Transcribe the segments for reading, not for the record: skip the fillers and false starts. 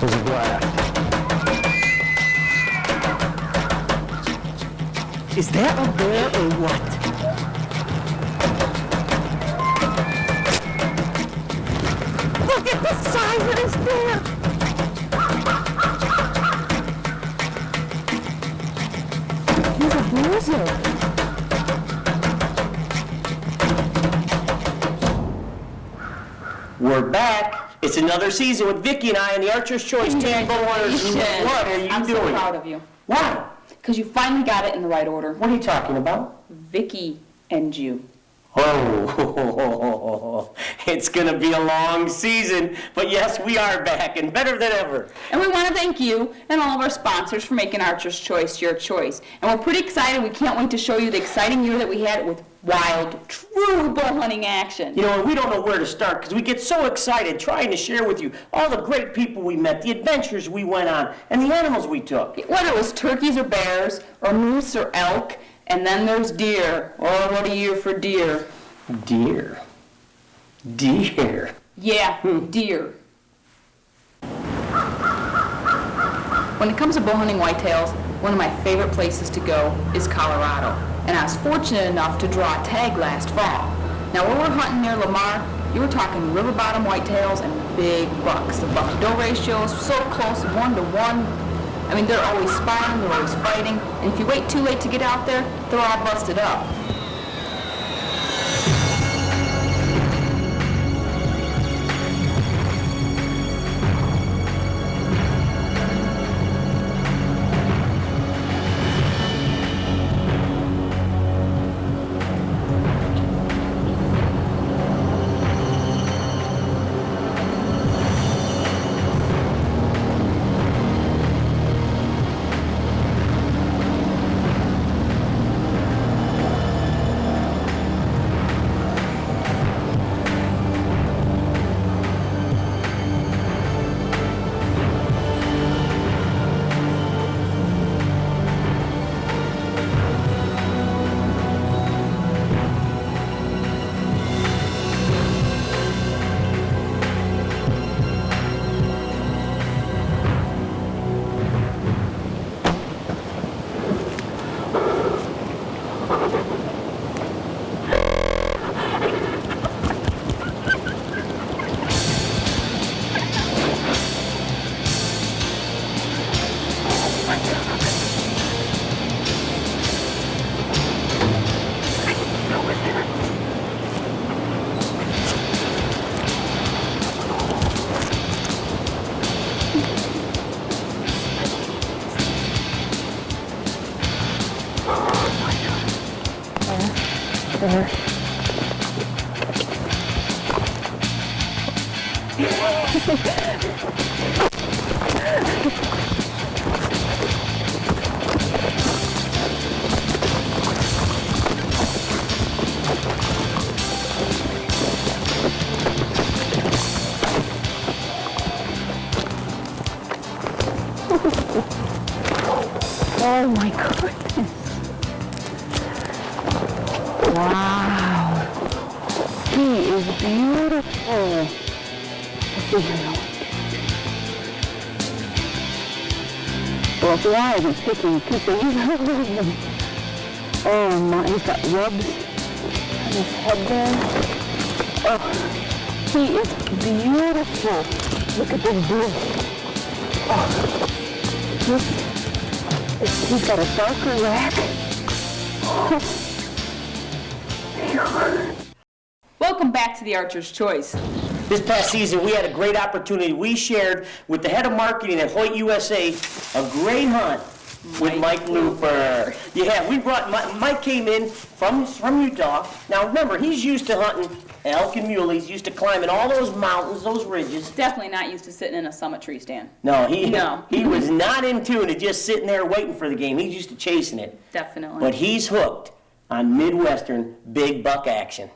was a blast. Is that a bear or what? Look at the size of this bear! He's a bruiser. We're back. It's another season with Vicki and I and the Archer's Choice Tango Hunters. What are you I'm doing? so proud of you. Why? Because you finally got it in the right order. What are you talking about? Vicki and you. Oh, it's going to be a long season, but yes, we are back and better than ever. And we want to thank you and all of our sponsors for making Archer's Choice your choice. And we're pretty excited. We can't wait to show you the exciting year that we had with wild, true bow hunting action. You know, and we don't know where to start because we get so excited trying to share with you all the great people we met, the adventures we went on, and the animals we took. Whether it was turkeys or bears, or moose or elk, and then there's deer. Oh, what a year for deer. Deer. Deer. Yeah, deer. When it comes to bow hunting whitetails, one of my favorite places to go is Colorado. And I was fortunate enough to draw a tag last fall. Now, when we're hunting near Lamar, you were talking river bottom whitetails and big bucks. The buck-to-doe ratio is so close, 1 to 1. I mean, they're always sparring, they're always fighting, and if you wait too late to get out there, they're all busted up. Oh my goodness. Wow. He is beautiful. Well, if you are, he's picking a piece of you. Oh my, he's got rubs on his head there. Oh, he is beautiful. Look at this deer. Oh, he's got a darker rack. Welcome back to the Archer's Choice. This past season, we had a great opportunity. We shared with the head of marketing at Hoyt USA a great hunt with Mike Looper. Yeah, we brought Mike came in from Utah. Now remember, he's used to hunting elk and muleys, used to climbing all those mountains, those ridges. Definitely not used to sitting in a summit tree stand. No, he was not in tune to just sitting there waiting for the game. He's used to chasing it. Definitely. But he's hooked on Midwestern big buck action.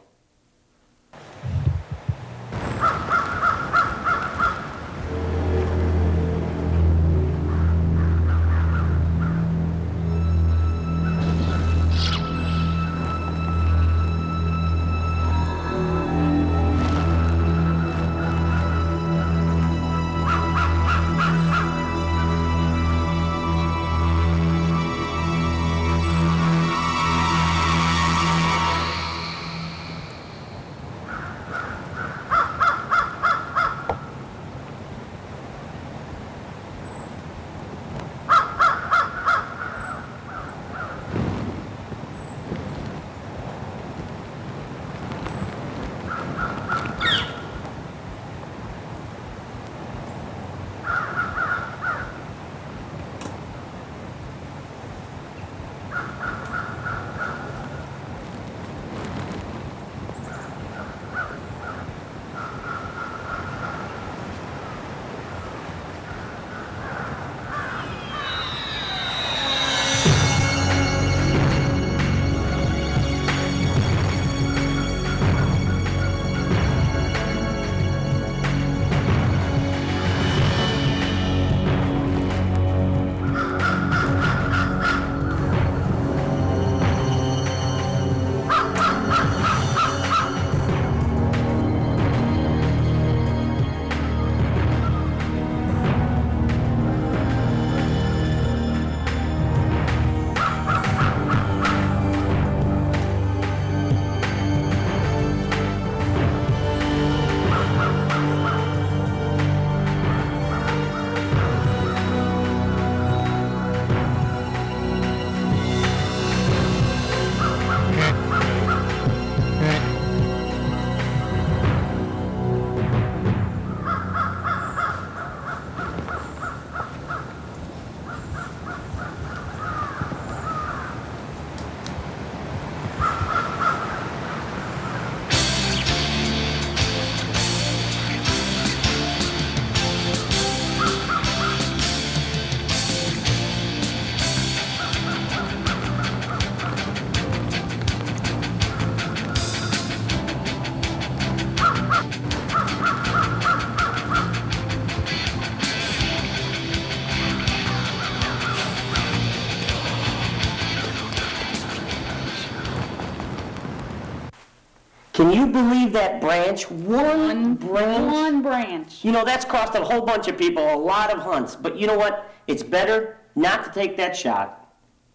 Can you believe that branch? One branch? One branch. You know, that's cost a whole bunch of people a lot of hunts. But you know what? It's better not to take that shot.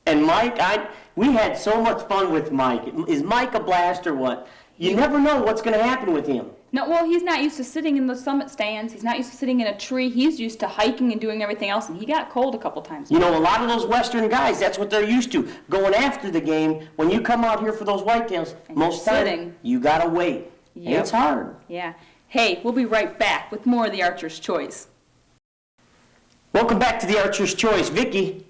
And Mike, we had so much fun with Mike. Is Mike a blast or what? You never know what's going to happen with him. No, well, he's not used to sitting in the summit stands. He's not used to sitting in a tree. He's used to hiking and doing everything else, and he got cold a couple times. You know, a lot of those Western guys, that's what they're used to, going after the game. When you come out here for those whitetails, And most you're time, sitting. you got to wait. And Yep. it's hard. Yeah. Hey, we'll be right back with more of the Archer's Choice. Welcome back to the Archer's Choice. Vicki,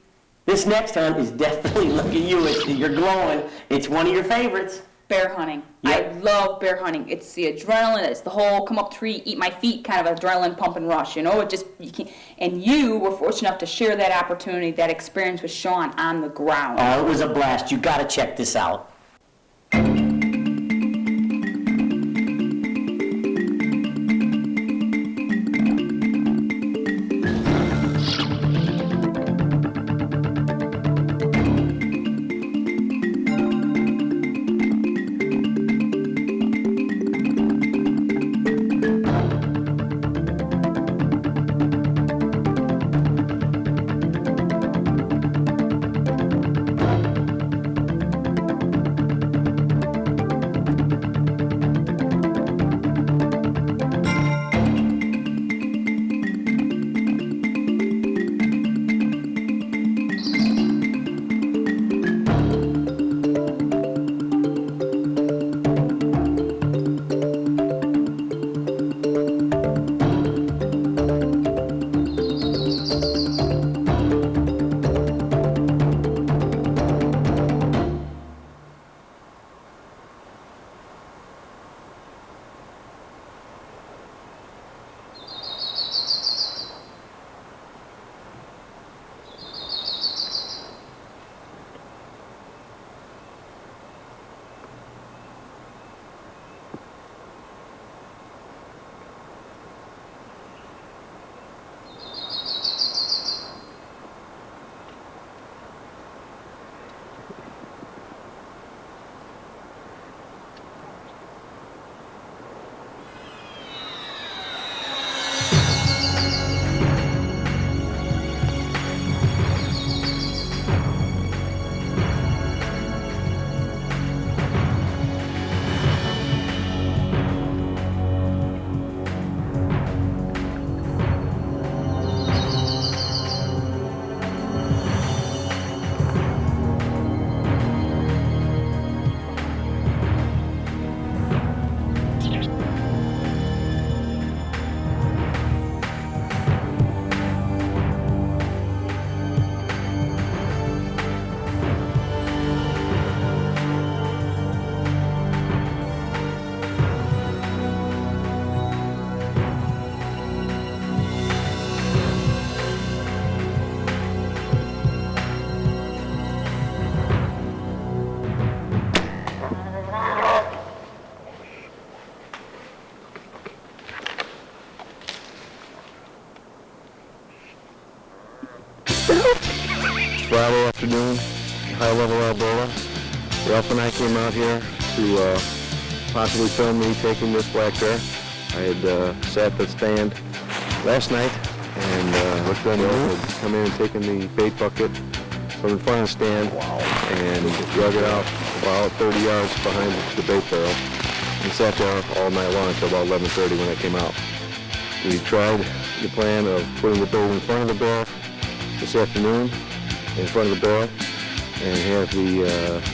this next hunt is definitely, look at you, you're glowing. It's one of your favorites. Bear hunting. Yep. I love bear hunting. It's the adrenaline. It's the whole come up tree, eat my feet kind of adrenaline pump and rush. You know, it just, you can't. And you were fortunate enough to share that opportunity, that experience with Sean on the ground. Oh, it was a blast. You got to check this out. Friday afternoon, high level Alberta. Ralph and I came out here to possibly film me taking this black bear. I had sat the stand last night and looked on the had come in and taken the bait bucket from in front of the stand and drug it out about 30 yards behind the bait barrel and sat there all night long until about 11:30 when I came out. We tried the plan of putting the bait in front of the bear this afternoon, in front of the barrel, and have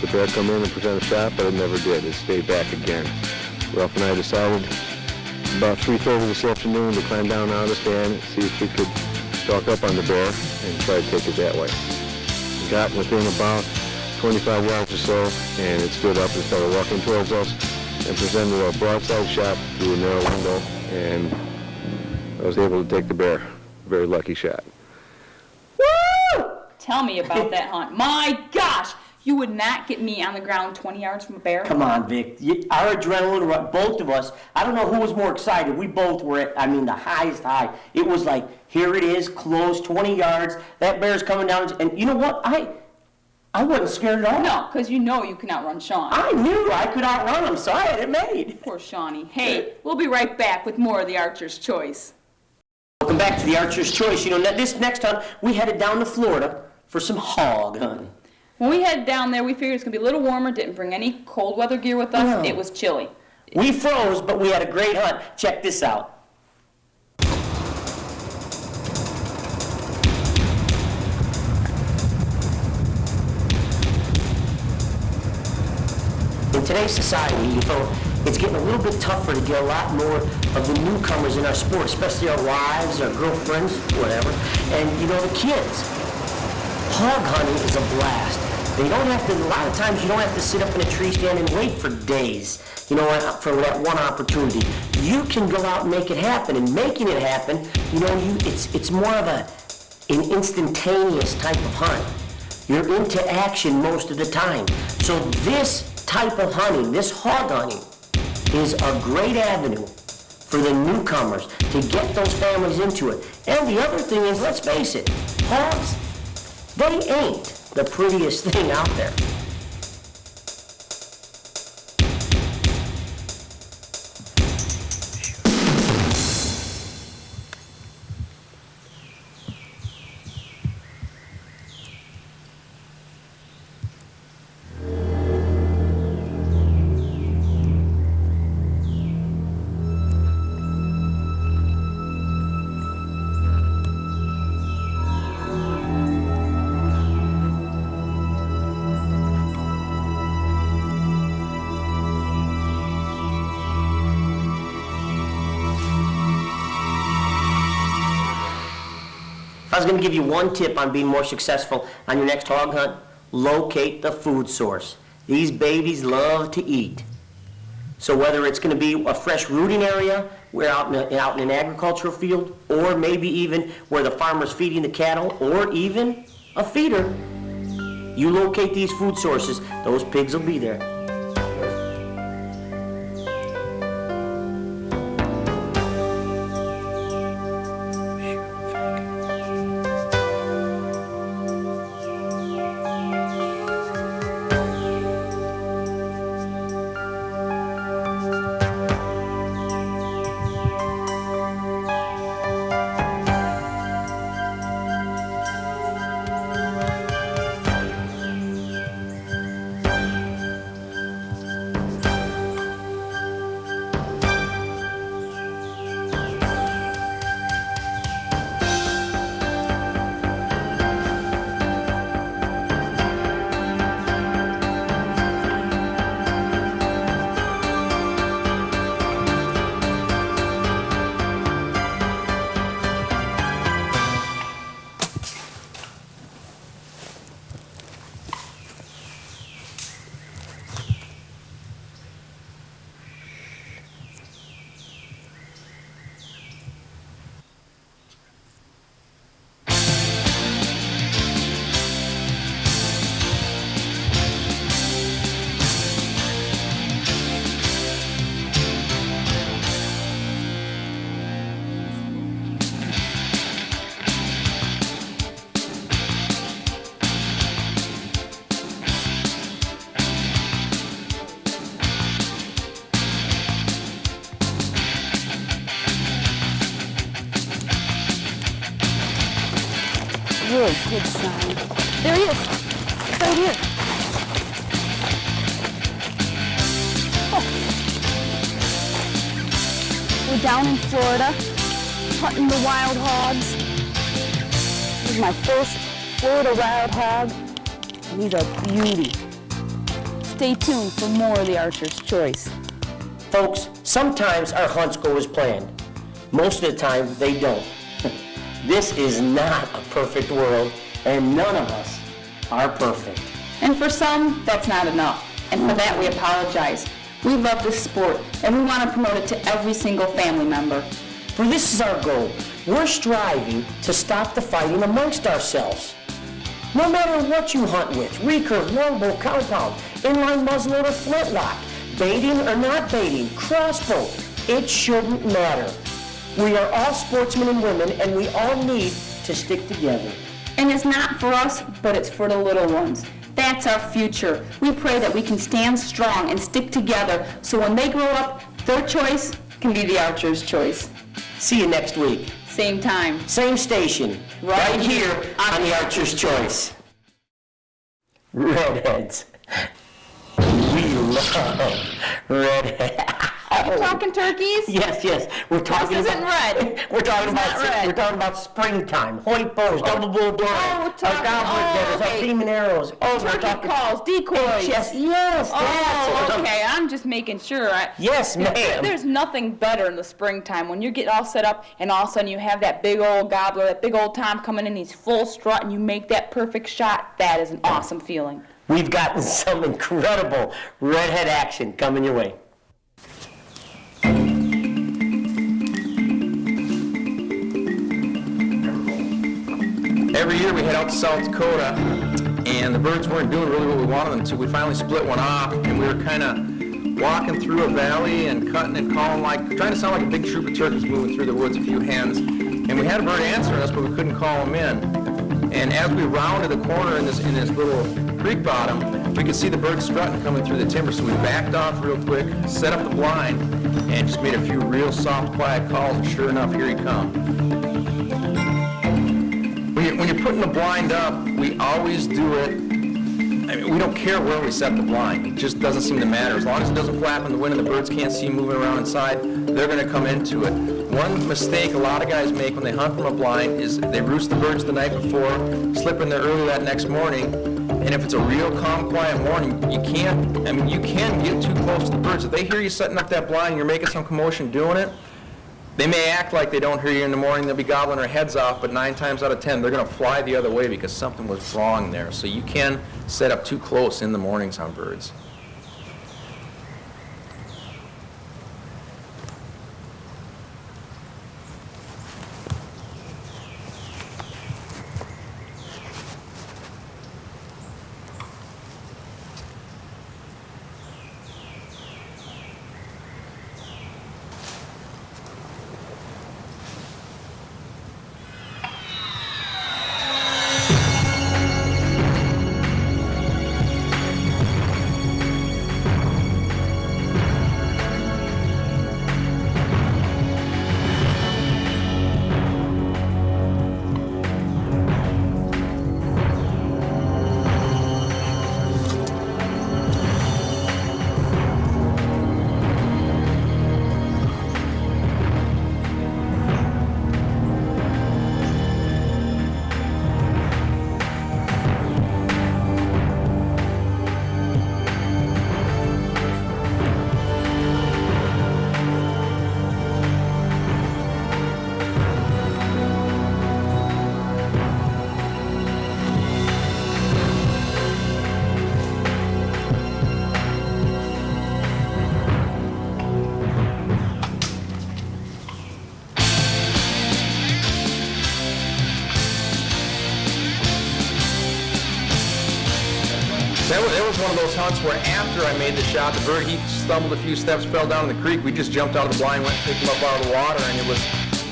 the bear come in and present a shot, but it never did. It stayed back again. Ralph and I decided about 3:30 this afternoon to climb down out of the stand and see if we could stalk up on the bear and try to take it that way. We got within about 25 yards or so, and it stood up and started walking towards us and presented a broadside shot through a narrow window, and I was able to take the bear. Very lucky shot. Woo! Tell me about that hunt. My gosh, you would not get me on the ground 20 yards from a bear. Come on, Vic. Our adrenaline, both of us, I don't know who was more excited. We both were at, the highest high. It was like, here it is, close, 20 yards. That bear's coming down. And you know what? I I wasn't scared at all. No, because you know you can outrun Sean. I knew I could outrun him, so I had it made. Poor Shawnee. Hey, we'll be right back with more of the Archer's Choice. Welcome back to the Archer's Choice. You know, this next hunt, we headed down to Florida for some hog hunting. When we headed down there, we figured it was going to be a little warmer, didn't bring any cold weather gear with us. No. It was chilly. We froze, but we had a great hunt. Check this out. In today's society, you know, it's getting a little bit tougher to get a lot more of the newcomers in our sport, especially our wives, our girlfriends, whatever, and, you know, the kids. Hog hunting is a blast. They don't have to, a lot of times you don't have to sit up in a tree stand and wait for days, you know, for that one opportunity. You can go out and make it happen, and making it happen, you know, it's more of an instantaneous type of hunt. You're into action most of the time. So this type of hunting, this hog hunting, is a great avenue for the newcomers to get those families into it. And the other thing is, let's face it, hogs, they ain't the prettiest thing out there. I was going to give you one tip on being more successful on your next hog hunt. Locate the food source. These babies love to eat. So whether it's going to be a fresh rooting area, we're out in an agricultural field, or maybe even where the farmer's feeding the cattle, or even a feeder, you locate these food sources, those pigs will be there. Really good sign. There he is. Right here. Oh. We're down in Florida, hunting the wild hogs. This is my first Florida wild hog, and he's a beauty. Stay tuned for more of the Archer's Choice. Folks, sometimes our hunts go as planned. Most of the time, they don't. This is not a perfect world, and none of us are perfect. And for some, that's not enough. And for that, we apologize. We love this sport, and we want to promote it to every single family member. For this is our goal. We're striving to stop the fighting amongst ourselves. No matter what you hunt with, recurve, longbow, compound, inline muzzleloader, flintlock, baiting or not baiting, crossbow, it shouldn't matter. We are all sportsmen and women, and we all need to stick together. And it's not for us, but it's for the little ones. That's our future. We pray that we can stand strong and stick together so when they grow up, their choice can be the archer's choice. See you next week. Same time. Same station. Right here on the Archer's Choice. Redheads. We love redheads. Are you talking turkeys? Yes. We're talking This isn't about red. We're talking It's about not red. we're talking about springtime. Hoyt bows, double bull doors, Oh, we're our talking- gobbler getters, our okay. demon arrows. Oh, we're Turkey talking calls, decoys. yes, that's what we're Oh, talking- okay. I'm just making sure. Yes, ma'am. There's nothing better in the springtime when you're getting all set up and all of a sudden you have that big old gobbler, that big old Tom coming in, he's full strut, and you make that perfect shot. That is an awesome feeling. We've gotten some incredible redhead action coming your way. Every year we head out to South Dakota, and the birds weren't doing really what we wanted them to. We finally split one off, and we were kind of walking through a valley and cutting and calling, trying to sound like a big troop of turkeys moving through the woods, a few hens. And we had a bird answering us, but we couldn't call him in. And as we rounded the corner in this little creek bottom, we could see the bird strutting coming through the timber. So we backed off real quick, set up the blind, and just made a few real soft, quiet calls. And sure enough, here he comes. When you're putting the blind up, we always do it. I mean, we don't care where we set the blind. It just doesn't seem to matter. As long as it doesn't flap in the wind and the birds can't see moving around inside, they're going to come into it. One mistake a lot of guys make when they hunt from a blind is they roost the birds the night before, slip in there early that next morning, and if it's a real calm, quiet morning, you can get too close to the birds. If they hear you setting up that blind and you're making some commotion doing it, they may act like they don't hear you in the morning, they'll be gobbling their heads off, but 9 times out of 10, they're going to fly the other way because something was wrong there. So you can set up too close in the mornings on birds. That was one of those hunts where after I made the shot, the bird, he stumbled a few steps, fell down in the creek. We just jumped out of the blind, went and picked him up out of the water, and it was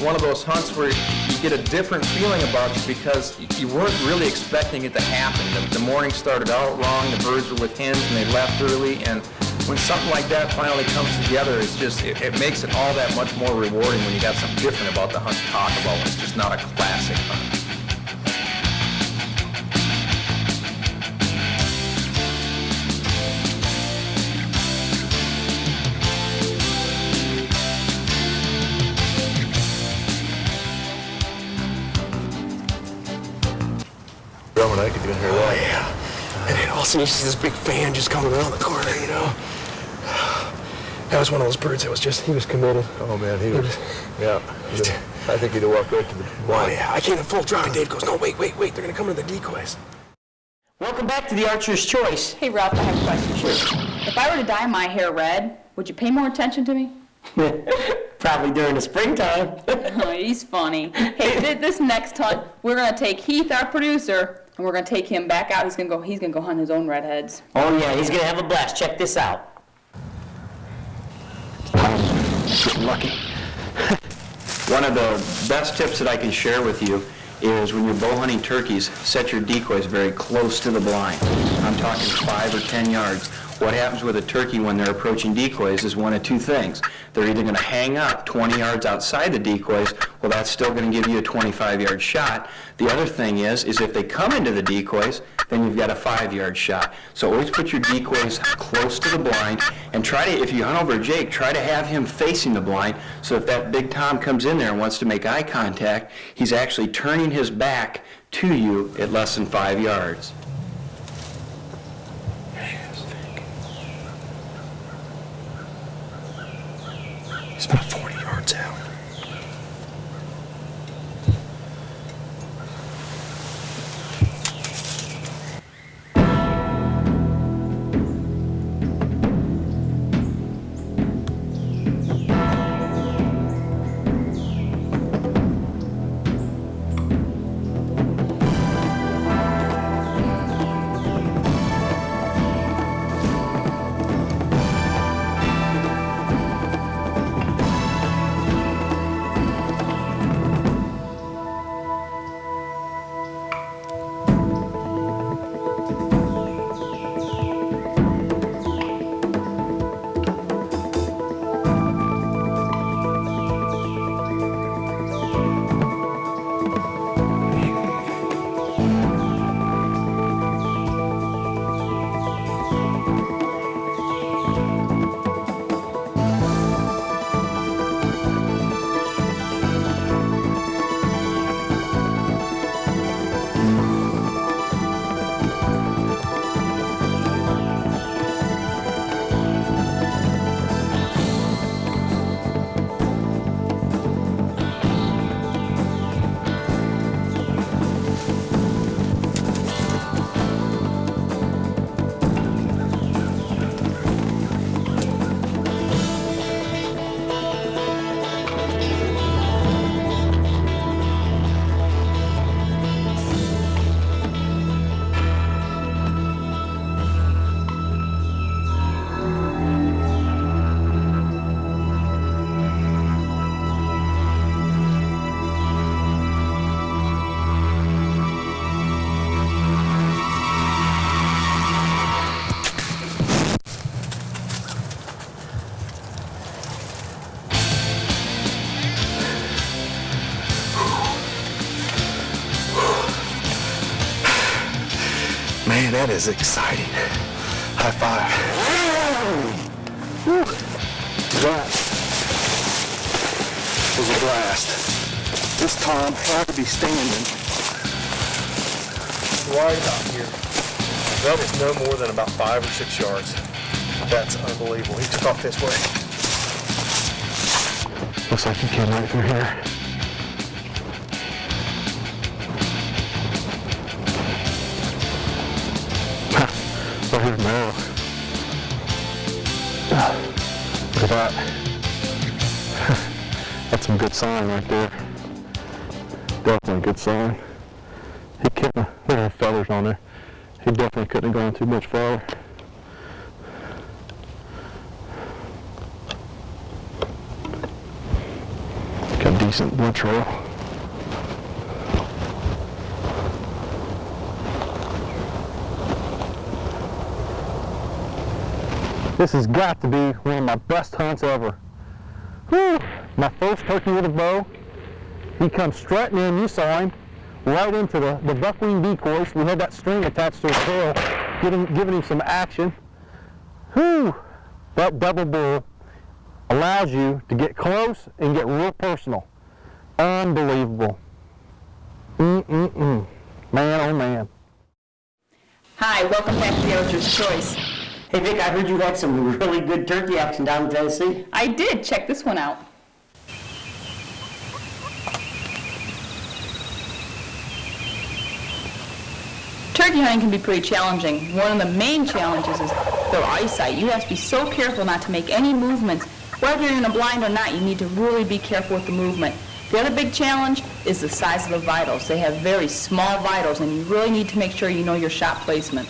one of those hunts where you get a different feeling about you because you weren't really expecting it to happen. The morning started out wrong, the birds were with hens and they left early, and when something like that finally comes together, it's just, it makes it all that much more rewarding when you got something different about the hunt to talk about when it's just not a classic hunt. I could even hear that. Oh, yeah. And then all of a sudden you see this big fan just coming around the corner, you know. That was one of those birds that was just, he was committed. Oh man, he was, yeah. I think he'd have walked right to the blind. Oh, yeah. I came in full draw, and Dave goes, no, wait. They're going to come into the decoys. Welcome back to the Archer's Choice. Hey, Ralph, I have a question for you. If I were to dye my hair red, would you pay more attention to me? Probably during the springtime. Oh, he's funny. Hey, this next hunt, we're going to take Heath, our producer, and we're going to take him back out. He's going to go hunt his own redheads. Oh yeah, he's gonna have a blast. Check this out. Getting lucky. One of the best tips that I can share with you is when you're bow hunting turkeys, set your decoys very close to the blind. I'm talking 5 or 10 yards. What happens with a turkey when they're approaching decoys is one of two things. They're either going to hang up 20 yards outside the decoys, well, that's still going to give you a 25-yard shot. The other thing is if they come into the decoys, then you've got a 5-yard shot. So always put your decoys close to the blind, and try to, if you hunt over Jake, try to have him facing the blind, so if that big Tom comes in there and wants to make eye contact, he's actually turning his back to you at less than 5 yards. He's about 40 yards out. Man, that is exciting. High five. Woo. That was a blast. This Tom had to be standing right about here. That is no more than about 5 or 6 yards. That's unbelievable. He took off this way. Looks like he came right through here. Right here now. Look at that. That's some good sign right there. Definitely a good sign. He couldn't have, there are feathers on there. He definitely couldn't have gone too much farther. Got a decent blood trail. This has got to be one of my best hunts ever. Whew. My first turkey with a bow. He comes strutting in, you saw him, right into the buckwing decoys. We had that string attached to his tail, giving him some action. Whew. That double bull allows you to get close and get real personal. Unbelievable. Man, oh man. Hi, welcome back to the Outdoor's Choice. Hey Vic, I heard you had some really good turkey action down in Tennessee. I did. Check this one out. Turkey hunting can be pretty challenging. One of the main challenges is their eyesight. You have to be so careful not to make any movements. Whether you're in a blind or not, you need to really be careful with the movement. The other big challenge is the size of the vitals. They have very small vitals, and you really need to make sure you know your shot placement.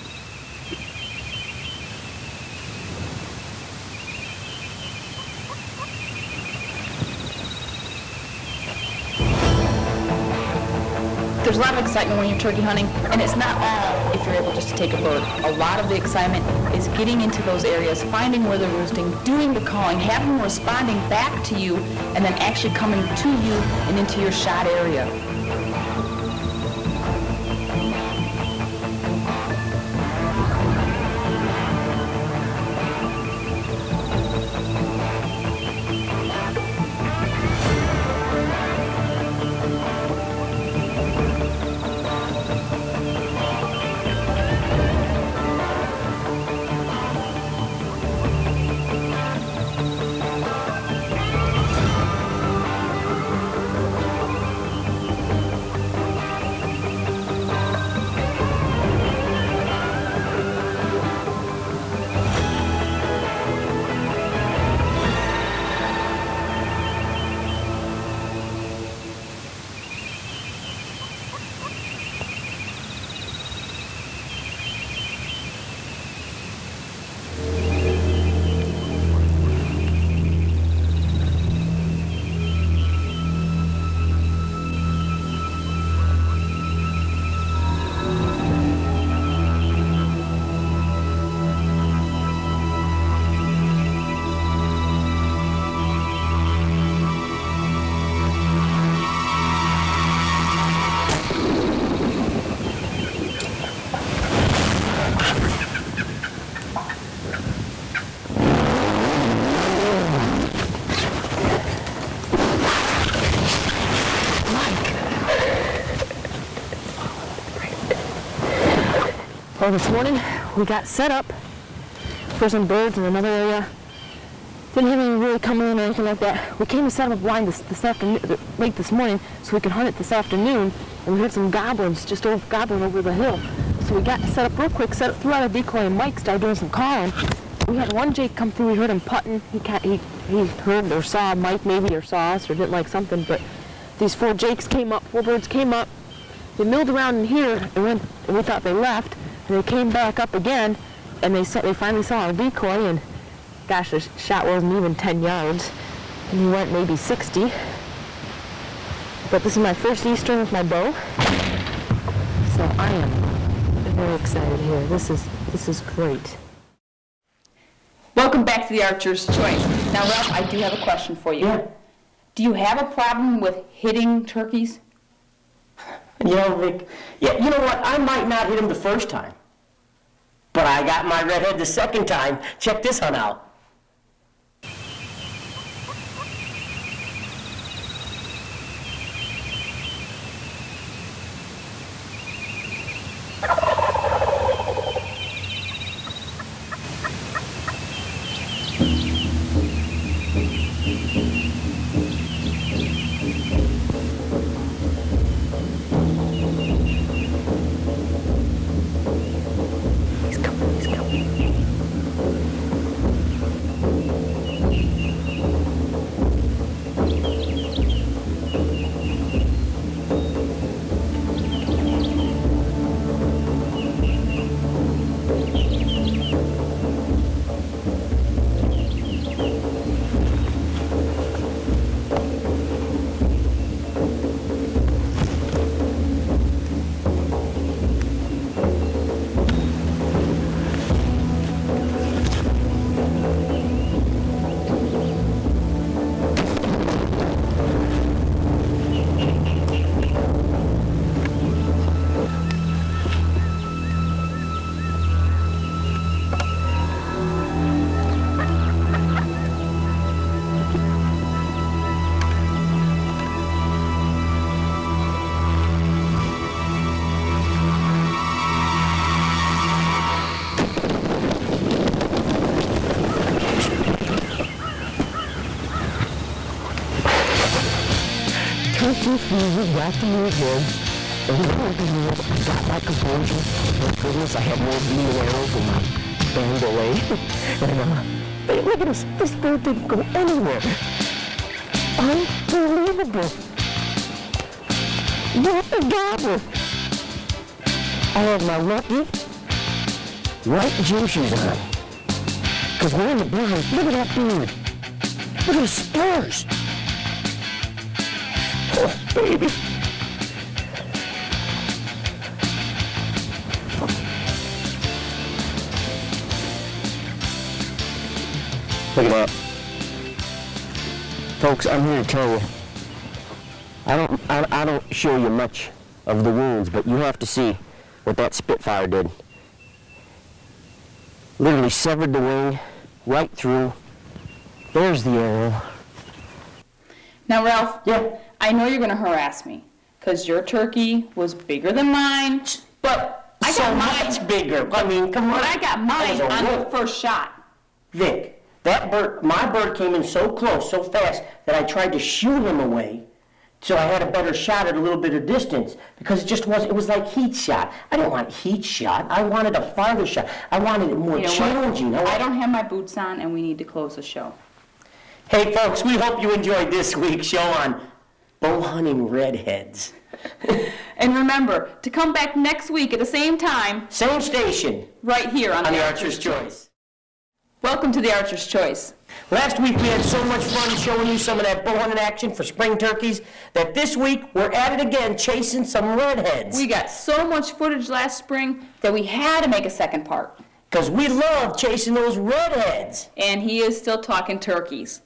There's a lot of excitement when you're turkey hunting, and it's not all if you're able just to take a bird. A lot of the excitement is getting into those areas, finding where they're roosting, doing the calling, having them responding back to you, and then actually coming to you and into your shot area. Well, this morning we got set up for some birds in another area. Didn't have any really come in or anything like that. We came to set up a blind this afternoon, late this morning, so we could hunt it this afternoon. And we heard some goblins just gobbling over the hill. So we got set up real quick, threw out a decoy, and Mike started doing some calling. We had one Jake come through. We heard him putting. He heard or saw Mike maybe, or saw us, or didn't like something. But these four birds came up. They milled around in here, and we thought they left. And they came back up again, and they finally saw our decoy, and gosh, the shot wasn't even 10 yards, and he went maybe 60. But this is my first Eastern with my bow, so I am very excited here. This is great. Welcome back to the Archer's Choice. Now, Ralph, I do have a question for you. Yeah. Do you have a problem with hitting turkeys? You know, Vic, yeah, you know what? I might not hit him the first time, but I got my redhead the second time. Check this one out. Got to move in, and I got my composure. Thank goodness I had more blue arrows in my bandolay. And hey, look at this. This bird didn't go anywhere. Unbelievable. What a gobbler. I have my lucky white gym shoes on. Because we're in the blind. Look at that bird. Look at the spurs. Oh, baby. Look at that. Folks, I'm here to tell you, I don't show you much of the wounds, but you have to see what that Spitfire did. Literally severed the wing right through. There's the arrow. Now, Ralph, Yeah. I know you're going to harass me, because your turkey was bigger than mine, but I got much bigger. I mean, come on. But I got mine That was a on the rip. first shot. Vic, that bird, my bird came in so close, so fast, that I tried to shoot him away, so I had a better shot at a little bit of distance, because it was like heat shot. I didn't want heat shot. I wanted a farther shot. I wanted it more You know what? challenging. I don't have my boots on, and we need to close the show. Hey, folks, we hope you enjoyed this week's show on bow hunting redheads. And remember to come back next week at the same time, Same station right here on on the Archer's Choice. Welcome to the Archer's Choice. Last week we had so much fun showing you some of that bow hunting action for spring turkeys that this week we're at it again chasing some redheads. We got so much footage last spring that we had to make a second part. Because we love chasing those redheads. And he is still talking turkeys.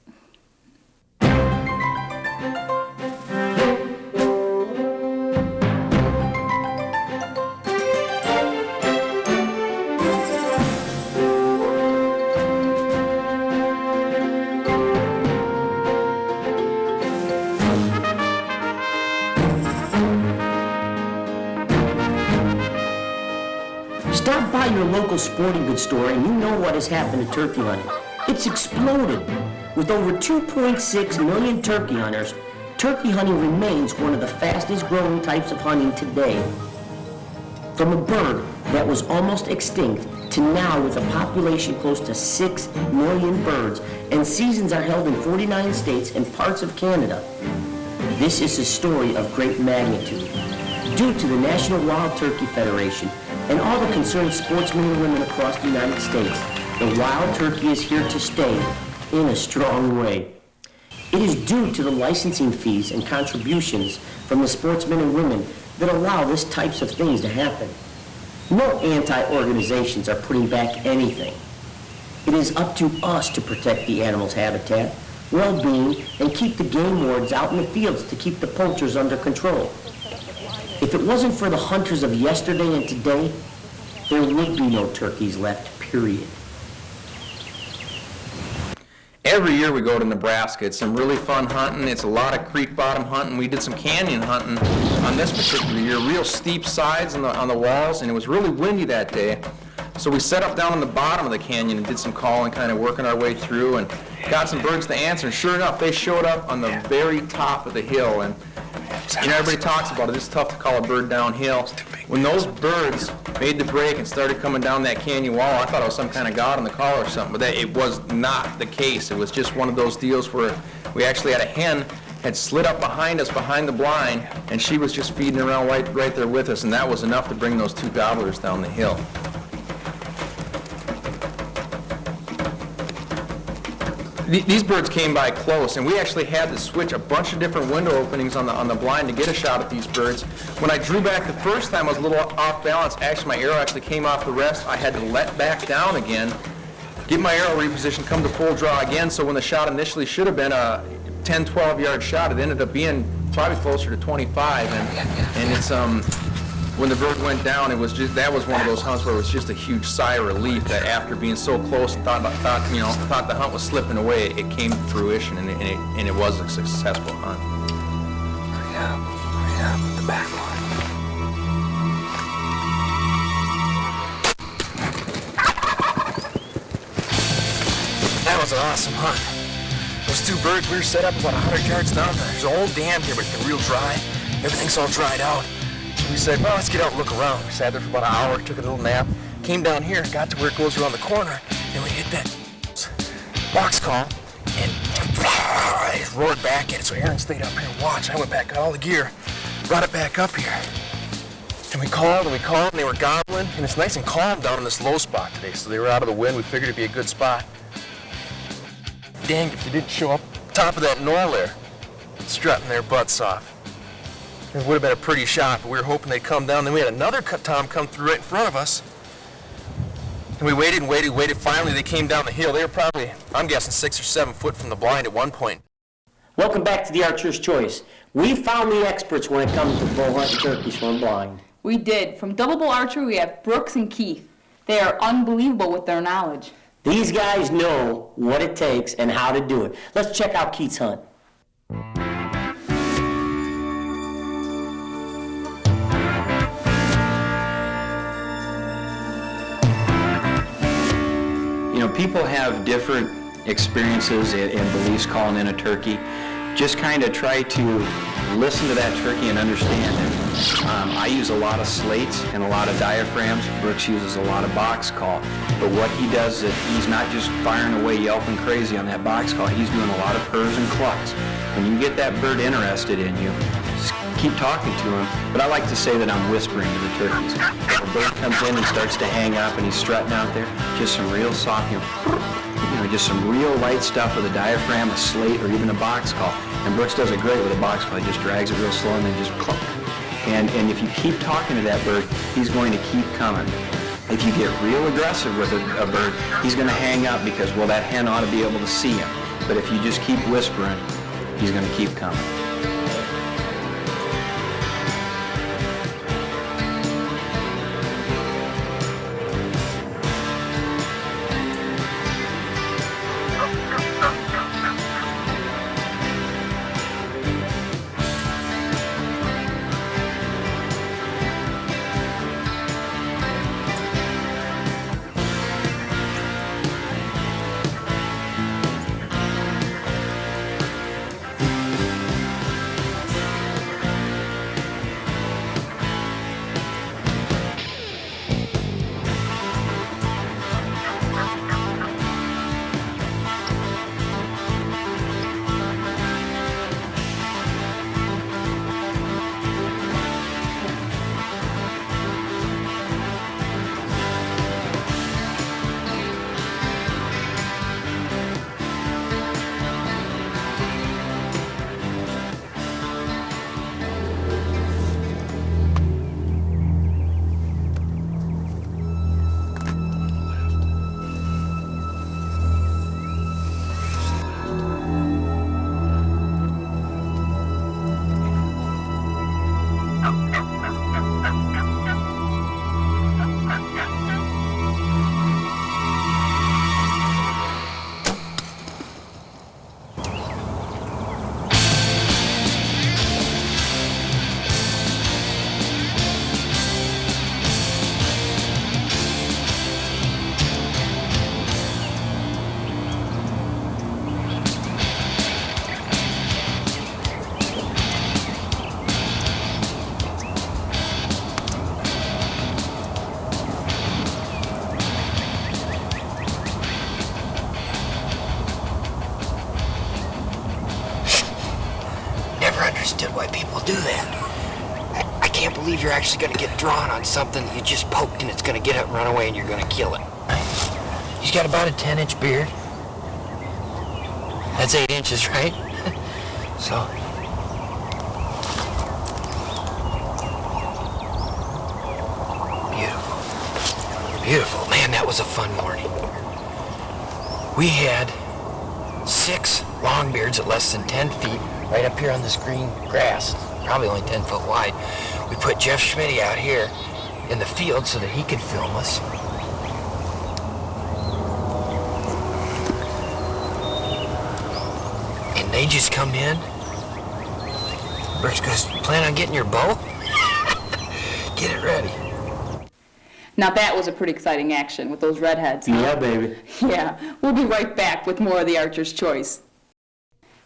Stop by your local sporting goods store and you know what has happened to turkey hunting. It's exploded. With over 2.6 million turkey hunters, turkey hunting remains one of the fastest growing types of hunting today. From a bird that was almost extinct to now with a population close to 6 million birds, and seasons are held in 49 states and parts of Canada. This is a story of great magnitude. Due to the National Wild Turkey Federation and all the concerned sportsmen and women across the United States, the wild turkey is here to stay in a strong way. It is due to the licensing fees and contributions from the sportsmen and women that allow this types of things to happen. No anti-organizations are putting back anything. It is up to us to protect the animal's habitat, well-being, and keep the game wards out in the fields to keep the poachers under control. If it wasn't for the hunters of yesterday and today, there would be no turkeys left, period. Every year we go to Nebraska. It's some really fun hunting. It's a lot of creek bottom hunting. We did some canyon hunting on this particular year, real steep sides on the walls, and it was really windy that day. So we set up down on the bottom of the canyon and did some calling, kind of working our way through, and got some birds to answer. And sure enough, they showed up on the very top of the hill. And you know, everybody talks about it. It's tough to call a bird downhill. When those birds made the break and started coming down that canyon wall, I thought it was some kind of god on the call or something, but it was not the case. It was just one of those deals where we actually had a hen had slid up behind us, behind the blind, and she was just feeding around right there with us, and that was enough to bring those two gobblers down the hill. These birds came by close, and we actually had to switch a bunch of different window openings on the blind to get a shot at these birds. When I drew back the first time, I was a little off balance. Actually, my arrow actually came off the rest. I had to let back down again, get my arrow repositioned, come to full draw again, so when the shot initially should have been a 10, 12-yard shot, it ended up being probably closer to 25, and it's when the bird went down, that was one of those hunts where it was just a huge sigh of relief that after being so close, thought the hunt was slipping away, it came to fruition, and it was a successful hunt. Hurry up, the back line. That was an awesome hunt. Those two birds, we were set up about 100 yards down there. There's an old dam here, but it's been real dry. Everything's all dried out. We said, well, let's get out and look around. We sat there for about an hour, took a little nap, came down here, got to where it goes around the corner, and we hit that box call, and it roared back at it. So Aaron stayed up here and watched. I went back, got all the gear, brought it back up here. And we called, and they were gobbling, and it's nice and calm down in this low spot today, so they were out of the wind. We figured it'd be a good spot. Dang if they didn't show up top of that knoll there, strutting their butts off. It would have been a pretty shot, but we were hoping they'd come down. Then we had another tom come through right in front of us. And we waited and waited and waited. Finally, they came down the hill. They were probably, I'm guessing, 6 or 7 foot from the blind at one point. Welcome back to the Archer's Choice. We found the experts when it comes to bow hunting turkeys from blind. We did. From double bull archery, we have Brooks and Keith. They are unbelievable with their knowledge. These guys know what it takes and how to do it. Let's check out Keith's hunt. You know, people have different experiences and beliefs calling in a turkey. Just kind of try to listen to that turkey and understand it. I use a lot of slates and a lot of diaphragms. Brooks uses a lot of box call. But what he does is he's not just firing away yelping crazy on that box call. He's doing a lot of purrs and clucks. When you get that bird interested in you, just keep talking to him. But I like to say that I'm whispering to the turkeys. If a bird comes in and starts to hang up and he's strutting out there, just some real soft, just some real light stuff with a diaphragm, a slate, or even a box call. And Brooks does it great with a box call. He just drags it real slow and then just cluck. And if you keep talking to that bird, he's going to keep coming. If you get real aggressive with a bird, he's going to hang up because, well, that hen ought to be able to see him. But if you just keep whispering, he's going to keep coming. Why people do that. I can't believe you're actually going to get drawn on something that you just poked and it's going to get up and run away and you're going to kill it. He's got about a 10-inch beard. That's 8 inches, right? So. Beautiful. Beautiful. Man, that was a fun morning. We had 6 longbeards at less than 10 feet right up here on this green grass, probably only 10 foot wide. We put Jeff Schmitty out here in the field so that he could film us. And they just come in. Bert's goes, plan on getting your bow? Get it ready. Now that was a pretty exciting action with those redheads. Huh? Yeah, baby. Yeah, we'll be right back with more of the Archer's Choice.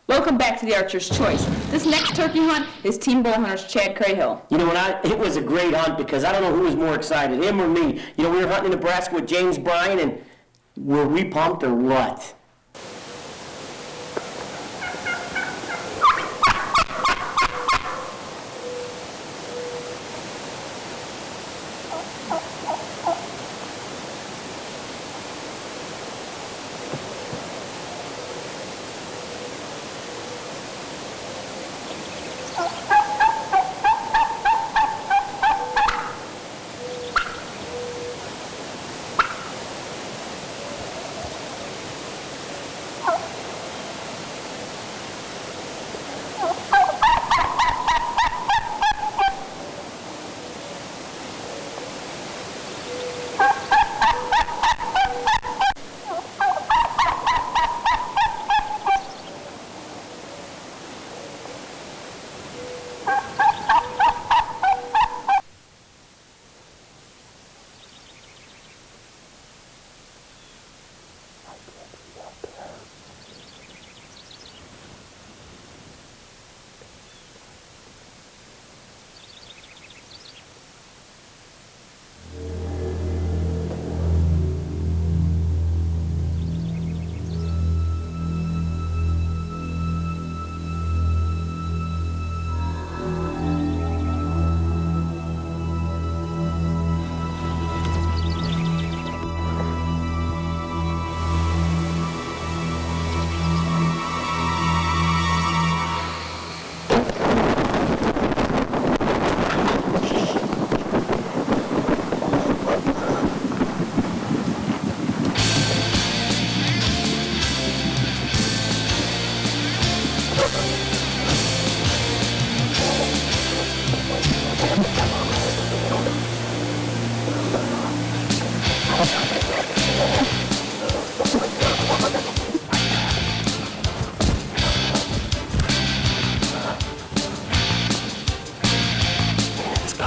Welcome back to the Archer's Choice. This next turkey hunt is Team Bowhunters Chad Crahill. You know, it was a great hunt because I don't know who was more excited, him or me. You know, we were hunting in Nebraska with James Bryan, and were we pumped or what?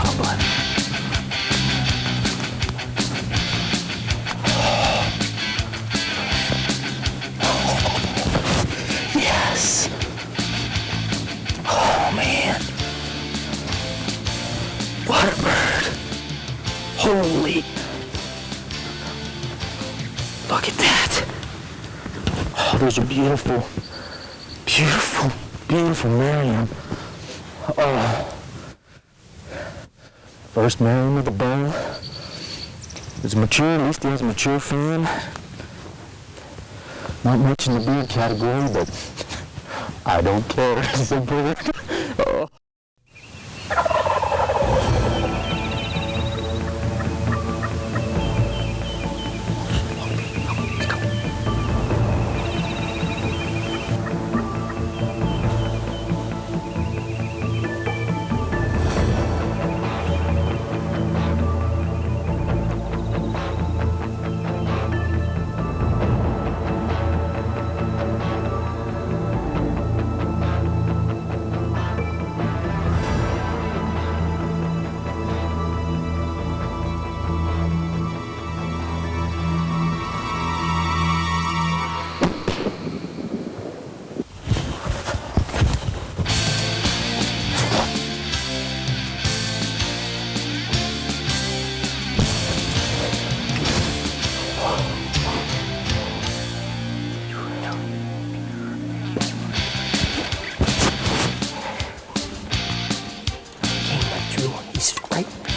gobbling. Yes. Oh, man. What a bird. Holy. Look at that. Oh, those are beautiful, beautiful, beautiful Merriam. Oh. First Merriam with a bow. It's mature, at least he has a mature fan. Not much in the beard category, but I don't care. It's a bird. Oh.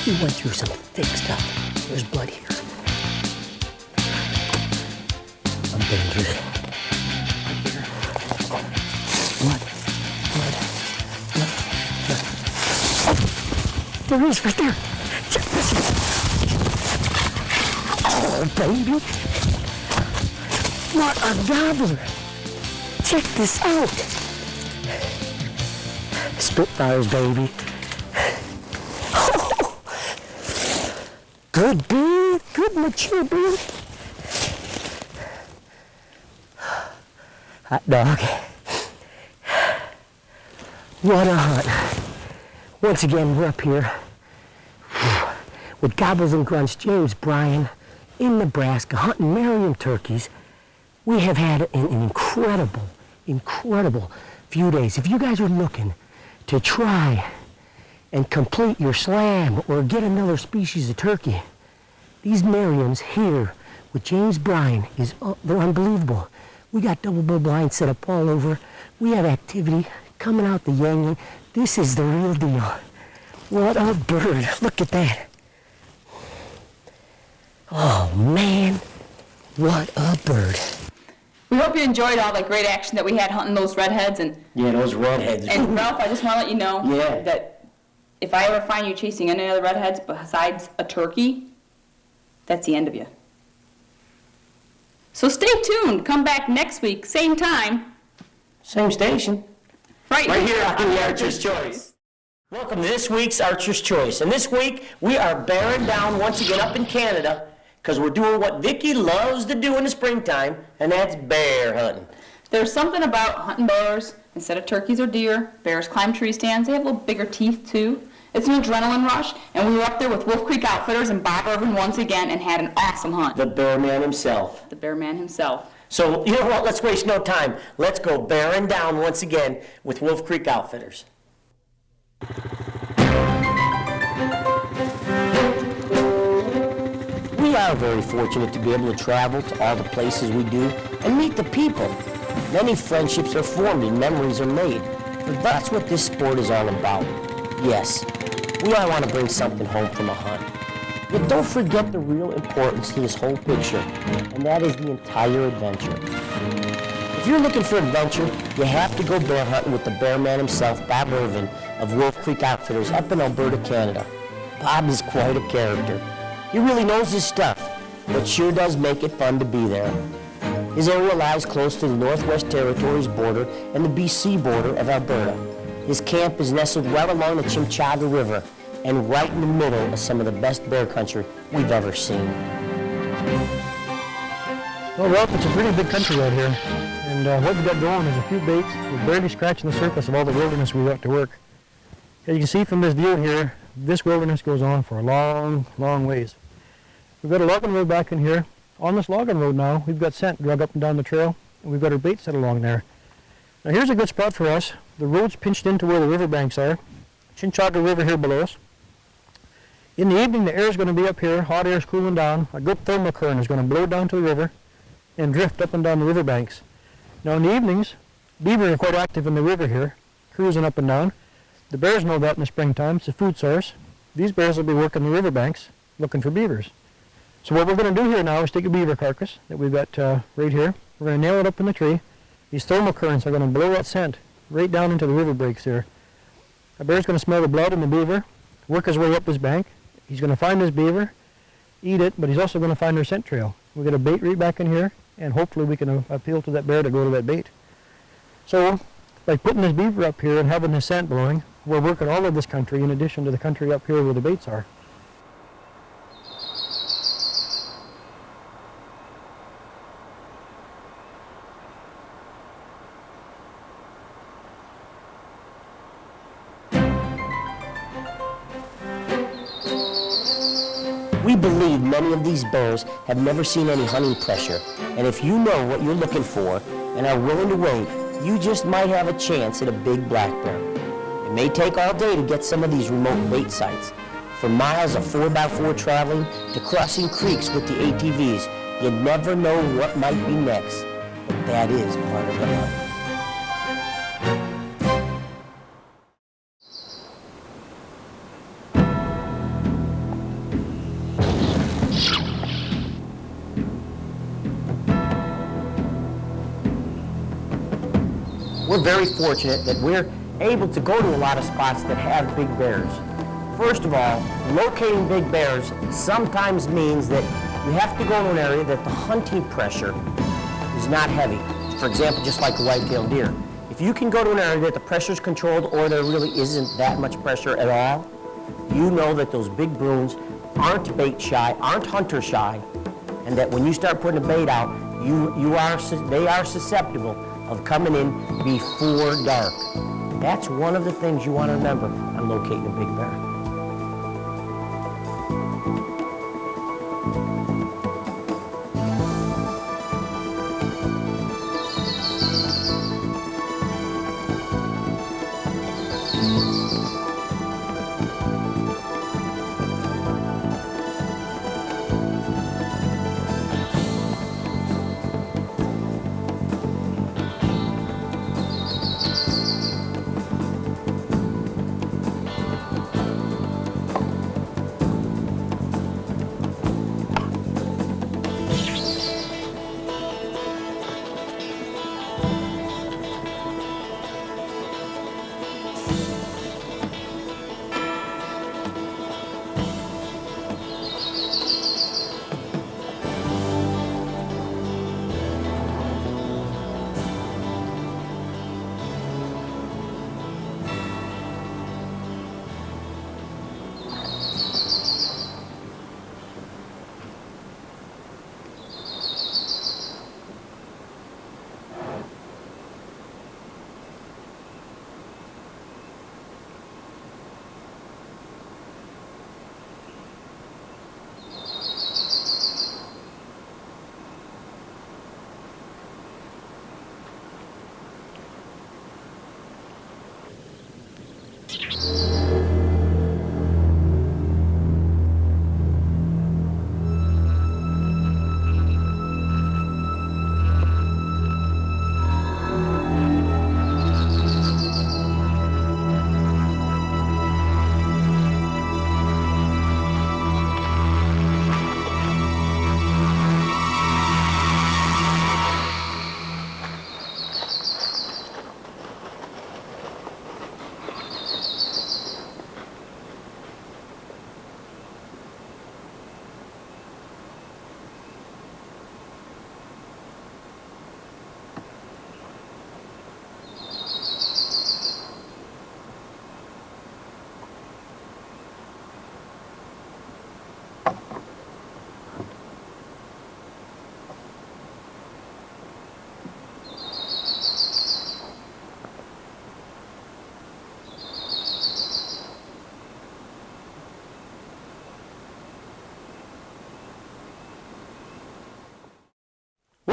He went through some thick stuff. There's blood here. I'm dangerous. Here. Blood. Blood. Blood. Blood. Oh, there he is, right there. Check this out. Oh, baby. What a gobbler. Check this out. Spitfires, baby. Good beard, good mature beard. Hot dog. What a hunt. Once again, we're up here with Gobbles and Grunts, James Bryan in Nebraska, hunting Merriam turkeys. We have had an incredible, incredible few days. If you guys are looking to try and complete your slam or get another species of turkey, these Merriams here with James Bryan, they're unbelievable. We got double bow blinds set up all over. We have activity coming out the yang. This is the real deal. What a bird. Look at that. Oh man, what a bird. We hope you enjoyed all the great action that we had hunting those redheads. Yeah, those redheads. And Ralph, I just want to let you know Yeah. that if I ever find you chasing any other redheads besides a turkey, that's the end of you. So stay tuned. Come back next week, same time. Same station. Right here on the Archer's Choice. Welcome to this week's Archer's Choice. And this week, we are bearing down once again up in Canada because we're doing what Vicki loves to do in the springtime, and that's bear hunting. There's something about hunting bears. Instead of turkeys or deer, bears climb tree stands. They have a little bigger teeth, too. It's an adrenaline rush, and we were up there with Wolf Creek Outfitters and Bob Irvin once again and had an awesome hunt. The bear man himself. The bear man himself. So, you know what? Let's waste no time. Let's go bearing down once again with Wolf Creek Outfitters. We are very fortunate to be able to travel to all the places we do and meet the people. Many friendships are formed and memories are made, but that's what this sport is all about. Yes, we all want to bring something home from a hunt. But don't forget the real importance to this whole picture, and that is the entire adventure. If you're looking for adventure, you have to go bear hunting with the bear man himself, Bob Irvin of Wolf Creek Outfitters up in Alberta, Canada. Bob is quite a character. He really knows his stuff, but sure does make it fun to be there. His area lies close to the Northwest Territories border and the BC border of Alberta. His camp is nestled right along the Chimchaga River and right in the middle of some of the best bear country we've ever seen. Well, Ralph, it's a pretty big country out here. And what we've got going is a few baits. We're barely scratching the surface of all the wilderness we got to work. As you can see from this view here, this wilderness goes on for a long, long ways. We've got a logging road back in here. On this logging road now, we've got scent drug up and down the trail, and we've got our bait set along there. Now here's a good spot for us. The road's pinched into where the riverbanks are. Cianciarulo River here below us. In the evening, the air is going to be up here, hot air is cooling down. A good thermal current is going to blow down to the river and drift up and down the riverbanks. Now in the evenings, beaver are quite active in the river here, cruising up and down. The bears know that in the springtime. It's a food source. These bears will be working the riverbanks looking for beavers. So what we're going to do here now is take a beaver carcass that we've got right here. We're going to nail it up in the tree. These thermal currents are going to blow that scent right down into the river breaks here. A bear's going to smell the blood in the beaver, work his way up this bank. He's going to find this beaver, eat it, but he's also going to find their scent trail. We'll get a bait right back in here, and hopefully we can appeal to that bear to go to that bait. So by putting this beaver up here and having the scent blowing, we're working all of this country in addition to the country up here where the baits are. We believe many of these bears have never seen any hunting pressure, and if you know what you're looking for and are willing to wait, you just might have a chance at a big black bear. It may take all day to get some of these remote bait sites. From miles of 4x4 traveling to crossing creeks with the ATVs, you never know what might be next, but that is part of the hunt. We're very fortunate that we're able to go to a lot of spots that have big bears. First of all, locating big bears sometimes means that you have to go to an area that the hunting pressure is not heavy. For example, just like a white-tailed deer. If you can go to an area that the pressure is controlled or there really isn't that much pressure at all, you know that those big bruins aren't bait shy, aren't hunter shy, and that when you start putting a bait out, they are susceptible of coming in before dark. That's one of the things you want to remember on locating a big bear.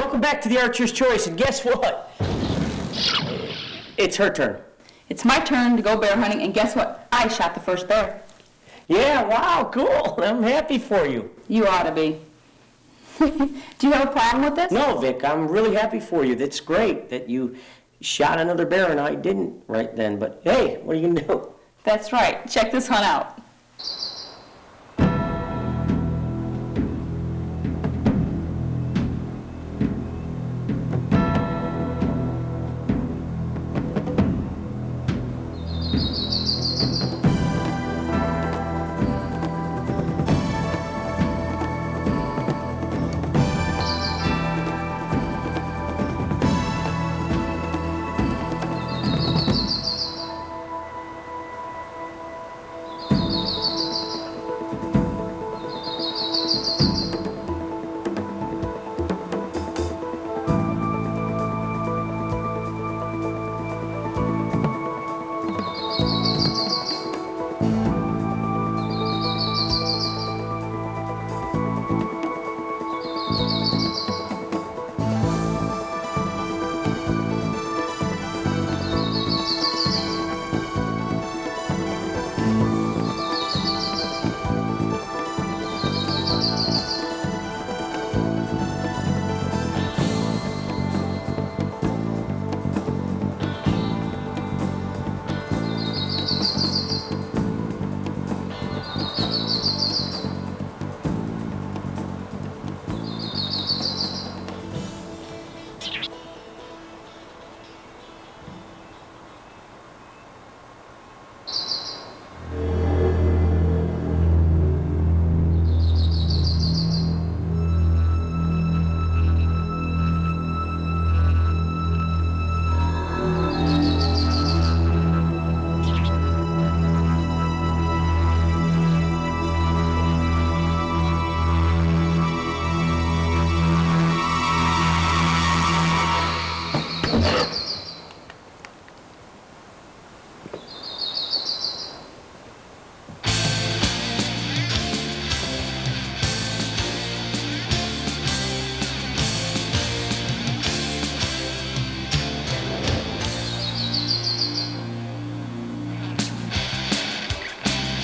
welcome back to the Archer's Choice, and guess what? It's her turn. It's my turn to go bear hunting, and guess what? I shot the first bear. Yeah, wow, cool. I'm happy for you. You ought to be. Do you have a problem with this? No, Vic, I'm really happy for you. That's great that you shot another bear and I didn't right then. But hey, what are you gonna do? That's right. Check this hunt out.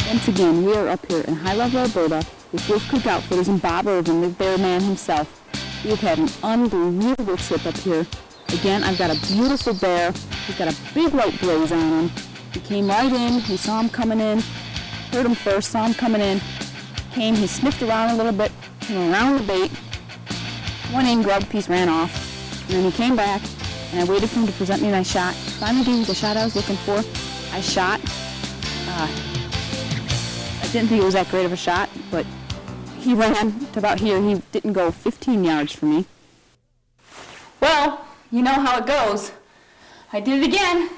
Once again, we are up here in High Level, Alberta with Wolf Creek Outfitters and Bob Irvin, the bear man himself. We have had an unbelievable trip up here. Again, I've got a beautiful bear. He's got a big white blaze on him. He came right in. We saw him coming in. Heard him first, saw him coming in. Came, he sniffed around a little bit, came around the bait, went in, grabbed a piece, ran off. And then he came back, and I waited for him to present me my shot. Finally gave me the shot I was looking for. I shot. I didn't think it was that great of a shot, but he ran to about here. He didn't go 15 yards from me. Well, you know how it goes. I did it again.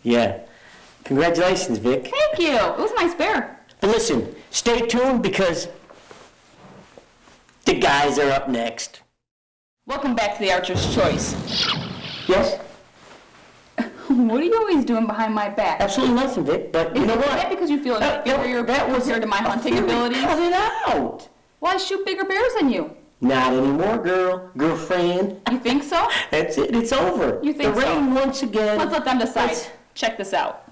Yeah. Congratulations, Vic. Thank you. It was a nice bear. But listen, stay tuned because the guys are up next. Welcome back to the Archer's Choice. Yes? What are you always doing behind my back? Absolutely nothing, Vic, but you know what? Is that because you feel inferior compared to my hunting abilities? Cut it out. Well, I shoot bigger bears than you. Not anymore, girlfriend. You think so? That's it, it's over. You think the so? rain once again. Let's let them decide. Check this out.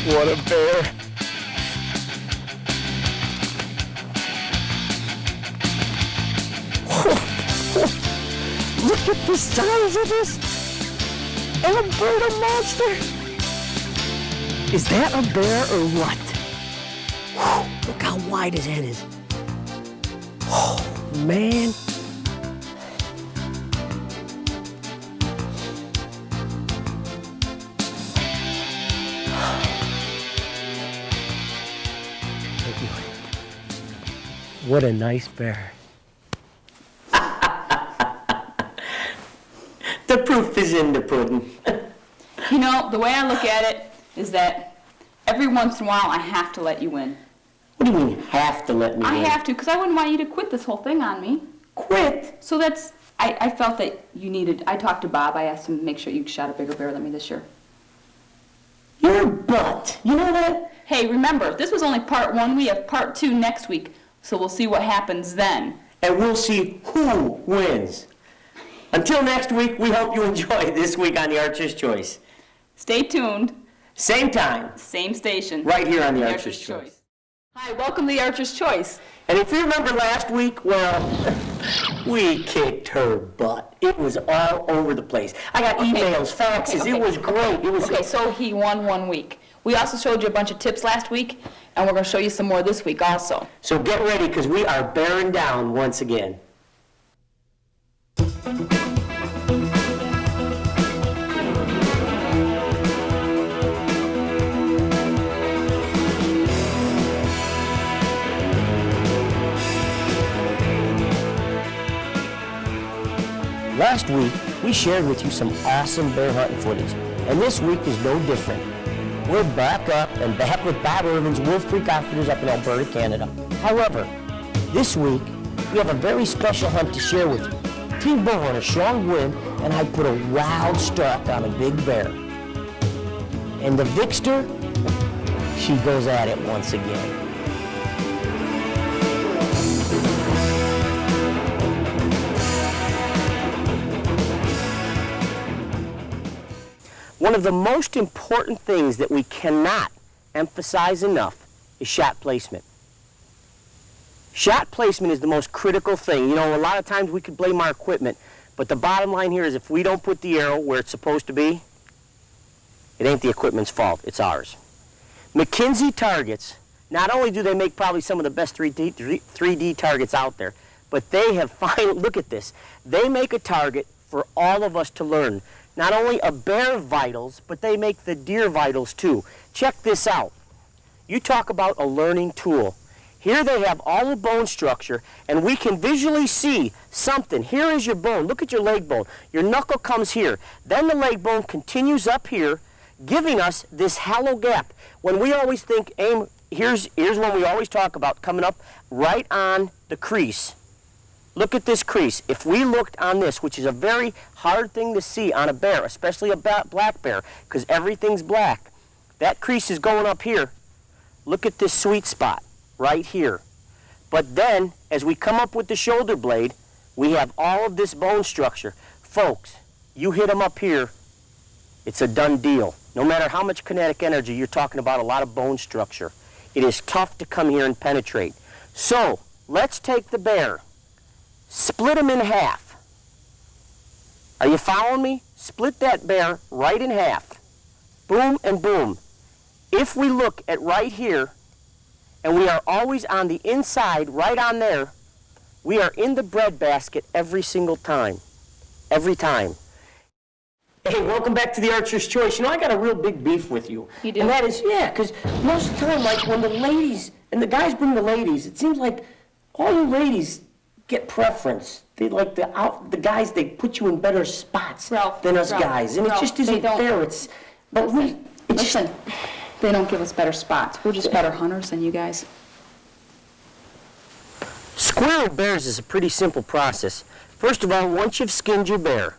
What a bear. Look at the size of this Alberta monster. Is that a bear or what? Look how wide his head is. Oh, man. What a nice bear. The proof is in the pudding. You know, the way I look at it is that every once in a while I have to let you win. What do you mean, have to let me I in? have to, because I wouldn't want you to quit this whole thing on me. Quit? So that's, I felt that you needed, I talked to Bob, I asked him to make sure you shot a bigger bear than me this year. Your butt. You know that? Hey, remember, this was only part 1. We have part 2 next week, so we'll see what happens then. And we'll see who wins. Until next week, we hope you enjoy This Week on the Archer's Choice. Stay tuned. Same time. Same station. Right here on the Archer's Choice. Hi, welcome to the Archer's Choice. And if you remember last week, well, we kicked her butt. It was all over the place. I got emails, faxes. Okay. It was great. It was Okay, so he won 1 week. We also showed you a bunch of tips last week, and we're going to show you some more this week also. So get ready, because we are bearing down once again. Last week, we shared with you some awesome bear hunting footage, and this week is no different. We're back up and back with Bob Irvin's Wolf Creek Outfitters up in Alberta, Canada. However, this week, we have a very special hunt to share with you. Team bowhunter Sean Gwynn and I put a wild stalk on a big bear. And the Vicster, she goes at it once again. One of the most important things that we cannot emphasize enough is shot placement. Shot placement is the most critical thing. You know, a lot of times we could blame our equipment, but the bottom line here is if we don't put the arrow where it's supposed to be, it ain't the equipment's fault, it's ours. McKinsey targets, not only do they make probably some of the best 3D targets out there, but they have finally, look at this, they make a target for all of us to learn. Not only a bear vitals, but they make the deer vitals too. Check this out. You talk about a learning tool. Here they have all the bone structure, and we can visually see something. Here is your bone. Look at your leg bone. Your knuckle comes here. Then the leg bone continues up here, giving us this hollow gap. When we always think, aim, here's one we always talk about, coming up right on the crease. Look at this crease. If we looked on this, which is a very hard thing to see on a bear, especially a black bear, because everything's black, that crease is going up here. Look at this sweet spot right here. But then, as we come up with the shoulder blade, we have all of this bone structure. Folks, you hit them up here, it's a done deal. No matter how much kinetic energy, you're talking about a lot of bone structure. It is tough to come here and penetrate. So, let's take the bear. Split them in half. Are you following me? Split that bear right in half. Boom and boom. If we look at right here, and we are always on the inside, right on there, we are in the breadbasket every single time. Every time. Hey, welcome back to the Archer's Choice. You know, I got a real big beef with you. You do? And that is, yeah, because most of the time, like when the ladies, and the guys bring the ladies, it seems like all you ladies get preference. They like the guys, they put you in better spots Ralph, than us Ralph, guys. And Ralph, it just they isn't don't. fair. Listen, they don't give us better spots. We're just better hunters than you guys. Squaring bears is a pretty simple process. First of all, once you've skinned your bear,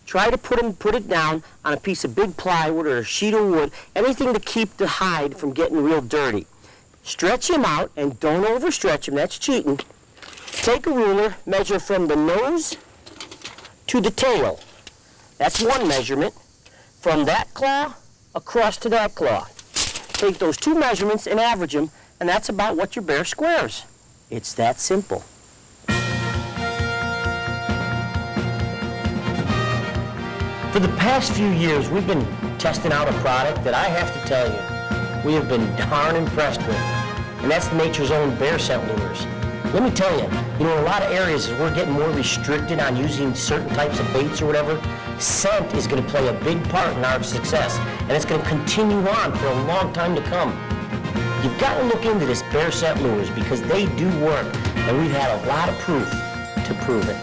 try to put it down on a piece of big plywood or a sheet of wood, anything to keep the hide from getting real dirty. Stretch him out, and don't overstretch him, that's cheating. Take a ruler, measure from the nose to the tail. That's one measurement. From that claw across to that claw. take those two measurements and average them, and that's about what your bear squares. It's that simple. For the past few years, we've been testing out a product that I have to tell you, we have been darn impressed with, and that's Nature's Own bear scent lures. Let me tell you, in a lot of areas, as we're getting more restricted on using certain types of baits or whatever, scent is going to play a big part in our success, and it's going to continue on for a long time to come. You've got to look into this bear scent lures because they do work, and we've had a lot of proof to prove it.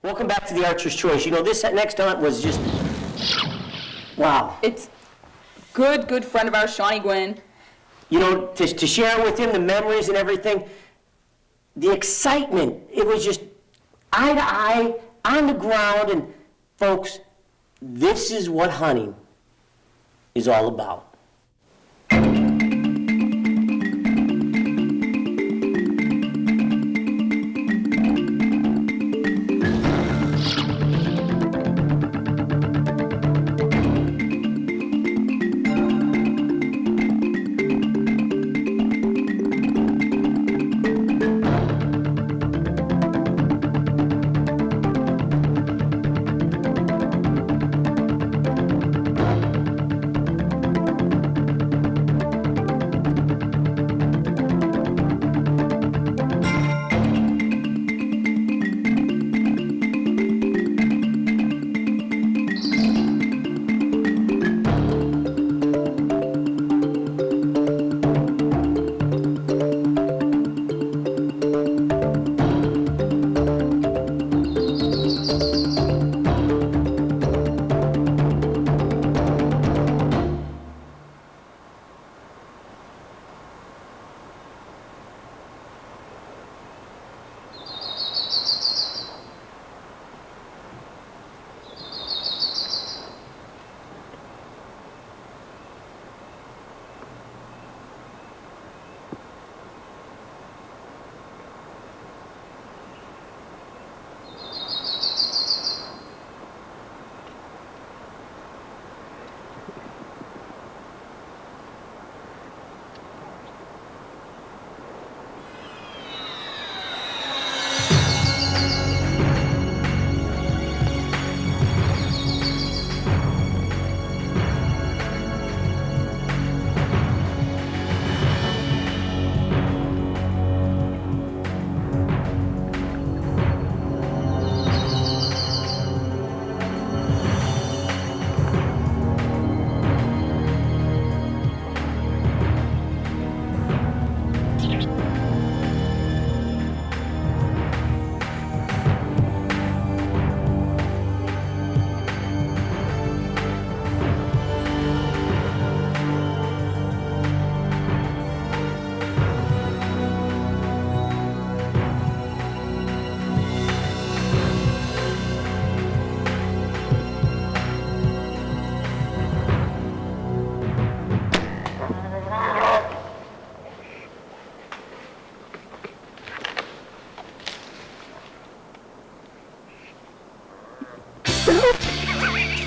Welcome back to the Archer's Choice. This next hunt was just, wow. It's good friend of ours, Shawnee Gwynn. To share with him the memories and everything, the excitement, it was just eye to eye, on the ground, and folks, this is what hunting is all about.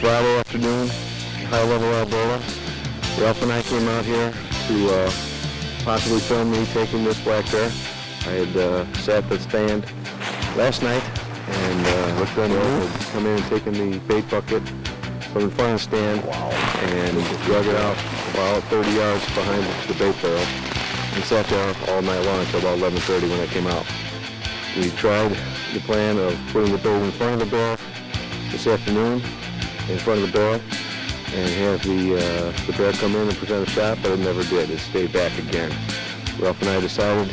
Friday afternoon, High Level, Alberta. Ralph and I came out here to possibly film me taking this black bear. I had sat the stand last night and looked on the had come in and taken the bait bucket from in front of the stand and drug it out about 30 yards behind the bait barrel and sat there all night long until about 11:30 when I came out. We tried the plan of putting the bait in front of the bear this afternoon, in front of the barrel, and have the bear come in and present a shot, but it never did. It stayed back again. Ralph and I decided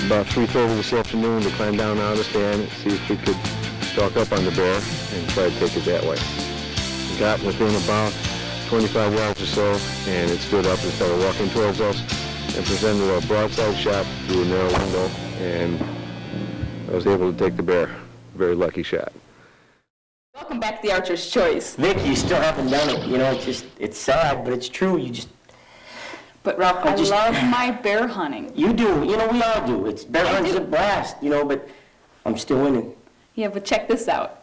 about 3:30 this afternoon to climb down out of the stand and see if we could stalk up on the bear and try to take it that way. We got within about 25 yards or so, and it stood up and started walking towards us and presented a broadside shot through a narrow window, and I was able to take the bear. Very lucky shot. Welcome back to the Archer's Choice. Vic, you still haven't done it. You know, it's sad, but it's true. But Ralph, I love my bear hunting. You do. You know, we all do. Bear hunting's a blast, you know, but I'm still in it. Yeah, but check this out.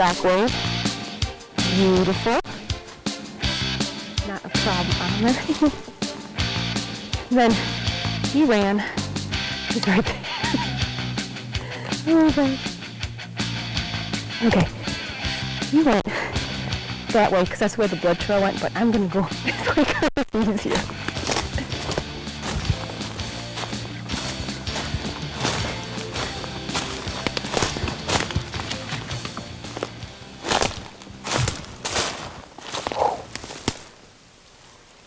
Shockwave. Beautiful. Not a problem on there. Then he ran. He's right there. Okay. He went that way because that's where the blood trail went, but I'm going to go this way because it's easier.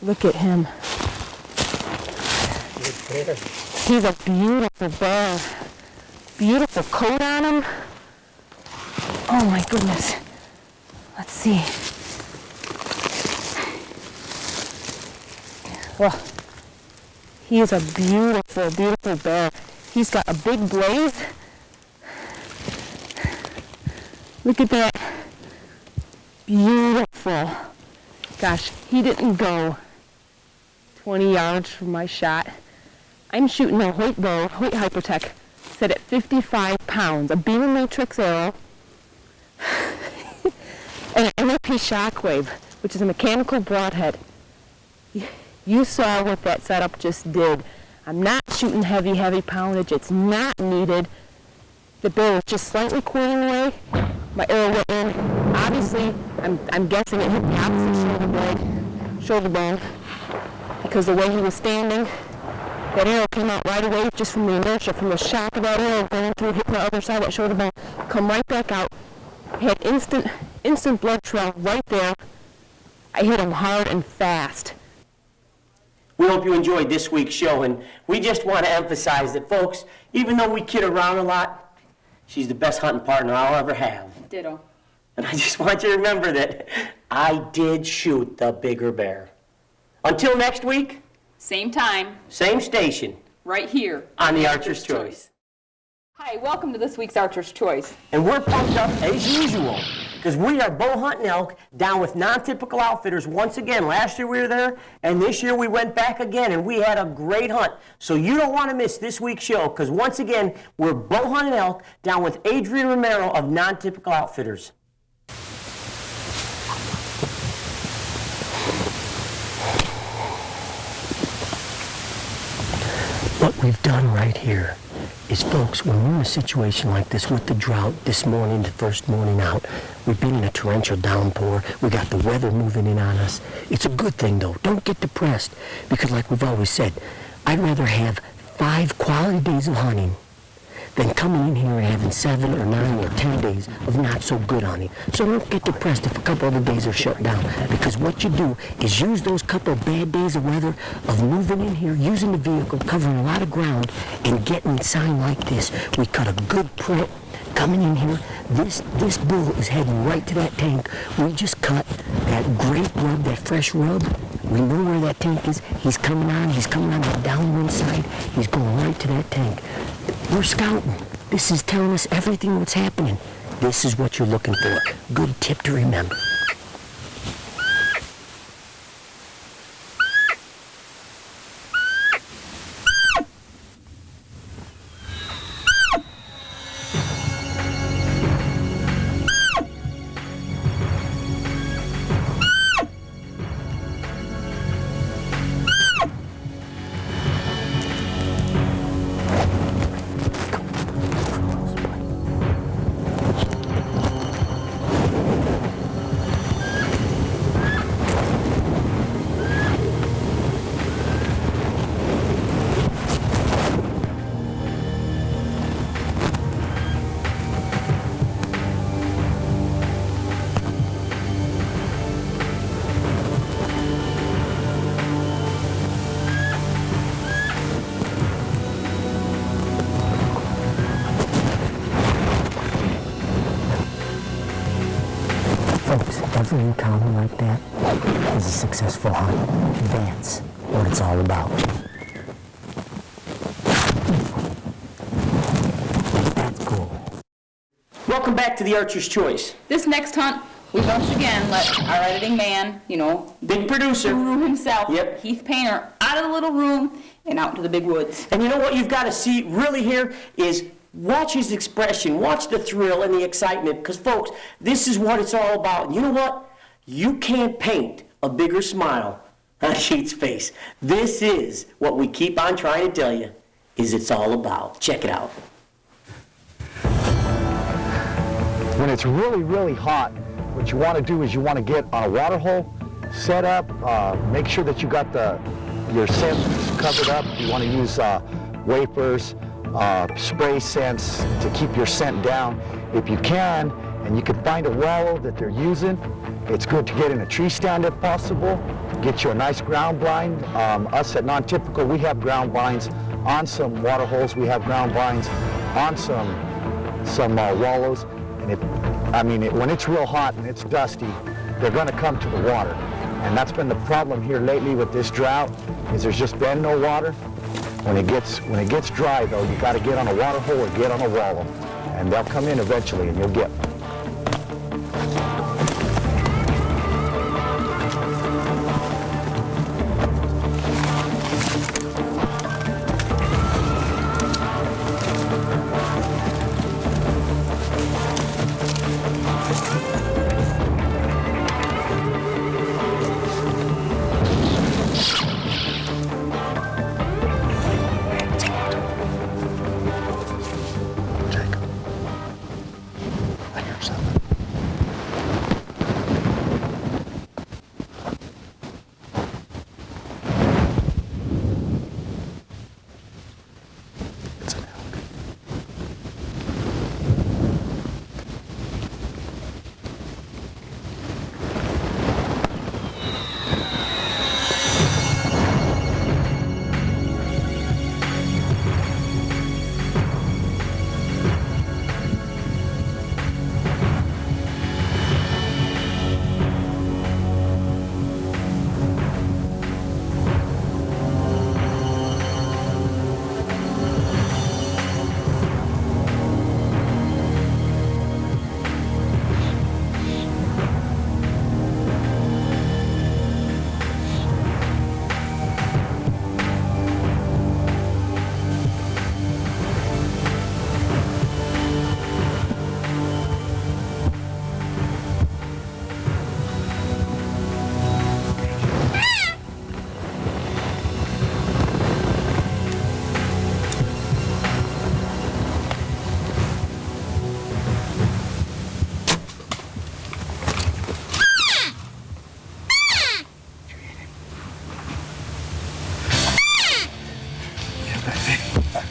Look at him. He's a beautiful bear. Beautiful coat on him. Oh my goodness. Let's see. Well, he is a beautiful, beautiful bear. He's got a big blaze Look at that. Beautiful. Gosh, he didn't go 20 yards from my shot. I'm shooting a Hoyt bow, Hoyt Hypertech, set at 55 pounds, a beam and matrix arrow, and an MOP Shockwave, which is a mechanical broadhead. You saw what that setup just did. I'm not shooting heavy poundage. It's not needed. The bill is just slightly quartering away. My arrow went in. Obviously, I'm guessing it hit the opposite shoulder bone, because the way he was standing, that arrow came out right away just from the inertia, from the shock of that arrow going through, hitting the other side of that shoulder bone, come right back out. Had instant blood trail right there. I hit him hard and fast. We hope you enjoyed this week's show, and we just want to emphasize that, folks, even though we kid around a lot, she's the best hunting partner I'll ever have. Ditto. And I just want you to remember that I did shoot the bigger bear. Until next week, Same time, same station, right here. on the Archer's Choice. Hi, welcome to this week's Archer's Choice. And we're pumped up as usual, because we are bow hunting elk down with non-typical outfitters once again. Last year we were there, and this year we went back again, and we had a great hunt. So you don't want to miss this week's show, because once again, we're bow hunting elk down with Adrian Romero of Non-Typical Outfitters. What we've done right here is, folks, when we're in a situation like this with the drought this morning, the first morning out, we've been in a torrential downpour, we got the weather moving in on us. It's a good thing, though. Don't get depressed, because like we've always said, I'd rather have 5 quality days of hunting than coming in here and having 7 or 9 or 10 days of not so good hunting. So don't get depressed if a couple other days are shut down, because what you do is use those couple of bad days of weather, of moving in here, using the vehicle, covering a lot of ground, and getting sign like this. We cut a good print coming in here. This bull is heading right to that tank. We just cut that great rub, that fresh rub. We know where that tank is. He's coming on the downwind side. He's going right to that tank. We're scouting. This is telling us everything that's happening. This is what you're looking for. Good tip to remember. Every encounter like that is a successful hunt. That's what it's all about. That's cool. Welcome back to the Archer's Choice. This next hunt, we once again let our editing man, Big producer. guru himself, Yep. Heath Painter, out of the little room and out to the big woods. And you know what you've got to see really here is watch his expression, watch the thrill and the excitement, because folks, this is what it's all about. And you know what? You can't paint a bigger smile on Sheet's face. This is what we keep on trying to tell you, is it's all about. Check it out. When it's really hot, what you want to do is you want to get on a water hole, set up, make sure that you got your scent covered up. You want to use wafers, spray scents to keep your scent down. If you can, and you can find a wallow that they're using, it's good to get in a tree stand if possible. Get you a nice ground blind. Us at Non-Typical, we have ground blinds on some water holes. We have ground blinds on some wallows. And when it's real hot and it's dusty, they're going to come to the water. And that's been the problem here lately with this drought, is there's just been no water. When it gets dry, though, you got to get on a water hole or get on a wallow, and they'll come in eventually, and you'll get them.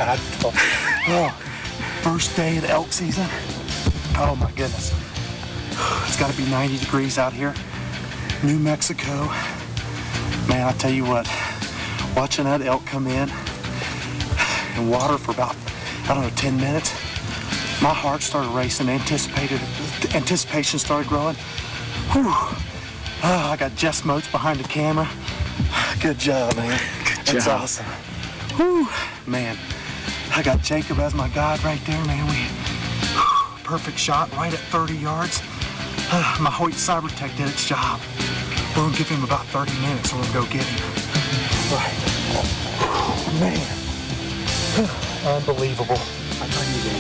God. Oh, first day of the elk season. Oh my goodness. It's got to be 90 degrees out here. New Mexico. Man, I tell you what, watching that elk come in and water for about, I don't know, 10 minutes, my heart started racing, anticipation started growing. Whew. Oh, I got Jess Moats behind the camera. Good job, man. Good That's job. awesome. Whew. Man, I got Jacob as my guide right there, man. Perfect shot right at 30 yards. My Hoyt Cybertech did its job. We're gonna give him about 30 minutes and we'll go get him. Right. Oh, man. Unbelievable. I know you did.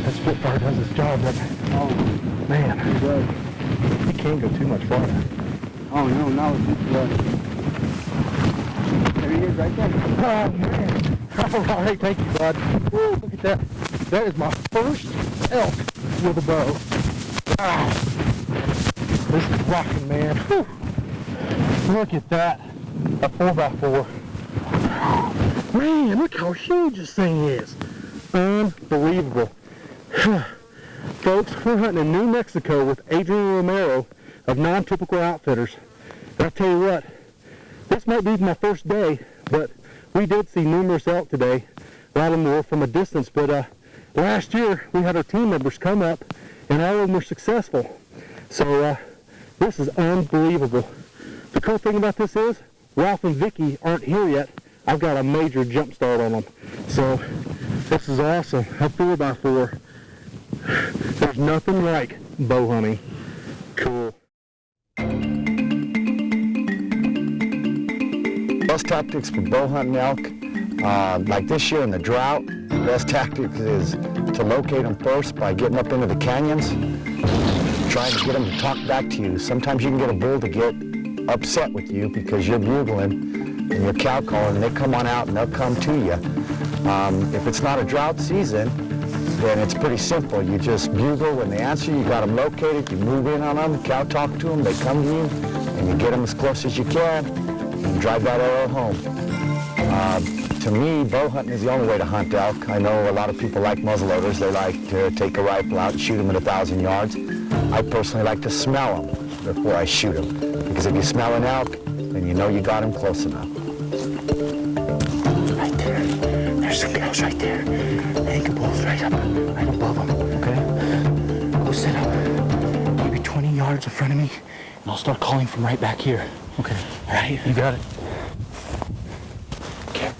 That Spitfire does its job, doesn't it? Oh, man. He does. He can't go too much farther. Oh, no, now it's just running. There he is right there. Oh, man. All right, thank you, bud. Woo, look at that. That is my first elk with a bow. Ah, this is rocking, man. Whew. Look at that. A 4x4. Man, look how huge this thing is. Unbelievable. Folks, we're hunting in New Mexico with Adrian Romero of Non-Typical Outfitters. And I tell you what, this might be my first day, but we did see numerous elk today. A lot of them were from a distance, but last year we had our team members come up and all of them were successful. So this is unbelievable. The cool thing about this is Ralph and Vicki aren't here yet. I've got a major jump start on them. So this is awesome. A 4x4. There's nothing like bow hunting. Cool. Best tactics for bow hunting elk, like this year in the drought, the best tactic is to locate them first by getting up into the canyons, trying to get them to talk back to you. Sometimes you can get a bull to get upset with you because you're bugling and you're cow calling, and they come on out and they'll come to you. If it's not a drought season, then it's pretty simple. You just bugle. When they answer, you got them located, you move in on them, cow talk to them, they come to you, and you get them as close as you can and drive that arrow home. To me, bow hunting is the only way to hunt elk. I know a lot of people like muzzleloaders. They like to take a rifle out and shoot them at 1,000 yards. I personally like to smell them before I shoot them, because if you smell an elk, then you know you got him close enough. Right there. There's the girls right there. Anchor bulls right above them. Okay? Go set up maybe 20 yards in front of me, and I'll start calling from right back here. Okay. All right? You got it. Okay.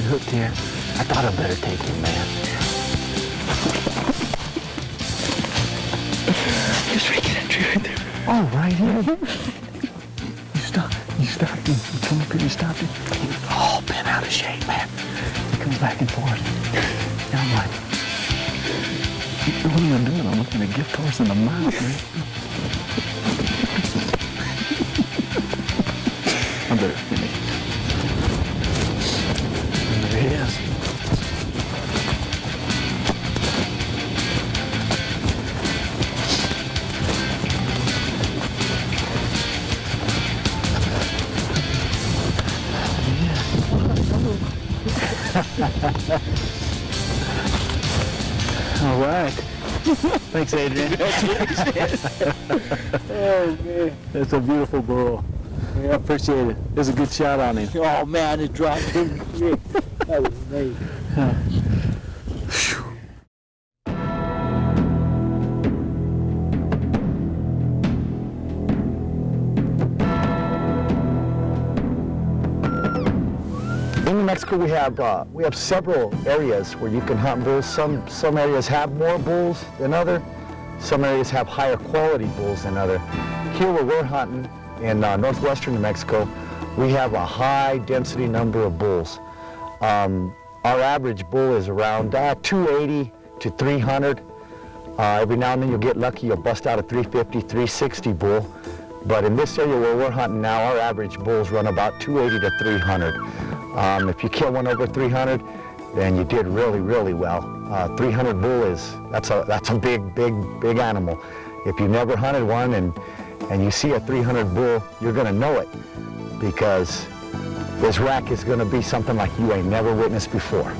hooked here. I thought I'd better take him, man. Just right that tree right there. Oh, right here. You stop. You tell me you stopped it. He was all bent out of shape, man. He comes back and forth. Now I'm like, what am I doing? I'm looking at a gift horse in the mouth, man. I better finish. And there he is. All right. Thanks, Adrian. Oh, man. That's a beautiful bull. Yeah, I appreciate it. It was a good shot on him. Oh, man, it dropped him. That was amazing. In New Mexico, we have several areas where you can hunt bulls. Some areas have more bulls than other. Some areas have higher quality bulls than other. Here where we're hunting in northwestern New Mexico, we have a high density number of bulls. Our average bull is around 280 to 300. Every now and then you'll get lucky, you'll bust out a 350, 360 bull. But in this area where we're hunting now, our average bulls run about 280 to 300. If you kill one over 300, then you did really, really well. 300 bull that's a big animal. If you never hunted one and you see a 300 bull, you're gonna know it, because this rack is gonna be something like you ain't never witnessed before.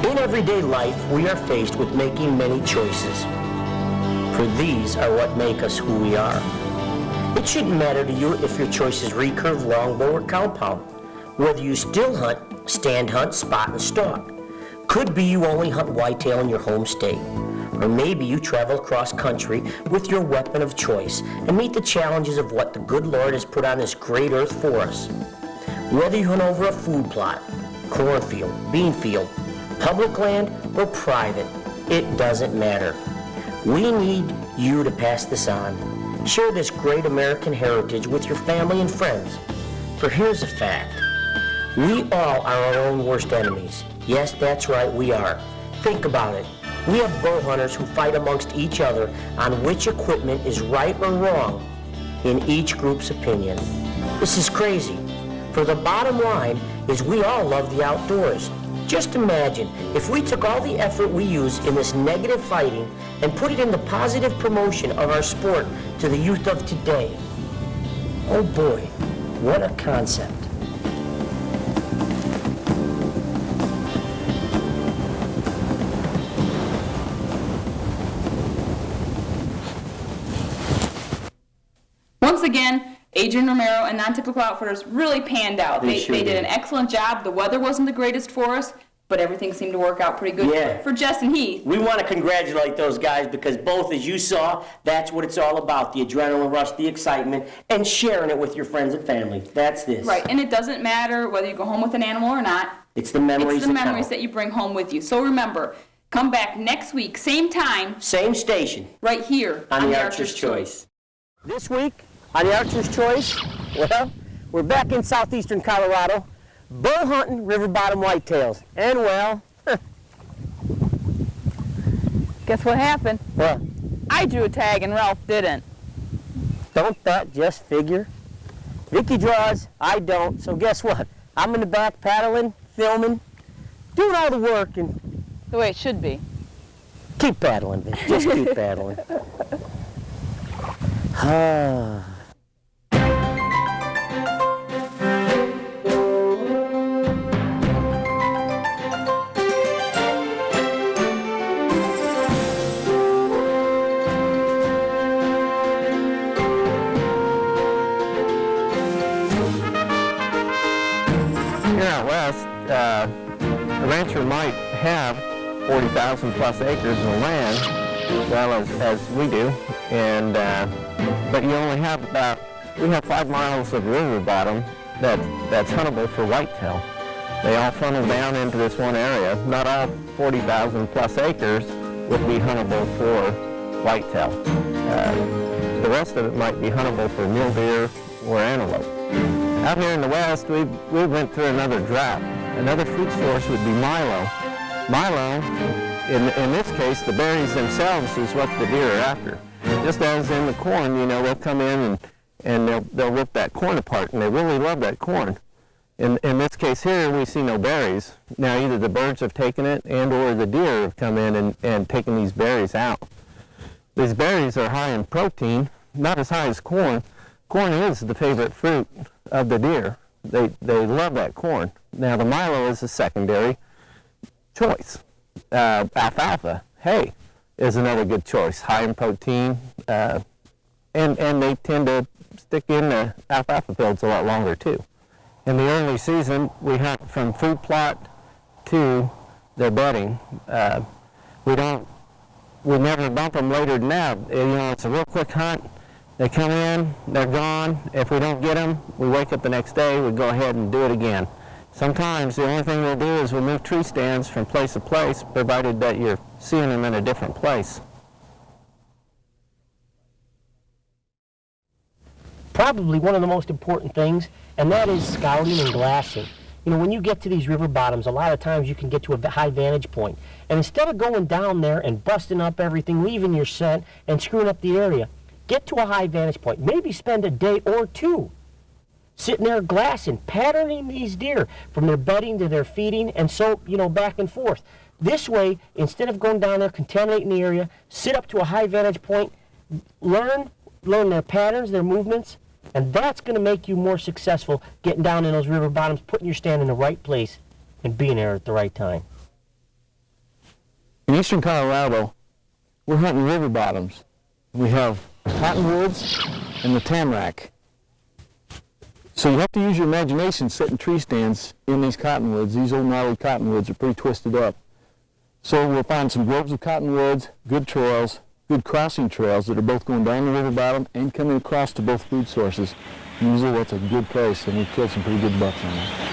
In everyday life, we are faced with making many choices. For these are what make us who we are. It shouldn't matter to you if your choice is recurve, longbow, or compound. Whether you still hunt, stand hunt, spot, and stalk. Could be you only hunt whitetail in your home state. Or maybe you travel across country with your weapon of choice and meet the challenges of what the good Lord has put on this great earth for us. Whether you hunt over a food plot, cornfield, bean field, public land, or private, it doesn't matter. We need you to pass this on. Share this great American heritage with your family and friends. For here's a fact. We all are our own worst enemies. Yes, that's right, we are. Think about it. We have bow hunters who fight amongst each other on which equipment is right or wrong in each group's opinion. This is crazy. For the bottom line is we all love the outdoors. Just imagine if we took all the effort we use in this negative fighting and put it in the positive promotion of our sport to the youth of today. Oh boy, what a concept. Once again, Adrian Romero and Non-Typical Outfitters really panned out. They did an excellent job. The weather wasn't the greatest for us, but everything seemed to work out pretty good for Jess and Heath. We want to congratulate those guys because both, as you saw, that's what it's all about, the adrenaline rush, the excitement, and sharing it with your friends and family. That's this. Right, and it doesn't matter whether you go home with an animal or not. It's the memories that you bring home with you. So remember, come back next week, same time. Same station. Right here on the Archer's Choice. This week on the Archer's Choice, well, we're back in southeastern Colorado, bow hunting river bottom whitetails. And well, guess what happened? What? I drew a tag and Ralph didn't. Don't that just figure? Vicki draws, I don't, so guess what? I'm in the back paddling, filming, doing all the work, and the way it should be. Keep paddling, Vic. Just keep paddling. Here out west, a rancher might have 40,000 plus acres of land, well as we do, and but you only have we have 5 miles of river bottom that's huntable for whitetail. They all funnel down into this one area. Not all 40,000 plus acres would be huntable for whitetail. The rest of it might be huntable for mule deer or antelope. Out here in the west, we went through another drought. Another food source would be milo. Milo, in this case, the berries themselves is what the deer are after. Just as in the corn, you know, they'll come in and they'll rip that corn apart, and they really love that corn. In this case here, we see no berries. Now, either the birds have taken it and or the deer have come in and taken these berries out. These berries are high in protein, not as high as corn. Corn is the favorite fruit of the deer. They love that corn. Now, the milo is a secondary choice. Alfalfa, hay, is another good choice, high in protein, and they tend to stick in the alfalfa fields a lot longer too. In the early season, we hunt from food plot to their bedding. We never bump them later than that. You know, it's a real quick hunt. They come in, they're gone. If we don't get them, we wake up the next day, we go ahead and do it again. Sometimes the only thing we'll do is we'll move tree stands from place to place, provided that you're seeing them in a different place. Probably one of the most important things, and that is scouting and glassing. You know, when you get to these river bottoms, a lot of times you can get to a high vantage point. And instead of going down there and busting up everything, leaving your scent, and screwing up the area, get to a high vantage point. Maybe spend a day or two sitting there glassing, patterning these deer from their bedding to their feeding, and so, you know, back and forth. This way, instead of going down there, contaminating the area, sit up to a high vantage point, learn their patterns, their movements, and that's going to make you more successful getting down in those river bottoms, putting your stand in the right place, and being there at the right time. In eastern Colorado, we're hunting river bottoms. We have cottonwoods and the tamarack. So you have to use your imagination setting tree stands in these cottonwoods. These old gnarly cottonwoods are pretty twisted up. So we'll find some groves of cottonwoods, good trails, good crossing trails that are both going down the river bottom and coming across to both food sources. Usually that's a good place, and we've killed some pretty good bucks on that.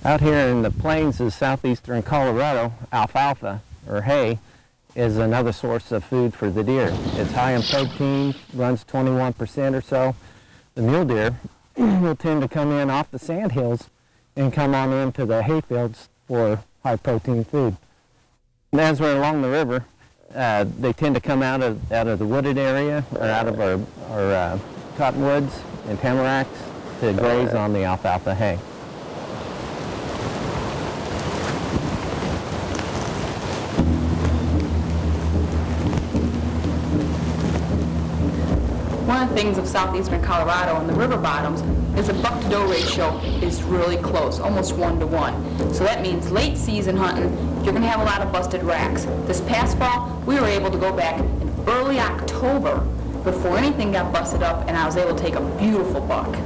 Out here in the plains of southeastern Colorado, alfalfa, or hay, is another source of food for the deer. It's high in protein, runs 21% or so. The mule deer will tend to come in off the sand hills and come on into the hay fields for high protein food. And as we're along the river, they tend to come out of the wooded area or out of our cottonwoods and tamaracks to graze on the alfalfa hay. One of the things of southeastern Colorado and the river bottoms is the buck-to-doe ratio is really close, almost 1-to-1. So that means late season hunting, you're going to have a lot of busted racks. This past fall, we were able to go back in early October before anything got busted up, and I was able to take a beautiful buck.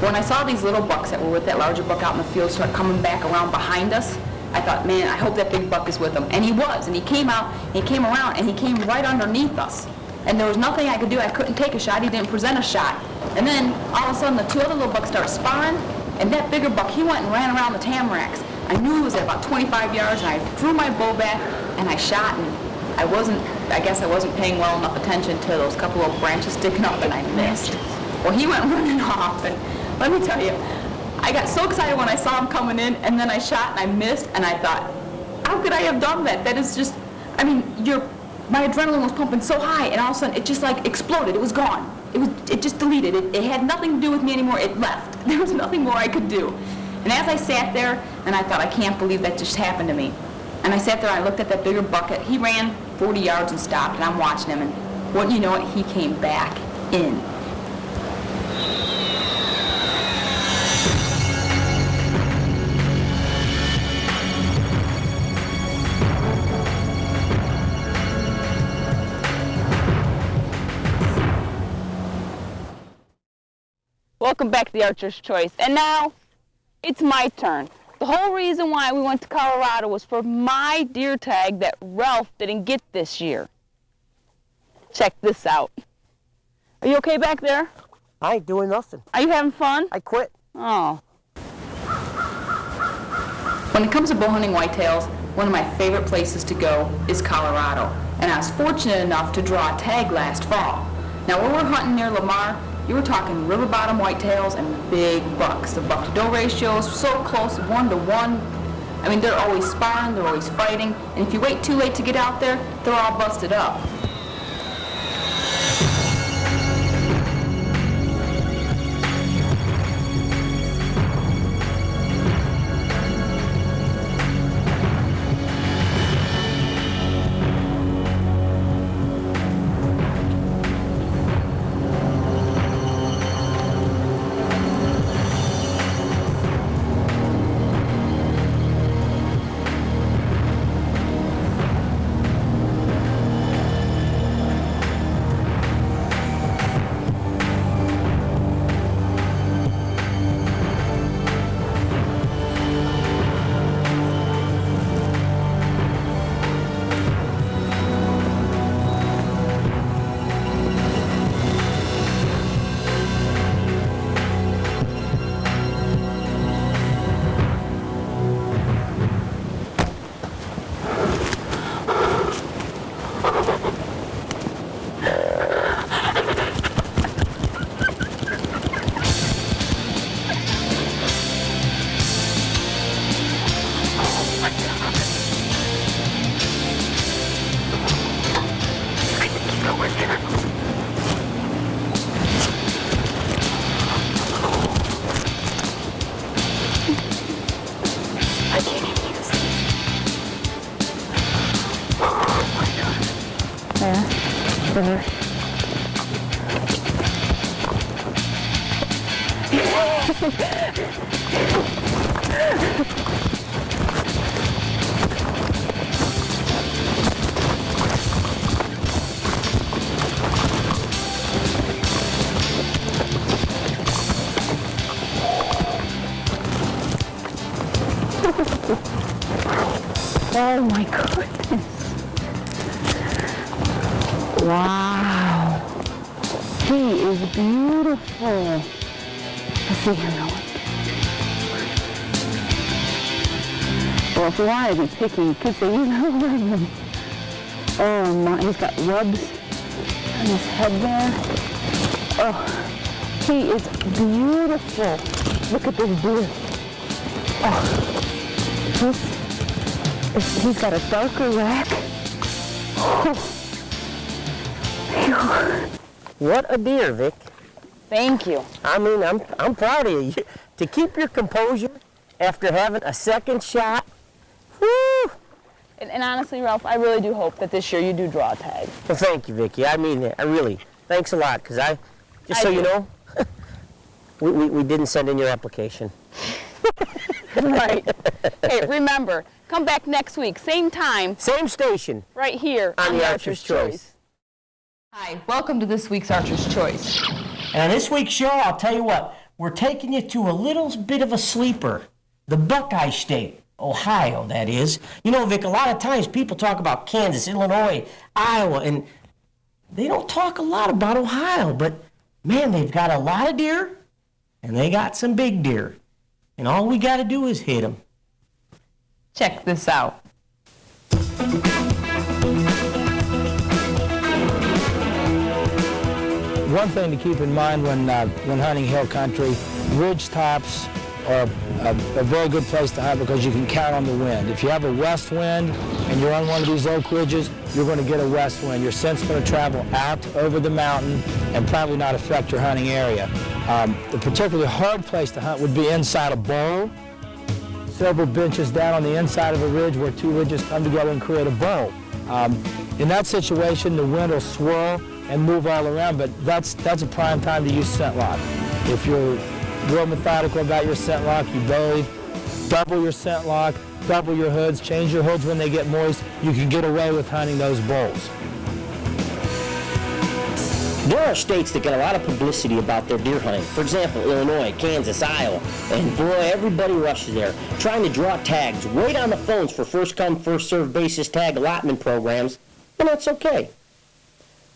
When I saw these little bucks that were with that larger buck out in the field start coming back around behind us, I thought, man, I hope that big buck is with him. And he was, and he came out, and he came around, and he came right underneath us. And there was nothing I could do. I couldn't take a shot. He didn't present a shot. And then, all of a sudden, the two other little bucks started sparring, and that bigger buck, he went and ran around the tamaracks. I knew he was at about 25 yards, and I drew my bow back, and I shot, and I guess I wasn't paying well enough attention to those couple of branches sticking up, and I missed. Well, he went running off, and let me tell you, I got so excited when I saw him coming in, and then I shot and I missed, and I thought, how could I have done that? That is just, I mean, my adrenaline was pumping so high, and all of a sudden it just like exploded. It was gone. It just deleted. It had nothing to do with me anymore. It left. There was nothing more I could do. And as I sat there, and I thought, I can't believe that just happened to me. And I sat there and I looked at that bigger bucket. He ran 40 yards and stopped, and I'm watching him, and wouldn't you know it, he came back in. Welcome back to the Archer's Choice. And now, it's my turn. The whole reason why we went to Colorado was for my deer tag that Ralph didn't get this year. Check this out. Are you okay back there? I ain't doing nothing. Are you having fun? I quit. Oh. When it comes to bow hunting whitetails, one of my favorite places to go is Colorado. And I was fortunate enough to draw a tag last fall. Now, where we're hunting near Lamar, you were talking river bottom whitetails and big bucks. The buck-to-doe ratio is so close, 1 to 1. I mean, they're always sparring, they're always fighting, and if you wait too late to get out there, they're all busted up. Oh my goodness. Wow. He is beautiful. Let's see him going. Well, if you wanted to be picky, you could say, you know, him. Oh my, he's got rubs on his head there. Oh, he is beautiful. Look at this deer. Oh, he's got a darker rack. Oh. What a deer, Vic. Thank you. I mean, I'm proud of you. To keep your composure after having a second shot. Woo! And honestly, Ralph, I really do hope that this year you do draw a tag. Well, thank you, Vicki. I mean it. I really. Thanks a lot, because you know, we didn't send in your application. Right. Hey, remember, come back next week, same time. Same station. Right here on the Archer's Choice. Hi, welcome to this week's Archer's Choice. And on this week's show, I'll tell you what, we're taking you to a little bit of a sleeper, the Buckeye State, Ohio, that is. You know, Vic, a lot of times people talk about Kansas, Illinois, Iowa, and they don't talk a lot about Ohio, but man, they've got a lot of deer, and they got some big deer. And all we got to do is hit them. Check this out. One thing to keep in mind when hunting hill country, ridge tops are a very good place to hunt because you can count on the wind. If you have a west wind and you're on one of these oak ridges, you're going to get a west wind. Your scent's going to travel out over the mountain and probably not affect your hunting area. The particularly hard place to hunt would be inside a bowl, several benches down on the inside of a ridge where two ridges come together and create a bowl. In that situation, the wind will swirl and move all around, but that's a prime time to use scent lock. If you're real methodical about your scent lock, you barely double your scent lock, double your hoods, change your hoods when they get moist, you can get away with hunting those bowls. There are states that get a lot of publicity about their deer hunting. For example, Illinois, Kansas, Iowa, and boy, everybody rushes there, trying to draw tags, wait on the phones for first come, first served basis tag allotment programs, and that's okay.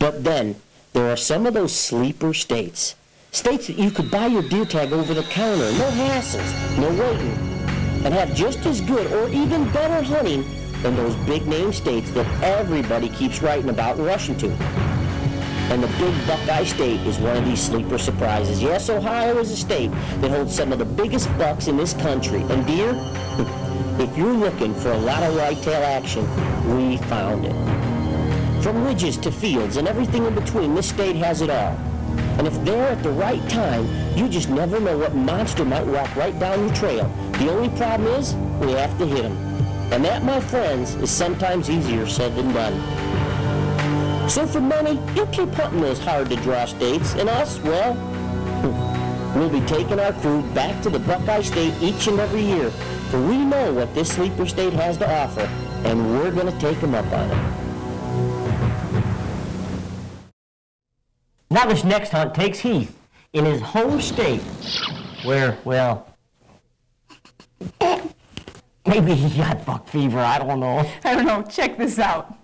But then, there are some of those sleeper states. States that you could buy your deer tag over the counter, no hassles, no waiting, and have just as good or even better hunting than those big name states that everybody keeps writing about and rushing to. And the big Buckeye State is one of these sleeper surprises. Yes, Ohio is a state that holds some of the biggest bucks in this country. And deer, if you're looking for a lot of whitetail action, we found it. From ridges to fields and everything in between, this state has it all. And if they're at the right time, you just never know what monster might walk right down your trail. The only problem is, we have to hit them. And that, my friends, is sometimes easier said than done. So for money, you'll keep hunting those hard-to-draw states, and us, well, we'll be taking our crew back to the Buckeye State each and every year, for we know what this sleeper state has to offer, and we're going to take them up on it. Now this next hunt takes Heath in his home state, where, well, maybe he got buck fever, I don't know. I don't know, check this out.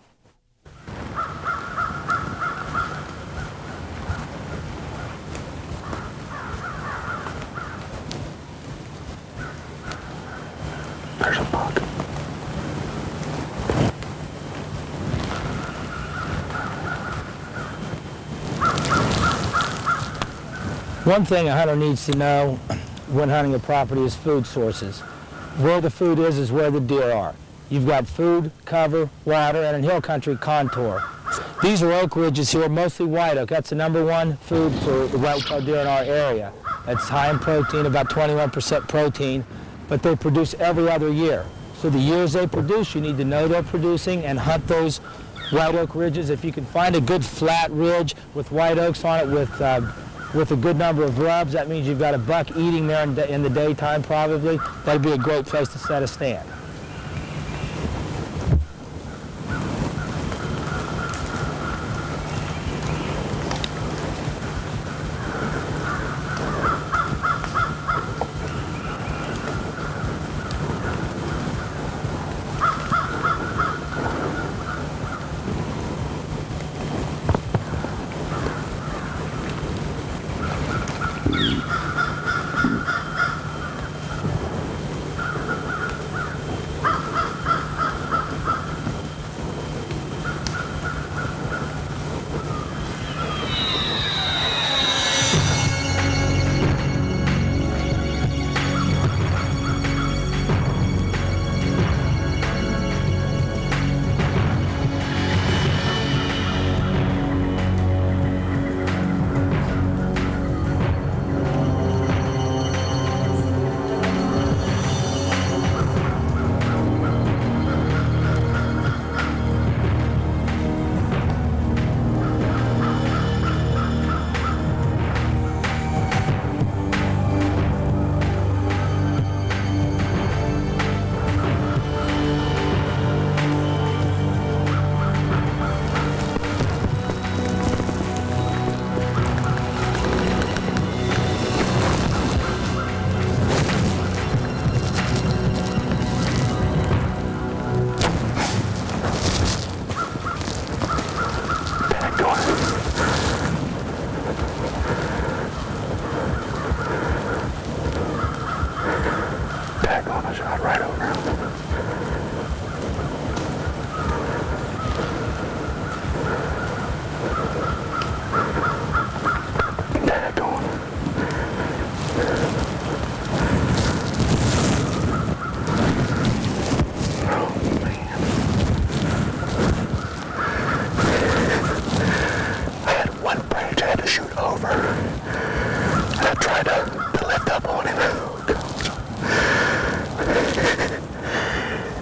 There's a buck. One thing a hunter needs to know when hunting a property is food sources. Where the food is where the deer are. You've got food, cover, water, and in hill country, contour. These are oak ridges here, mostly white oak. That's the #1 food for the white-tailed deer in our area. It's high in protein, about 21% protein, but they produce every other year. So the years they produce, you need to know they're producing and hunt those white oak ridges. If you can find a good flat ridge with white oaks on it with a good number of rubs, that means you've got a buck eating there in the daytime probably. That'd be a great place to set a stand.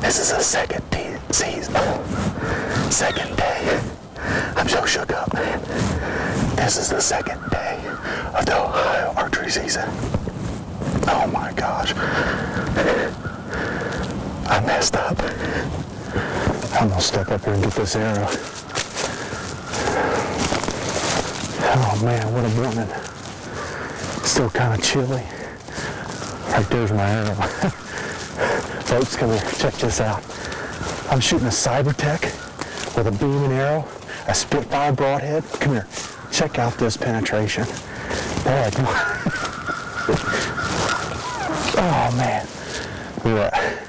This is the second day. I'm so shook up, man. This is the second day of the Ohio archery season. Oh my gosh. I messed up. I'm gonna step up here and get this arrow. Oh man, what a morning. Still kind of chilly. Right there's my arrow. Folks, come here, check this out. I'm shooting a Cybertech with a beam and arrow, a Spitfire broadhead. Come here, check out this penetration. Boy, come on. Oh man, look at that.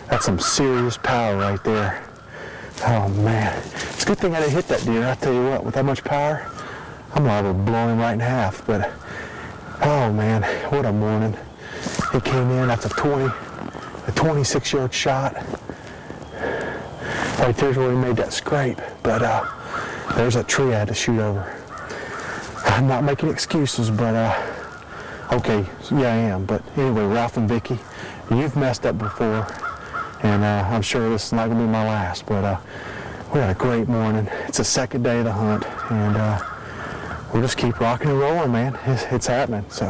That's some serious power right there. Oh man, it's a good thing I didn't hit that deer. I tell you what, with that much power, I'm liable to blow him right in half, but oh man, what a morning. He came in after a 26-yard shot. Right there's where he made that scrape, but there's that tree I had to shoot over. I'm not making excuses, but okay, yeah I am. But anyway, Ralph and Vicki, you've messed up before, and I'm sure this is not going to be my last, but we had a great morning. It's the second day of the hunt, and we'll just keep rocking and rolling, man. It's happening. So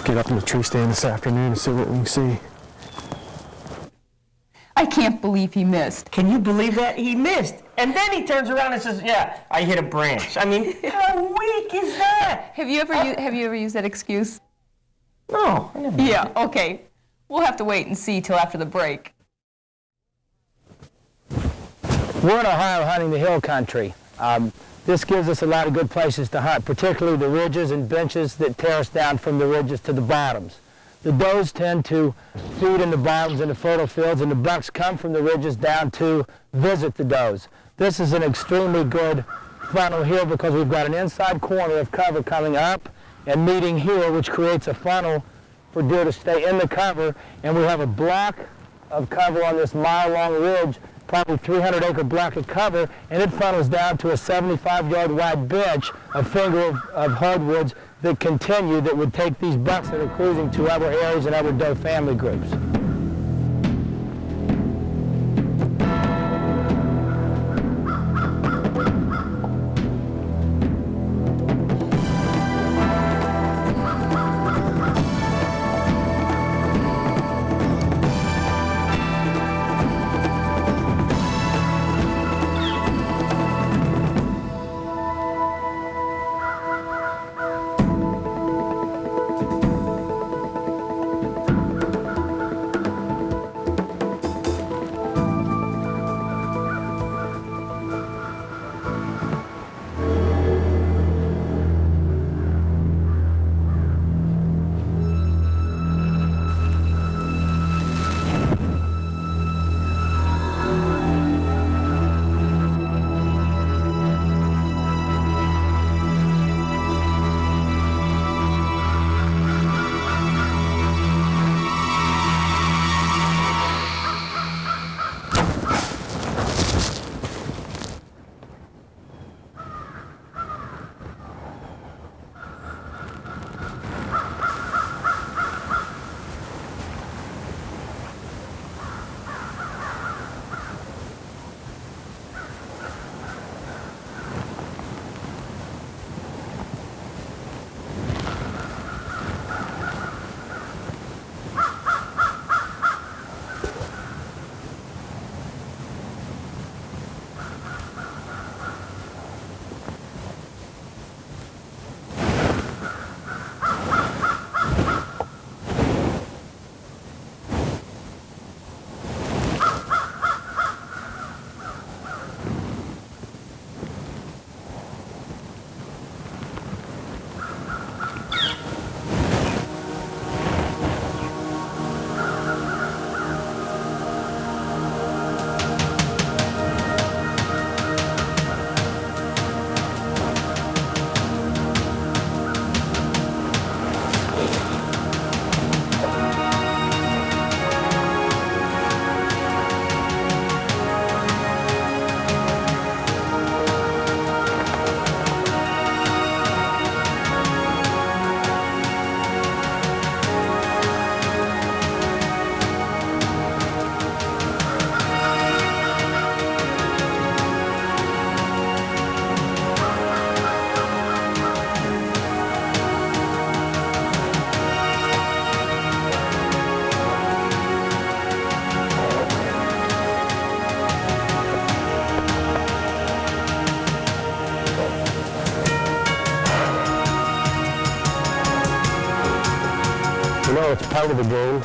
get up in the tree stand this afternoon and see what we can see. I can't believe he missed. Can you believe that? He missed. And then he turns around and says, yeah, I hit a branch. I mean, how weak is that? Have you ever used that excuse? No, I never. Yeah, okay. We'll have to wait and see till after the break. We're in Ohio hunting the hill country. This gives us a lot of good places to hunt, particularly the ridges and benches that tear us down from the ridges to the bottoms. The does tend to feed in the bottoms in the fertile fields, and the bucks come from the ridges down to visit the does. This is an extremely good funnel here because we've got an inside corner of cover coming up and meeting here, which creates a funnel for deer to stay in the cover, and we have a block of cover on this mile-long ridge, probably 300-acre block of cover, and it funnels down to a 75-yard wide bench, a finger of hardwoods that continue, that would take these bucks that are cruising to other areas and other doe family groups. You know, it's part of the game.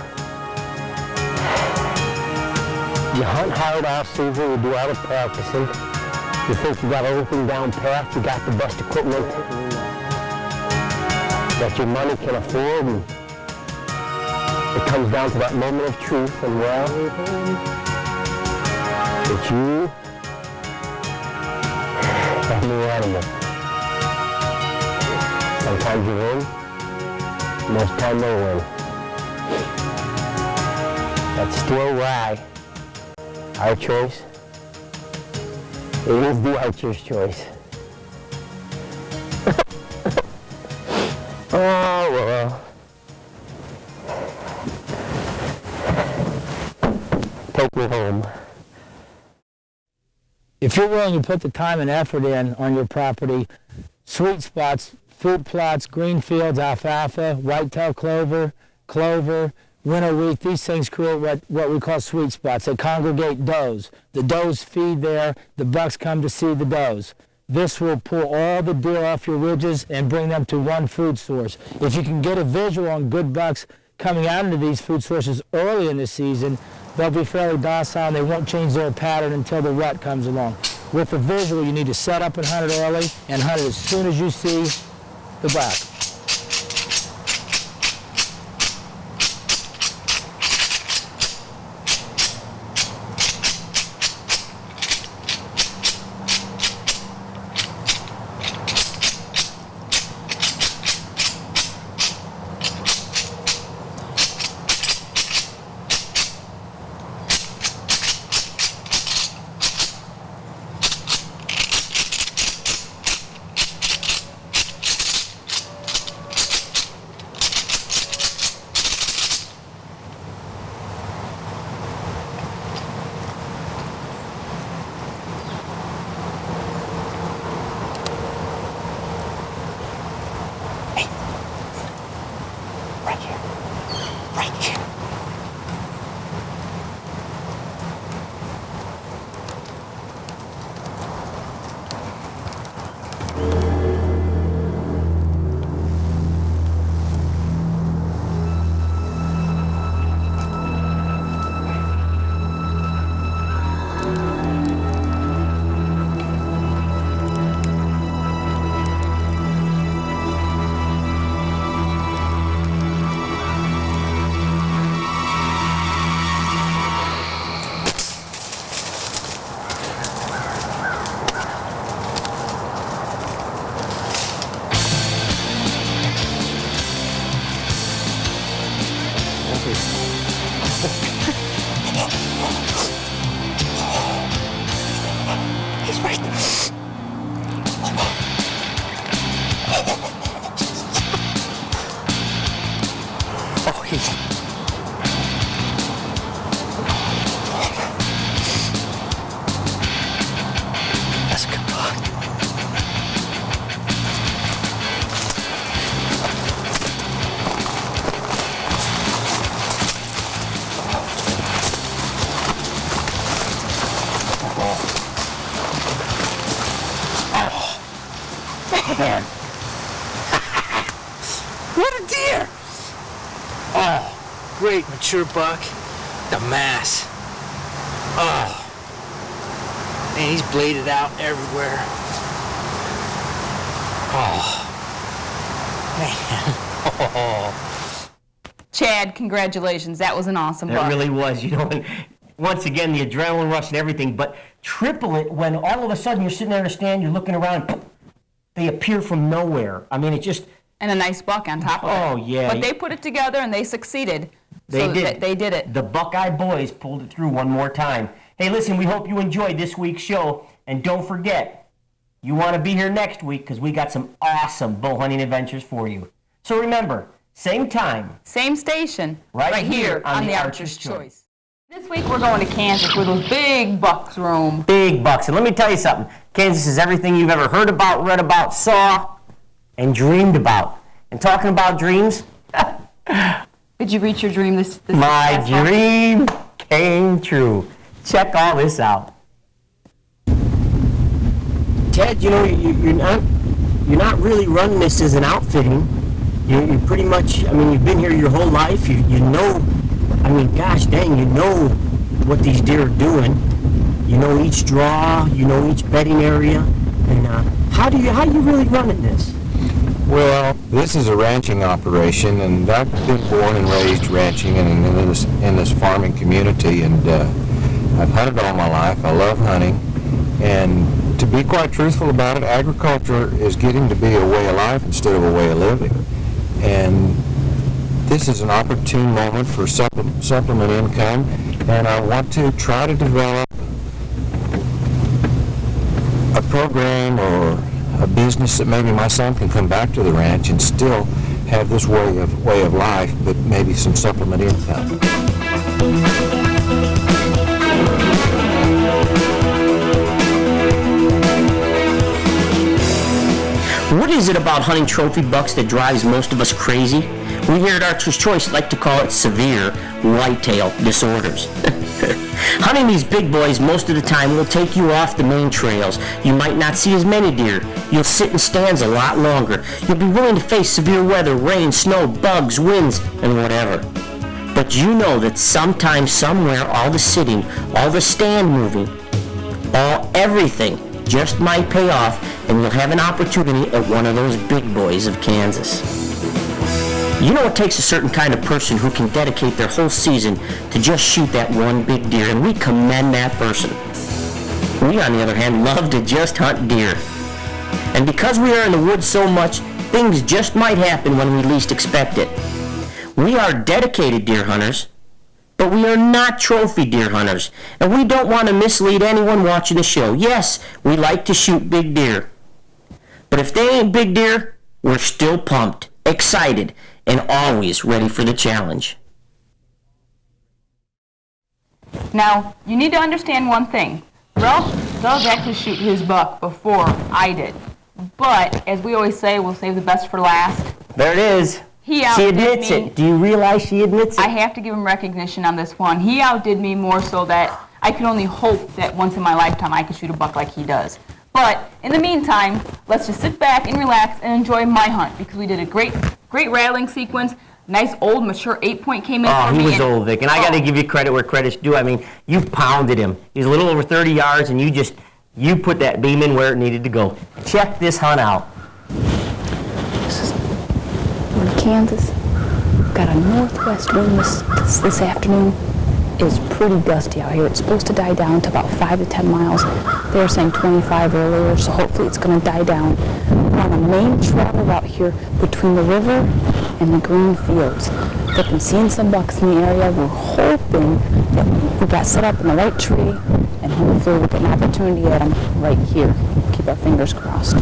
You hunt hard off season, you do all the practicing. You think you got everything down pat, you got the best equipment that your money can afford, and it comes down to that moment of truth, and well, it's you and the animal. Sometimes you win, most time they win. That's still why our choice, it is the archer's choice. Oh, well. Take me home. If you're willing to put the time and effort in on your property, sweet spots, food plots, green fields, alfalfa, whitetail clover, winter wheat, these things create what we call sweet spots. They congregate does. The does feed there, the bucks come to see the does. This will pull all the deer off your ridges and bring them to one food source. If you can get a visual on good bucks coming out into these food sources early in the season, they'll be fairly docile and they won't change their pattern until the rut comes along. With the visual, you need to set up and hunt it early and hunt it as soon as you see the buck. Man. What a deer! Oh, great mature buck. The mass. Oh. Man, he's bladed out everywhere. Oh. Man. Oh. Chad, congratulations. That was an awesome It buck. really was, you know, and once again, the adrenaline rush and everything, but triple it when all of a sudden you're sitting there in a stand, you're looking around, they appear from nowhere. I mean, it just... And a nice buck on top of it. Oh, yeah. But they put it together and they succeeded. They So did. They did it. The Buckeye boys pulled it through one more time. Hey, listen, we hope you enjoyed this week's show, and don't forget, you want to be here next week because we got some awesome bow hunting adventures for you. So remember, same time. Same station. Right here on on the the Archer's Archer's Choice. This week we're going to Kansas where those big bucks roam. Big bucks. And let me tell you something. Kansas is everything you've ever heard about, read about, saw, and dreamed about. And talking about dreams, Did you reach your dream this my past fall? dream came true. Check all this out. Ted, you know, you're not really running this as an outfitting. You pretty much, I mean, you've been here your whole life. You know, I mean, gosh dang, you know what these deer are doing. You know each draw, you know each bedding area. And how you really running this? Well, this is a ranching operation, and I've been born and raised ranching and in this farming community, and I've hunted all my life. I love hunting, and to be quite truthful about it, agriculture is getting to be a way of life instead of a way of living. And this is an opportune moment for supplement income, and I want to try to develop a program or a business that maybe my son can come back to the ranch and still have this way of life, but maybe some supplement income. What is it about hunting trophy bucks that drives most of us crazy? We here at Archer's Choice like to call it severe whitetail disorders. Hunting these big boys most of the time will take you off the main trails. You might not see as many deer. You'll sit in stands a lot longer. You'll be willing to face severe weather, rain, snow, bugs, winds, and whatever. But you know that sometime, somewhere, all the sitting, all the stand moving, everything just might pay off, and you'll have an opportunity at one of those big boys of Kansas. You know it takes a certain kind of person who can dedicate their whole season to just shoot that one big deer, and we commend that person. We, on the other hand, love to just hunt deer. And because we are in the woods so much, things just might happen when we least expect it. We are dedicated deer hunters, but we are not trophy deer hunters, and we don't want to mislead anyone watching the show. Yes, we like to shoot big deer. But if they ain't big deer, we're still pumped, excited, and always ready for the challenge. Now, you need to understand one thing. Ralph does actually shoot his buck before I did. But, as we always say, we'll save the best for last. There it is. She admits it. Do you realize she admits it? I have to give him recognition on this one. He outdid me more so that I can only hope that once in my lifetime I can shoot a buck like he does. But in the meantime, let's just sit back and relax and enjoy my hunt, because we did a great rattling sequence. Nice old mature 8-point came in for me. Oh, he was old, Vic, and I got to give you credit where credit's due. I mean, you pounded him. He was a little over 30 yards, and you put that beam in where it needed to go. Check this hunt out. We're in Kansas. Got a northwest wind this afternoon. It's pretty gusty out here. It's supposed to die down to about 5 to 10 miles. They were saying 25 earlier, so hopefully it's going to die down. We're on a main travel route here between the river and the green fields. They've been seeing some bucks in the area. We're hoping that we got set up in the right tree, and hopefully we'll get an opportunity at them right here. Keep our fingers crossed.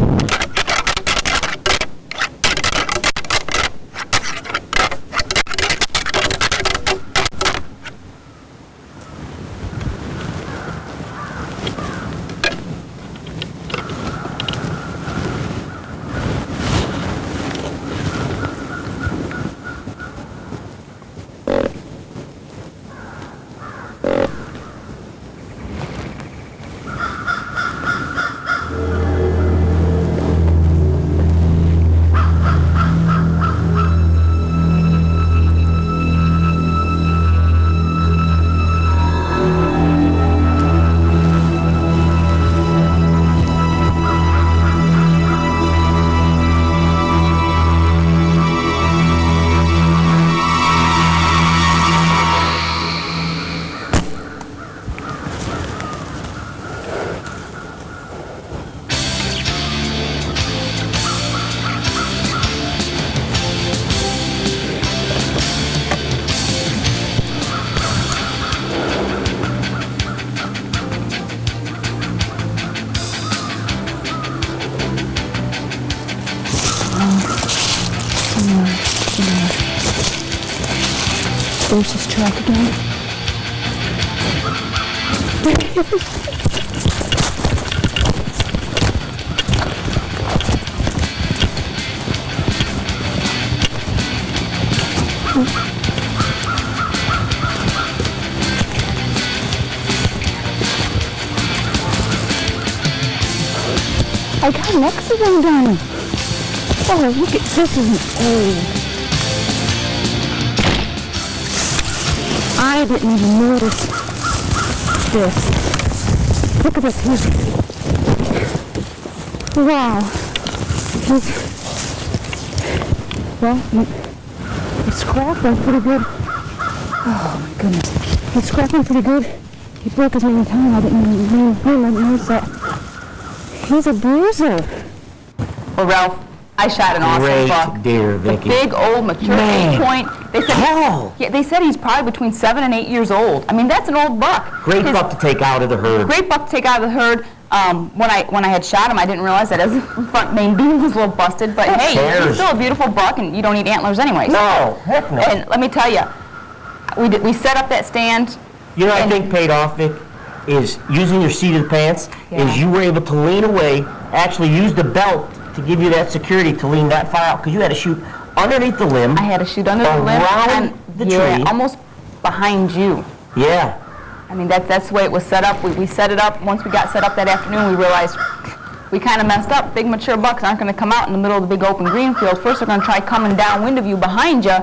There's this track again. I got next to them done. Oh, look at this, is old. I didn't even notice this. Look at this here. Wow. He's scrapping pretty good. Oh my goodness. He's scrapping pretty good. He broke as many times. I didn't even notice that. He's a bruiser. Well, Ralph, I shot an awesome buck. Great deer, Vicki. Big, old, mature Man. 8-point. They said, Tall. yeah, they said he's probably between 7 and 8 years old. I mean, that's an old buck. Great buck to take out of the herd. Great buck to take out of the herd. When I had shot him, I didn't realize that his front main beam was a little busted. But hey, he's still a beautiful buck, and you don't need antlers anyways. No, heck no. And let me tell you, we set up that stand. You know what I think paid off, Vic? Is using your seat of the pants, Yeah. is you were able to lean away, actually use the belt to give you that security to lean that far out, because you had to shoot underneath the limb. I had to shoot under the limb around and the tree. almost behind you. Yeah. I mean, that's the way it was set up. We set it up. Once we got set up that afternoon, we realized we kind of messed up. Big mature bucks aren't going to come out in the middle of the big open green field. First, they're going to try coming downwind of you behind you,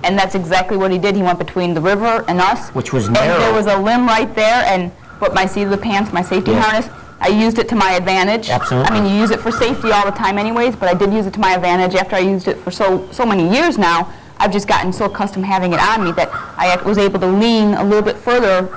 and that's exactly what he did. He went between the river and us. Which was narrow. And there was a limb right there, and put my seat of the pants, my safety harness. I used it to my advantage. Absolutely. I mean, you use it for safety all the time anyways, but I did use it to my advantage. After I used it for so many years now, I've just gotten so accustomed having it on me that I was able to lean a little bit further.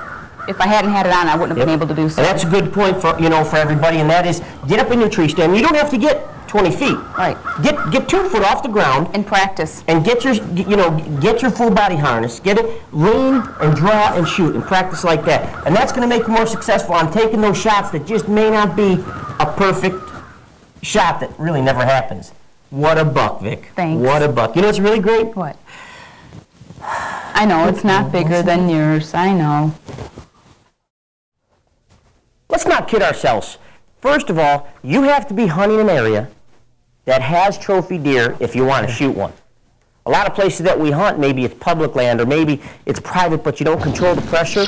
If I hadn't had it on, I wouldn't have been able to do so. And that's a good point for everybody, and that is get up in your tree stand. You don't have to get 20 feet. Right. Get 2 foot off the ground. And practice. And get your full body harness. Get it, lean and draw and shoot and practice like that. And that's going to make you more successful on taking those shots that just may not be a perfect shot that really never happens. What a buck, Vic. Thanks. What a buck. You know what's really great? What? I know, it's not bigger than yours. I know. Let's not kid ourselves. First of all, you have to be hunting an area that has trophy deer if you want to shoot one. A lot of places that we hunt, maybe it's public land or maybe it's private, but you don't control the pressure.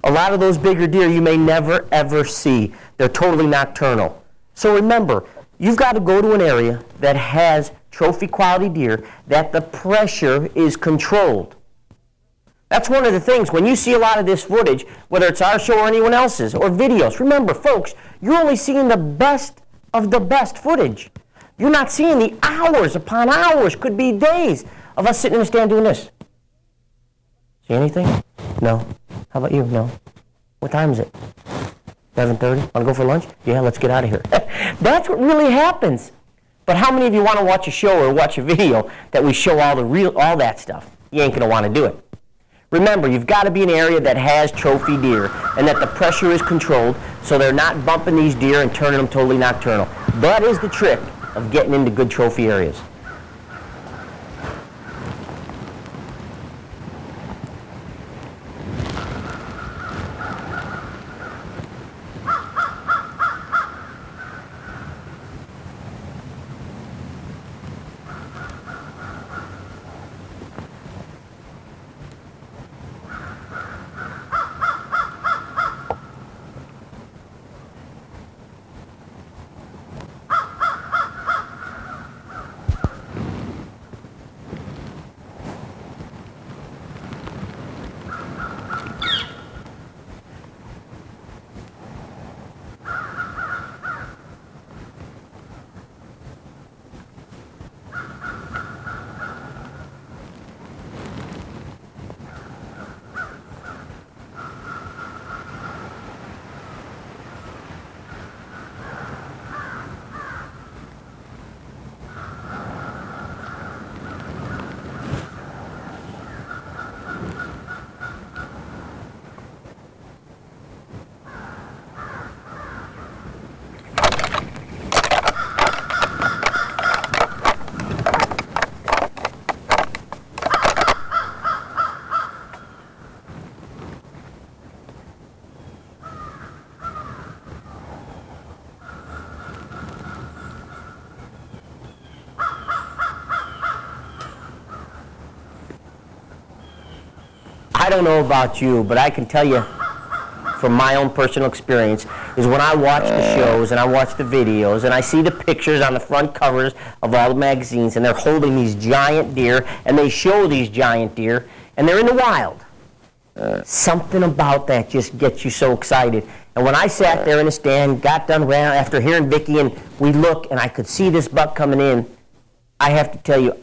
A lot of those bigger deer you may never, ever see. They're totally nocturnal. So remember, you've got to go to an area that has trophy quality deer, that the pressure is controlled. That's one of the things, when you see a lot of this footage, whether it's our show or anyone else's, or videos, remember, folks, you're only seeing the best of the best footage. You're not seeing the hours upon hours, could be days, of us sitting in a stand doing this. See anything? No. How about you? No. What time is it? 7:30? Want to go for lunch? Yeah, let's get out of here. That's what really happens. But how many of you want to watch a show or watch a video that we show all that stuff? You ain't going to want to do it. Remember, you've got to be in an area that has trophy deer and that the pressure is controlled so they're not bumping these deer and turning them totally nocturnal. That is the trick of getting into good trophy areas. I don't know about you, but I can tell you from my own personal experience is when I watch the shows and I watch the videos and I see the pictures on the front covers of all the magazines and they're holding these giant deer and they show these giant deer and they're in the wild. Something about that just gets you so excited. And when I sat there in the stand, got done around after hearing Vicki and we look and I could see this buck coming in, I have to tell you,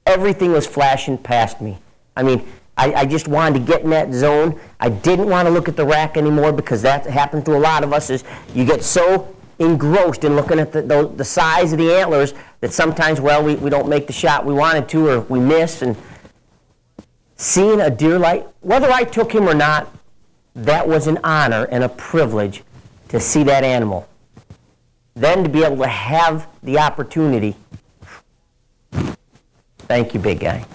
everything was flashing past me. I mean, I just wanted to get in that zone. I didn't want to look at the rack anymore because that happens to a lot of us is you get so engrossed in looking at the size of the antlers that sometimes, well, we don't make the shot we wanted to, or we miss. And seeing a deer like, whether I took him or not, that was an honor and a privilege to see that animal. Then to be able to have the opportunity. Thank you, big guy.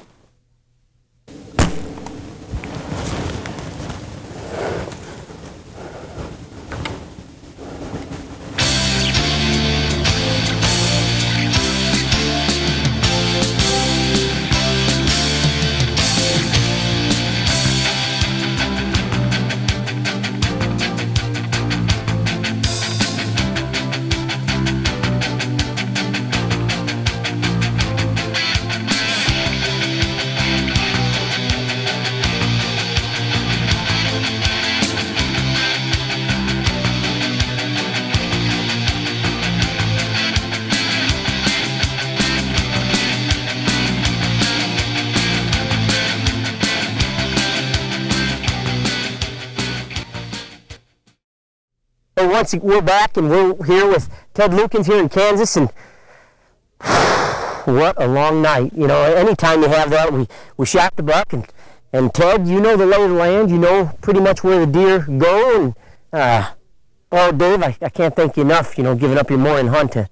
Once we're back and we're here with Ted Lukens here in Kansas, and what a long night. You know, anytime you have that, we shot the buck, and Ted, you know the lay of the land, you know pretty much where the deer go, and oh, Dave, I can't thank you enough, you know, giving up your morning hunt to.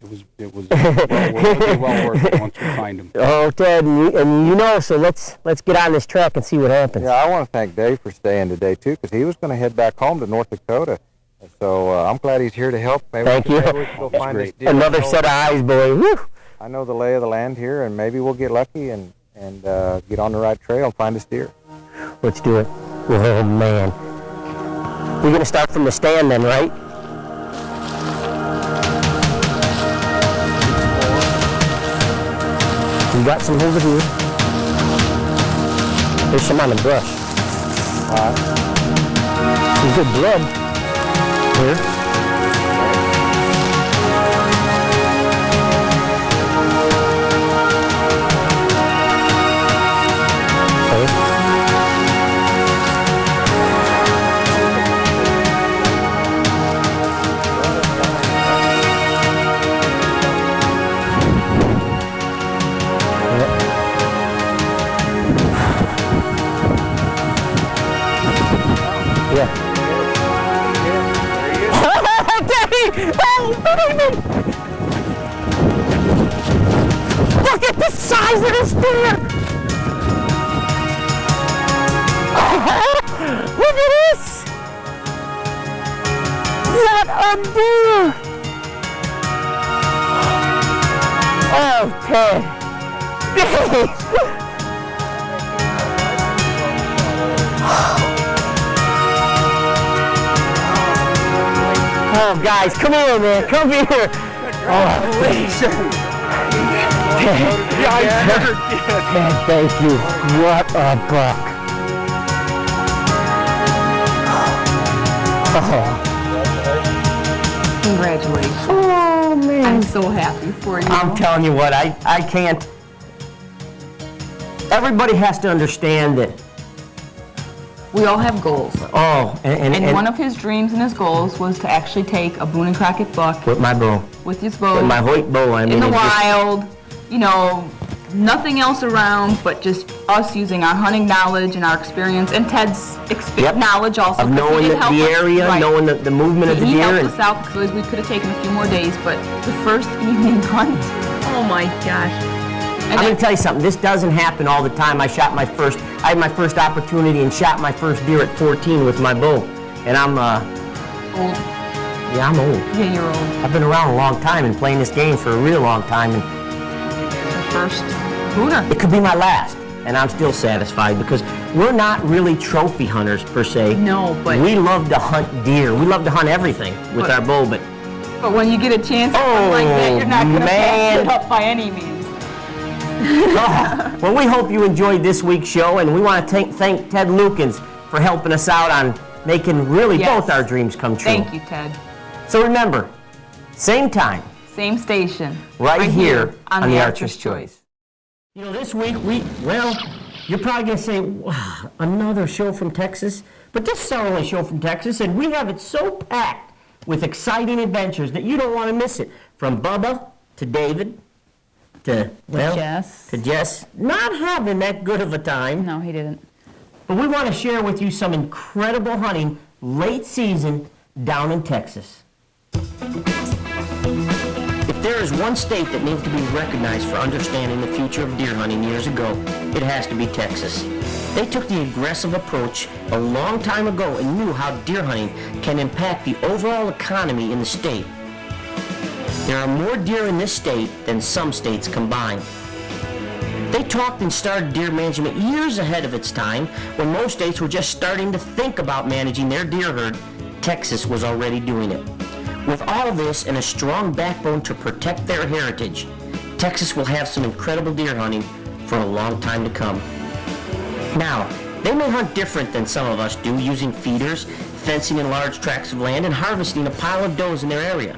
It was well worth it once we find him. Oh, Ted, and you know, so let's get on this track and see what happens. Yeah, I want to thank Dave for staying today too, because he was going to head back home to North Dakota. So I'm glad he's here to help. Maybe Thank you. we can go find this deer. Another set of eyes, boy. Woo. I know the lay of the land here, and maybe we'll get lucky and get on the right trail and find this deer. Let's do it. Oh, man. We're going to start from the stand then, right? We got some over here. There's some on the brush. Some good blood. Here. Yeah. Look at the size of this deer! Look at this! What a deer! Oh, Ted! Oh, guys, come here, man. Come here. Oh, please. Ted, thank you. What a buck. Oh. Congratulations. Oh, man. I'm so happy for you. I'm telling you what, I can't. Everybody has to understand that. We all have goals. Oh, and one of his dreams and his goals was to actually take a Boone and Crockett buck. With my bow. With his bow. With my Hoyt bow, I mean. In the wild, you know, nothing else around, but just us using our hunting knowledge and our experience, and Ted's knowledge also. Of knowing the area, right. Knowing the movement of the deer. He helped us out because we could have taken a few more days, but the first evening hunt, oh my gosh. I'm going to tell you something, this doesn't happen all the time. I had my first opportunity and shot my first deer at 14 with my bow. And I'm, old. Yeah, I'm old. Yeah, you're old. I've been around a long time and playing this game for a real long time. And the first booner. It could be my last, and I'm still satisfied because we're not really trophy hunters per se. No, but... We love to hunt deer. We love to hunt everything with our bow, but... But when you get a chance to hunt like that, you're not going to pass it up by any means. Well, we hope you enjoyed this week's show, and we want to thank Ted Lukens for helping us out on making really both our dreams come true. Thank you, Ted. So remember, same time. Same station. Right here on the Archer's Choice. You know, this week, you're probably going to say, wow, another show from Texas. But this is our only show from Texas, and we have it so packed with exciting adventures that you don't want to miss it. From Bubba to David to, well, Jess. to Jess, not having that good of a time. No, he didn't. But we want to share with you some incredible hunting late season down in Texas. If there is one state that needs to be recognized for understanding the future of deer hunting years ago, it has to be Texas. They took the aggressive approach a long time ago and knew how deer hunting can impact the overall economy in the state. There are more deer in this state than some states combined. They talked and started deer management years ahead of its time, when most states were just starting to think about managing their deer herd. Texas was already doing it. With all of this and a strong backbone to protect their heritage, Texas will have some incredible deer hunting for a long time to come. Now, they may hunt different than some of us do, using feeders, fencing in large tracts of land, and harvesting a pile of does in their area.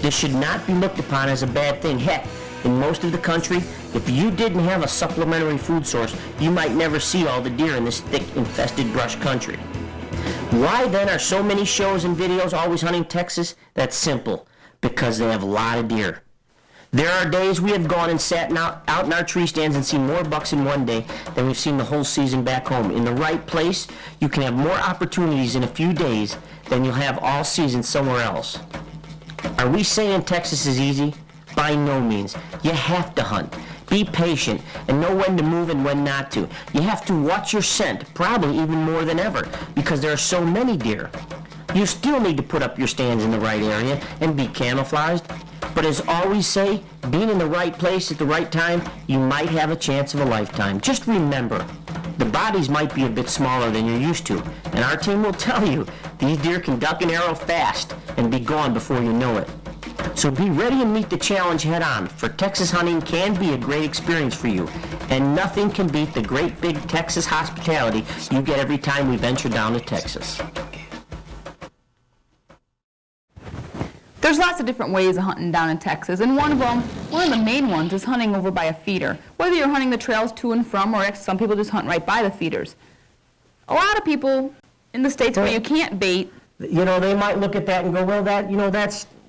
This should not be looked upon as a bad thing. Heck, in most of the country, if you didn't have a supplementary food source, you might never see all the deer in this thick, infested brush country. Why then are so many shows and videos always hunting Texas? That's simple, because they have a lot of deer. There are days we have gone and sat out in our tree stands and seen more bucks in one day than we've seen the whole season back home. In the right place, you can have more opportunities in a few days than you'll have all season somewhere else. Are we saying Texas is easy? By no means. You have to hunt. Be patient and know when to move and when not to. You have to watch your scent, probably even more than ever, because there are so many deer. You still need to put up your stands in the right area and be camouflaged. But as always say, being in the right place at the right time, you might have a chance of a lifetime. Just remember, the bodies might be a bit smaller than you're used to, and our team will tell you these deer can duck an arrow fast and be gone before you know it. So be ready and meet the challenge head on, for Texas hunting can be a great experience for you, and nothing can beat the great big Texas hospitality you get every time we venture down to Texas. There's lots of different ways of hunting down in Texas, and one of the main ones is hunting over by a feeder. Whether you're hunting the trails to and from, or some people just hunt right by the feeders. A lot of people in the states where you can't bait, You know, they might look at that and go, well,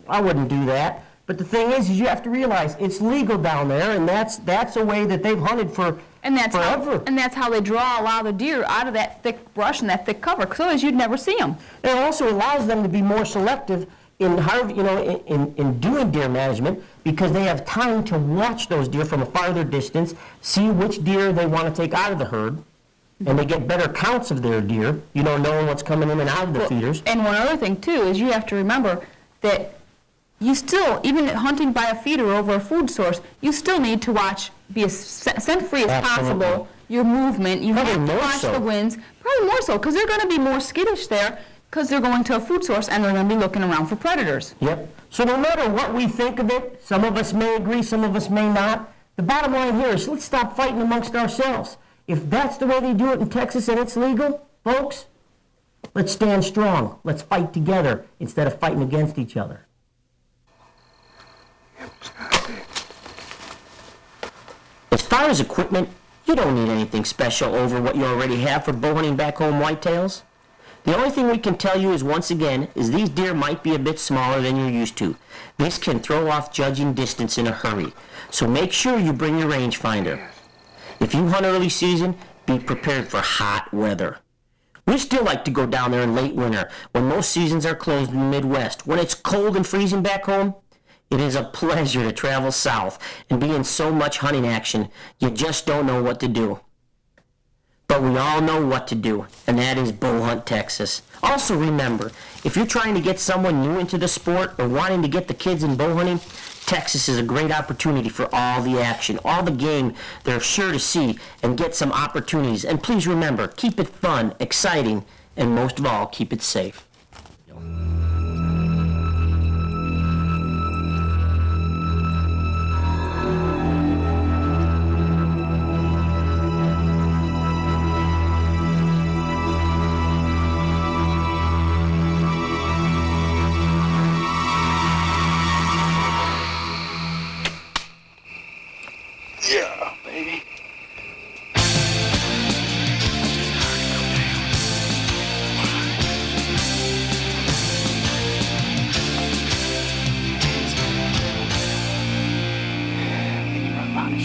I wouldn't do that. But the thing is you have to realize it's legal down there, and that's a way that they've hunted forever. and that's how they draw a lot of the deer out of that thick brush and that thick cover, because otherwise you'd never see them. It also allows them to be more selective in doing deer management, because they have time to watch those deer from a farther distance, see which deer they want to take out of the herd, and they get better counts of their deer, knowing what's coming in and out of the feeders. And one other thing, too, is you have to remember that you still, even hunting by a feeder over a food source, you still need to watch, be as scent-free as Absolutely. possible, your movement. You Probably have to more watch so. the winds. Probably more so, because they're going to be more skittish there, because they're going to a food source and they're going to be looking around for predators. Yep. So no matter what we think of it, some of us may agree, some of us may not, the bottom line here is let's stop fighting amongst ourselves. If that's the way they do it in Texas and it's legal, folks, let's stand strong. Let's fight together instead of fighting against each other. As far as equipment, you don't need anything special over what you already have for bow hunting back home whitetails. The only thing we can tell you is, once again, is these deer might be a bit smaller than you're used to. This can throw off judging distance in a hurry, so make sure you bring your rangefinder. If you hunt early season, be prepared for hot weather. We still like to go down there in late winter, when most seasons are closed in the Midwest. When it's cold and freezing back home, it is a pleasure to travel south and be in so much hunting action, you just don't know what to do. But we all know what to do, and that is bow hunt Texas. Also remember, if you're trying to get someone new into the sport or wanting to get the kids in bow hunting, Texas is a great opportunity for all the action, all the game they're sure to see, and get some opportunities. And please remember, keep it fun, exciting, and most of all, keep it safe. Yeah, baby.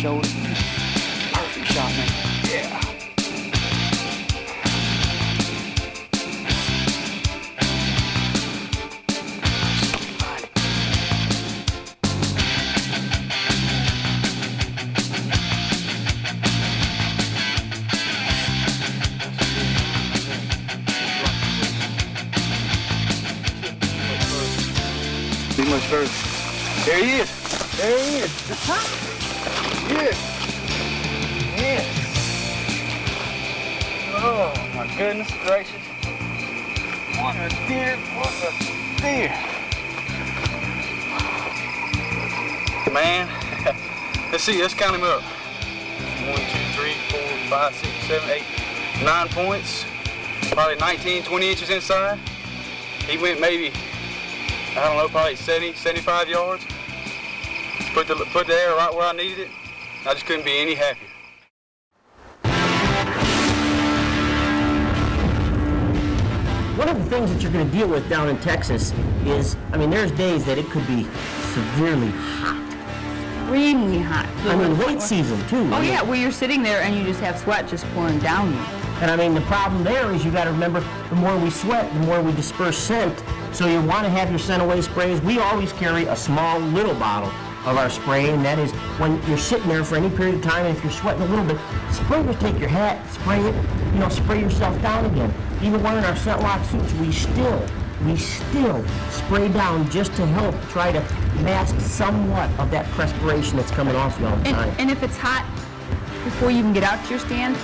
shoulder. Perfect shot, man. Yeah. Too much further. There he is. There he is. Yes. Yes. Oh, my goodness gracious. What a deer. What a deer. Man, let's see. Let's count him up. 1, 2, 3, 4, 5, 6, 7, 8, 9 points. Probably 19, 20 inches inside. He went maybe, I don't know, probably 70, 75 yards. Put the arrow right where I needed it. I just couldn't be any happier. One of the things that you're going to deal with down in Texas is, I mean, there's days that it could be severely hot. Extremely hot. I mean, late season too. Oh yeah, where you're sitting there and you just have sweat just pouring down you. And I mean, the problem there is you got to remember, the more we sweat, the more we disperse scent. So you want to have your scent away sprays. We always carry a small little bottle of our spray, and that is when you're sitting there for any period of time, and if you're sweating a little bit, take your hat, spray it, spray yourself down again. Even wearing our scent lock suits, we still spray down just to help try to mask somewhat of that perspiration that's coming off you all the time. And if it's hot, before you even get out to your stand,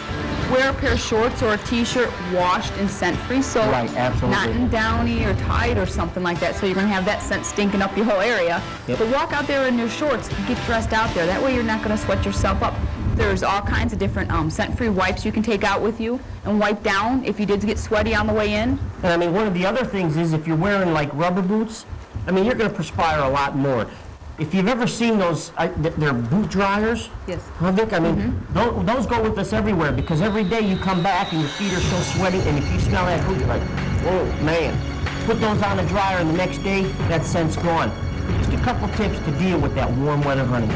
wear a pair of shorts or a t-shirt washed in scent-free soap. Right, absolutely. Not in Downy or Tide or something like that, so you're going to have that scent stinking up your whole area. Yep. But walk out there in your shorts, get dressed out there. That way you're not going to sweat yourself up. There's all kinds of different scent-free wipes you can take out with you and wipe down if you did get sweaty on the way in. And I mean, one of the other things is if you're wearing like rubber boots, I mean, you're going to perspire a lot more. If you've ever seen those, they're boot dryers. Yes. Huh, Vic? I mean, those go with us everywhere because every day you come back and your feet are so sweaty, and if you smell that boot, you're like, whoa, man. Put those on the dryer, and the next day, that scent's gone. Just a couple tips to deal with that warm weather hunting.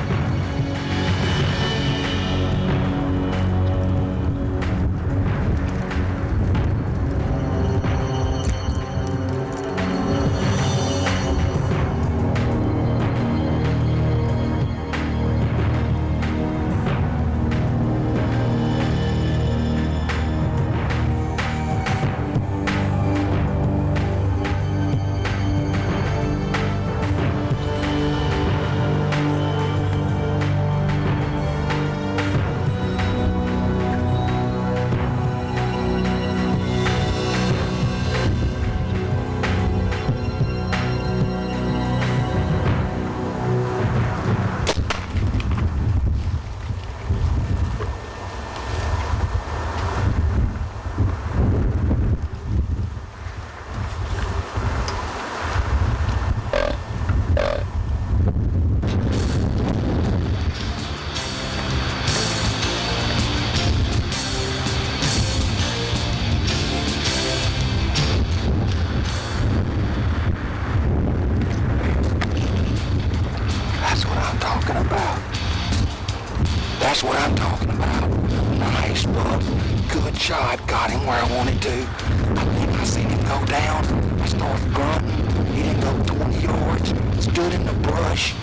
That's what I'm talking about. Nice buck. Good shot. Got him where I wanted to. I think I seen him go down. I started grunting. He didn't go 20 yards. Stood in the brush.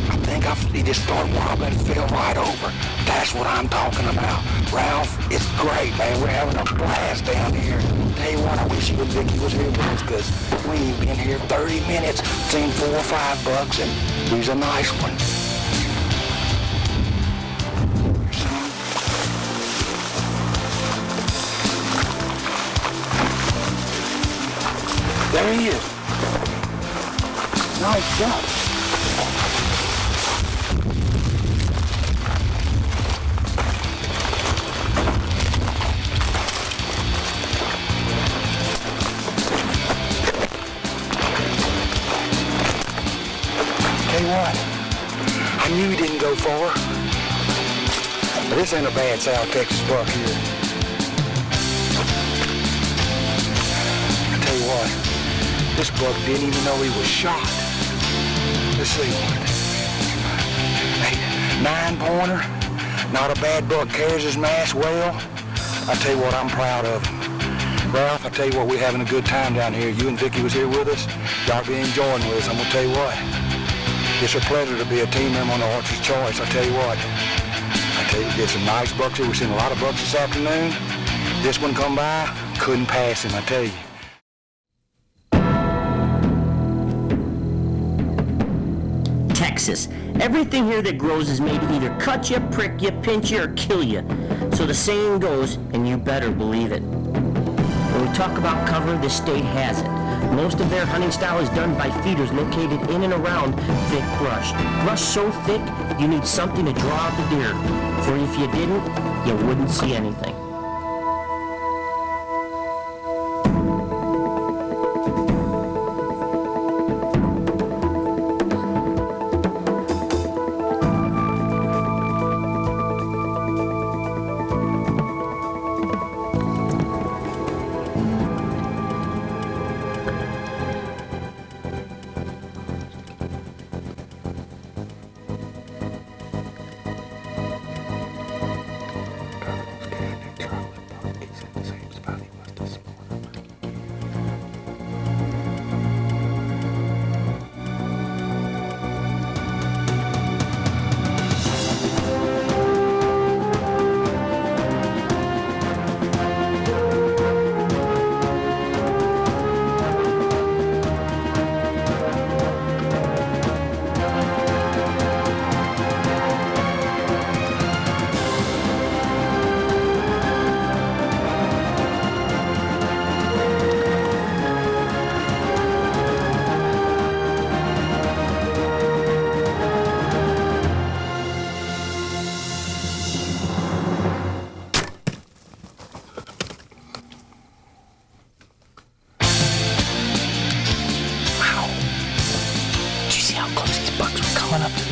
I think he just started wobbling and fell right over. That's what I'm talking about. Ralph, it's great, man. We're having a blast down here. Tell you what, I wish Vicki was here with us, because we've been here 30 minutes, seen 4 or 5 bucks, and he's a nice one. There he is. Nice shot. Tell you what, I knew he didn't go far. But this ain't a bad South Texas buck here. I tell you what, this buck didn't even know he was shot. Let's see what. Hey, 9-pointer, Not a bad buck, carries his mass well. I tell you what, I'm proud of him. Ralph, I tell you what, we're having a good time down here. You and Vicki was here with us. Y'all be enjoying with us. I'm gonna tell you what, it's a pleasure to be a team member on the Archer's Choice. I tell you what, we get some nice bucks here. We've seen a lot of bucks this afternoon. This one come by, couldn't pass him, I tell you. Texas. Everything here that grows is made to either cut you, prick you, pinch you, or kill you. So the saying goes, and you better believe it. When we talk about cover, this state has it. Most of their hunting style is done by feeders located in and around thick brush. Brush so thick, you need something to draw out the deer. For if you didn't, you wouldn't see anything.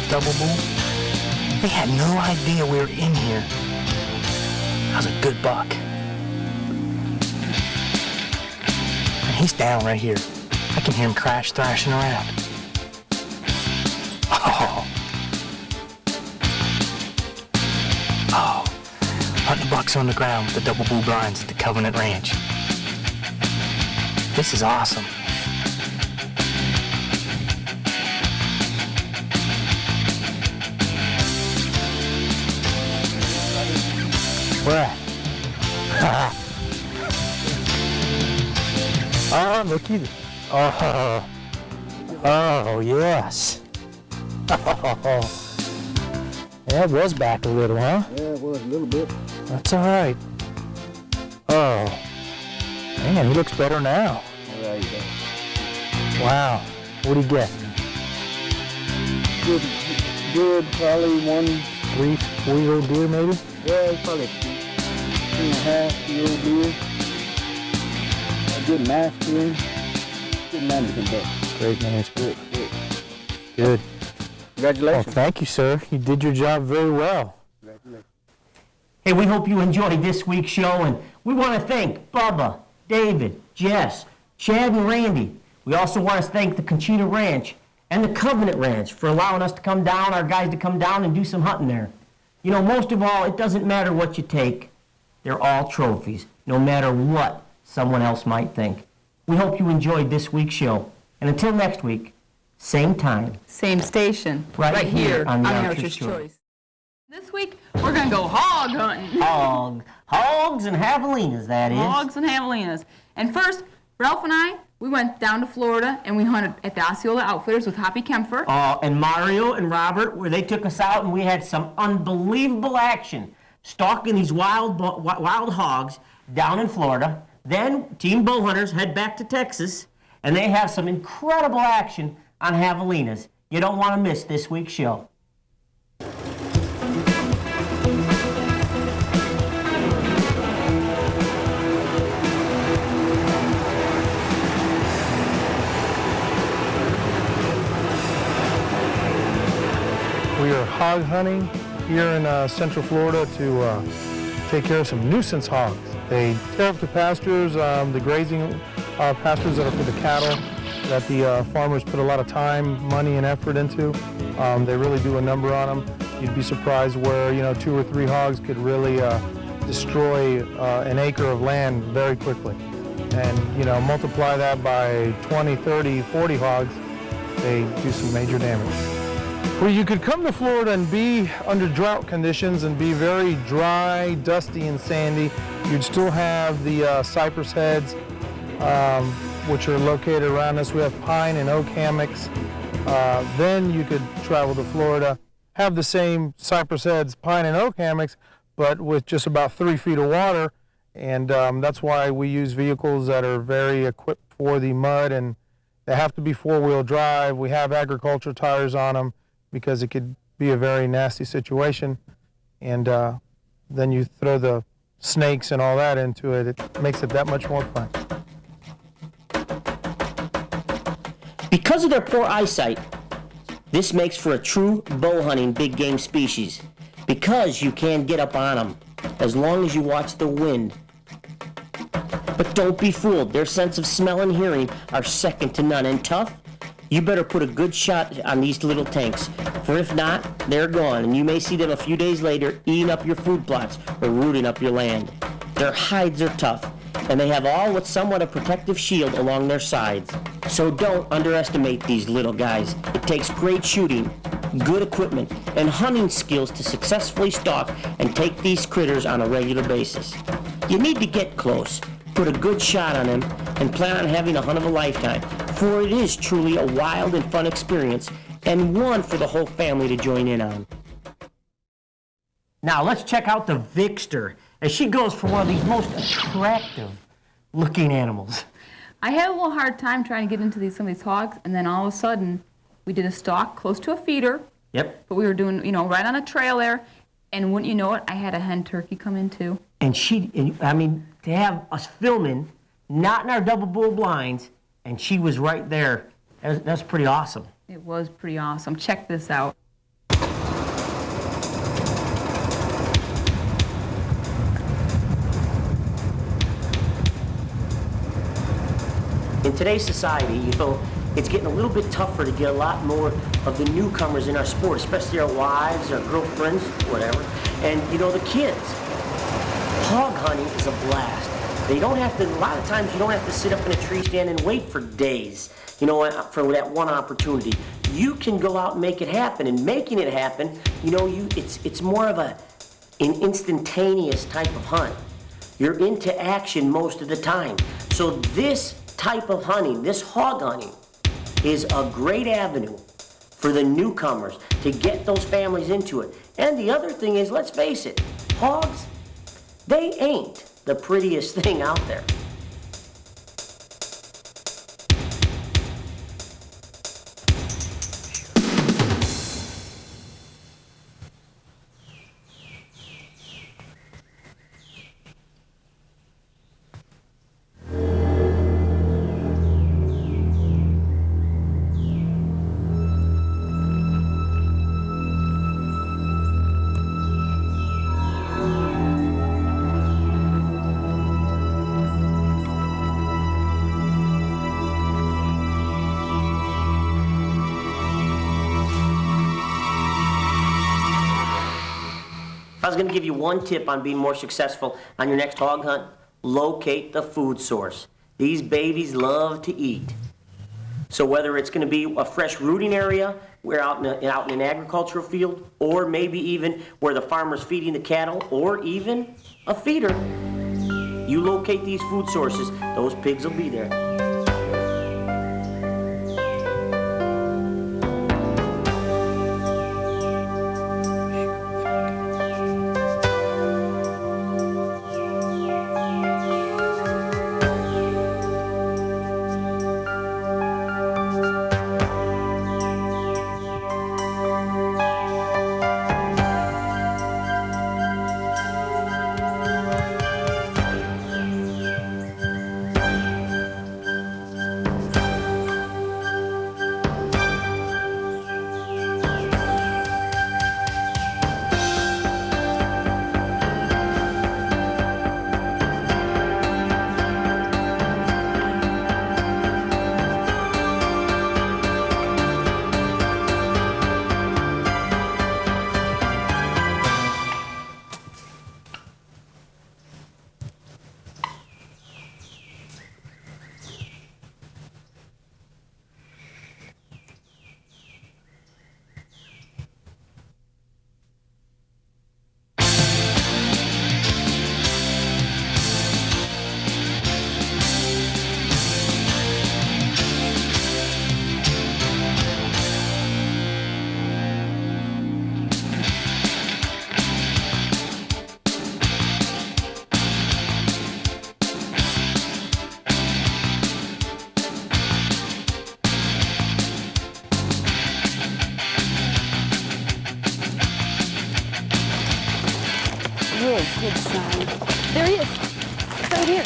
Double bull. They had no idea we were in here. That was a good buck. And he's down right here. I can hear him crash thrashing around. Oh, hunting bucks on the ground with the double bull blinds at the Covenant Ranch. This is awesome. Where at? Oh, look at it. Oh, yes. Yeah, it was back a little, huh? Yeah, it was a little bit. That's all right. Oh, man, he looks better now. There you go. Wow. What do you get? Good, probably 3, 4-year-old deer, maybe? Yeah, probably 2.5-year-old deer. A good mass to him. Good management buck. Great management. Good. Congratulations. Well, thank you, sir. You did your job very well. Congratulations. Hey, we hope you enjoyed this week's show, and we want to thank Bubba, David, Jess, Chad, and Randy. We also want to thank the Conchita Ranch and the Covenant Ranch for allowing us to come down, our guys to come down and do some hunting there. You know, most of all, it doesn't matter what you take. They're all trophies, no matter what someone else might think. We hope you enjoyed this week's show. And until next week, same time. Same station. Right here on the Archer's Archer's Choice. Choice. This week, we're going to go hog hunting. Hogs and javelinas, that is. Hogs and javelinas. And first, Ralph and I, we went down to Florida and we hunted at the Osceola Outfitters with Hoppy Kempfer. And Mario and Robert, where they took us out and we had some unbelievable action stalking these wild hogs down in Florida. Then Team Bowhunters head back to Texas and they have some incredible action on javelinas. You don't want to miss this week's show. We are hog hunting here in Central Florida to take care of some nuisance hogs. They tear up the pastures, the grazing pastures that are for the cattle that the farmers put a lot of time, money, and effort into. They really do a number on them. You'd be surprised where, 2 or 3 hogs could really destroy an acre of land very quickly. And, multiply that by 20, 30, 40 hogs, they do some major damage. Well, you could come to Florida and be under drought conditions and be very dry, dusty, and sandy. You'd still have the cypress heads, which are located around us. We have pine and oak hammocks. Then you could travel to Florida, have the same cypress heads, pine and oak hammocks, but with just about 3 feet of water. And that's why we use vehicles that are very equipped for the mud, and they have to be 4-wheel drive. We have agriculture tires on them because it could be a very nasty situation. And then you throw the snakes and all that into it. It makes it that much more fun. Because of their poor eyesight, this makes for a true bow hunting big game species, because you can get up on them as long as you watch the wind. But don't be fooled, their sense of smell and hearing are second to none, and tough, you better put a good shot on these little tanks, for if not, they're gone, and you may see them a few days later eating up your food plots or rooting up your land. Their hides are tough, and they have all with somewhat a protective shield along their sides. So don't underestimate these little guys. It takes great shooting, good equipment, and hunting skills to successfully stalk and take these critters on a regular basis. You need to get close, put a good shot on them, and plan on having a hunt of a lifetime, for it is truly a wild and fun experience, and one for the whole family to join in on. Now let's check out the Vicster, as she goes for one of these most attractive looking animals. I had a little hard time trying to get into some of these hogs, and then all of a sudden, we did a stalk close to a feeder. Yep. But we were doing, right on a trail there, and wouldn't you know it, I had a hen turkey come in too. And to have us filming, not in our double bull blinds, and she was right there, that's pretty awesome. It was pretty awesome. Check this out. In today's society, it's getting a little bit tougher to get a lot more of the newcomers in our sport, especially our wives, our girlfriends, whatever, and the kids. Hog hunting is a blast. A lot of times you don't have to sit up in a tree stand and wait for days, for that one opportunity. You can go out and make it happen, and making it happen, it's more of an instantaneous type of hunt. You're into action most of the time. So this type of hunting, this hog hunting, is a great avenue for the newcomers to get those families into it. And the other thing is, let's face it, hogs, they ain't the prettiest thing out there. I was going to give you one tip on being more successful on your next hog hunt. Locate the food source. These babies love to eat. So whether it's going to be a fresh rooting area, we're out in an agricultural field, or maybe even where the farmer's feeding the cattle, or even a feeder, you locate these food sources, those pigs will be there. Good sign. There he is. He's right here.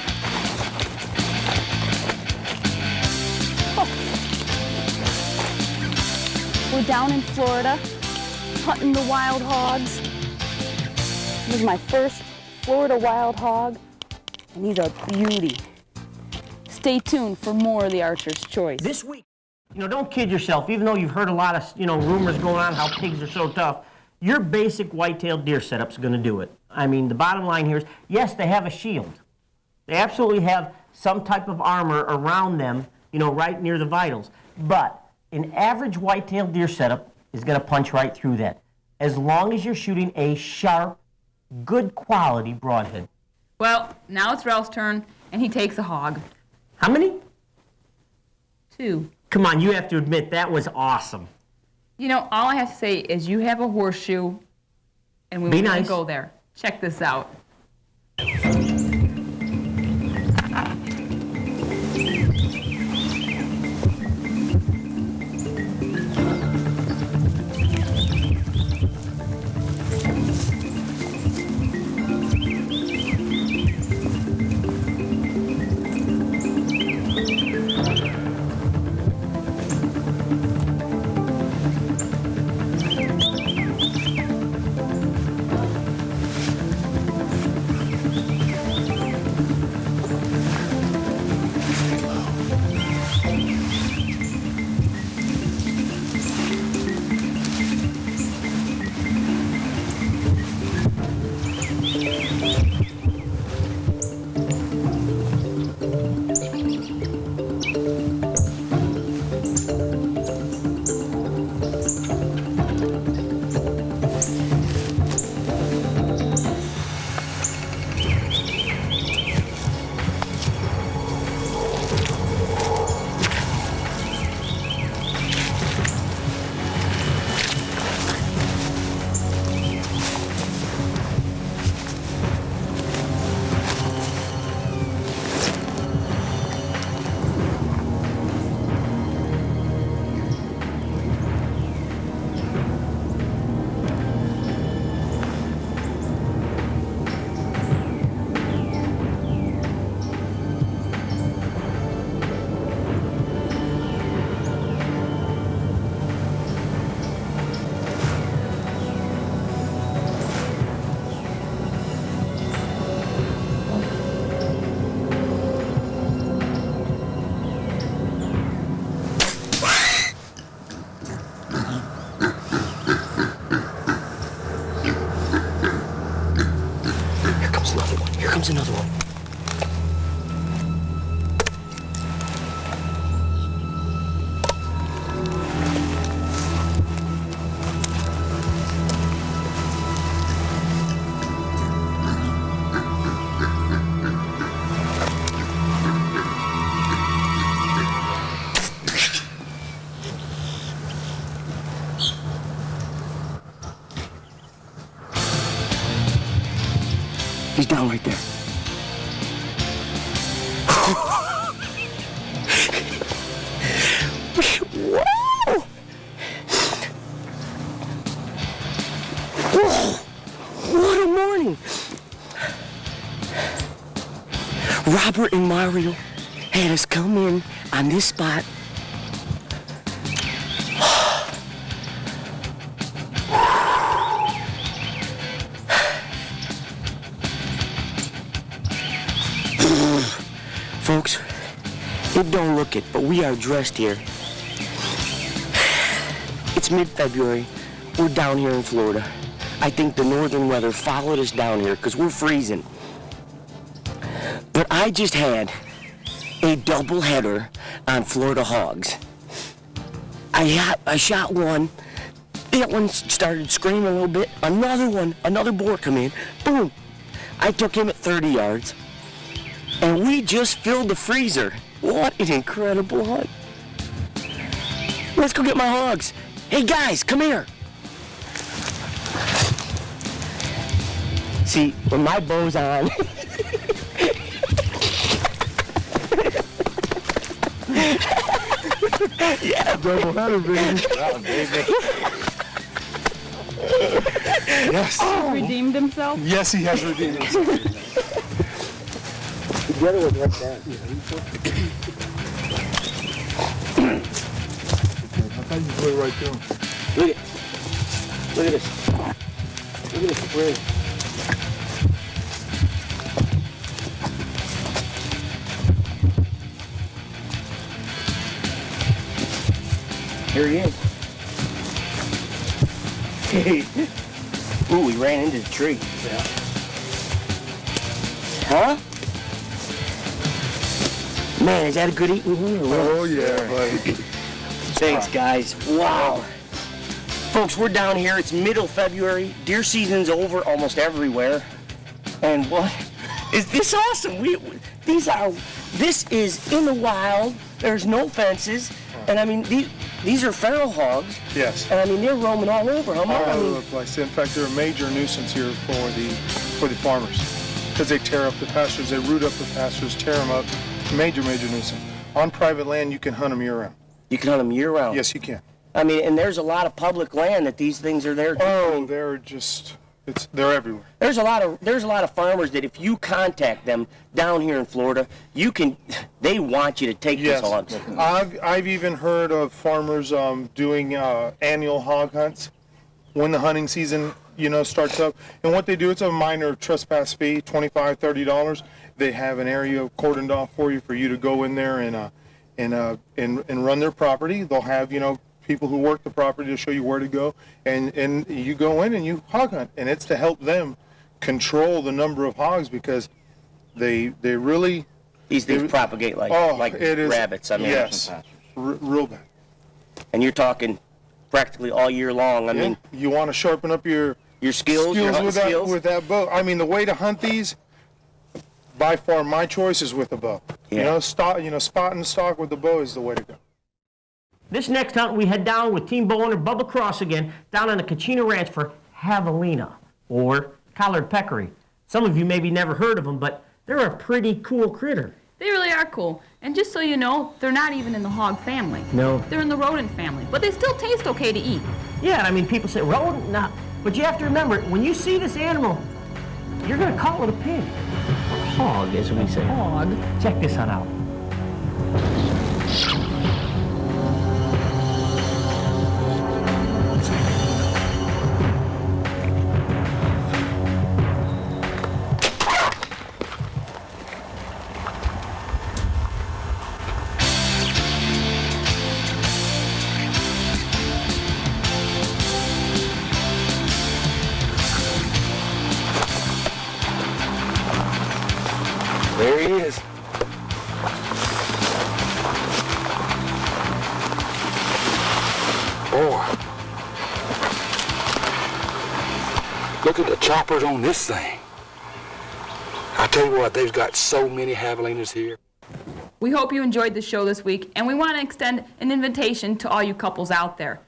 Oh. We're down in Florida, hunting the wild hogs. This is my first Florida wild hog, and he's a beauty. Stay tuned for more of the Archer's Choice. This week, don't kid yourself, even though you've heard a lot of, rumors going on how pigs are so tough, your basic white-tailed deer setup's gonna do it. I mean, the bottom line here is, yes, they have a shield. They absolutely have some type of armor around them, right near the vitals. But an average white-tailed deer setup is gonna punch right through that, as long as you're shooting a sharp, good quality broadhead. Well, now it's Ralph's turn, and he takes a hog. How many? 2. Come on, you have to admit, that was awesome. All I have to say is you have a horseshoe, and we Be want nice. to go there. Check this out. comes another one. He's down right there. Whoa! Whoa! What a morning! Robert and Mario had us come in on this spot. Folks, it don't look it, but we are dressed here. It's mid-February. We're down here in Florida. I think the northern weather followed us down here because we're freezing. But I just had a double header on Florida hogs. I shot one. That one started screaming a little bit. Another one, another boar come in. Boom. I took him at 30 yards. And we just filled the freezer. What an incredible hunt. Let's go get my hogs. Hey guys, come here. See, when my bow's on, yeah, double header, baby. Yes. He redeemed himself? Yes, he has redeemed himself. The other one right there. I thought you put it right through him. Look at this. Look at this spring. Here he is. Ooh, he ran into the tree. Yeah. Huh? Man, is that a good eating one? Oh, yeah, buddy. Thanks, guys. Wow. Folks, we're down here. It's middle February. Deer season's over almost everywhere. And what? Is this awesome? This is in the wild. There's no fences. And I mean, these are feral hogs. Yes. And I mean, they're roaming all over. All over the place. In fact, they're a major nuisance here for the farmers because they tear up the pastures. They root up the pastures, tear them up. Major nuisance. On private land, you can hunt them year-round. You can hunt them year-round? Yes, you can. I mean, and there's a lot of public land that these things are there. Oh, they're everywhere. There's a lot of farmers that if you contact them down here in Florida, they want you to take these hogs. I've even heard of farmers doing annual hog hunts when the hunting season, starts up. And what they do, it's a minor trespass fee, $25, $30. They have an area cordoned off for you to go in there and run their property. They'll have, people who work the property to show you where to go, and you go in and you hog hunt, and it's to help them control the number of hogs because they really these things propagate like rabbits. I mean, yes, real bad. And you're talking practically all year long. I mean, you want to sharpen up your skills, your hunting skills with that bow. I mean, the way to hunt these, by far, my choice is with a bow. Yeah. Spot and stock with the bow is the way to go. This next hunt, we head down with Team Bow Hunter Bubba Cross again, down on the Kachina Ranch for javelina, or collared peccary. Some of you maybe never heard of them, but they're a pretty cool critter. They really are cool. And just so you know, they're not even in the hog family. No. They're in the rodent family, but they still taste okay to eat. Yeah, I mean, people say, rodent, nah. But you have to remember, when you see this animal, you're going to call it a pig. Or hog, as we say. Hog. Check this one out. There he is. Boy. Look at the choppers on this thing. I tell you what, they've got so many javelinas here. We hope you enjoyed the show this week, and we want to extend an invitation to all you couples out there.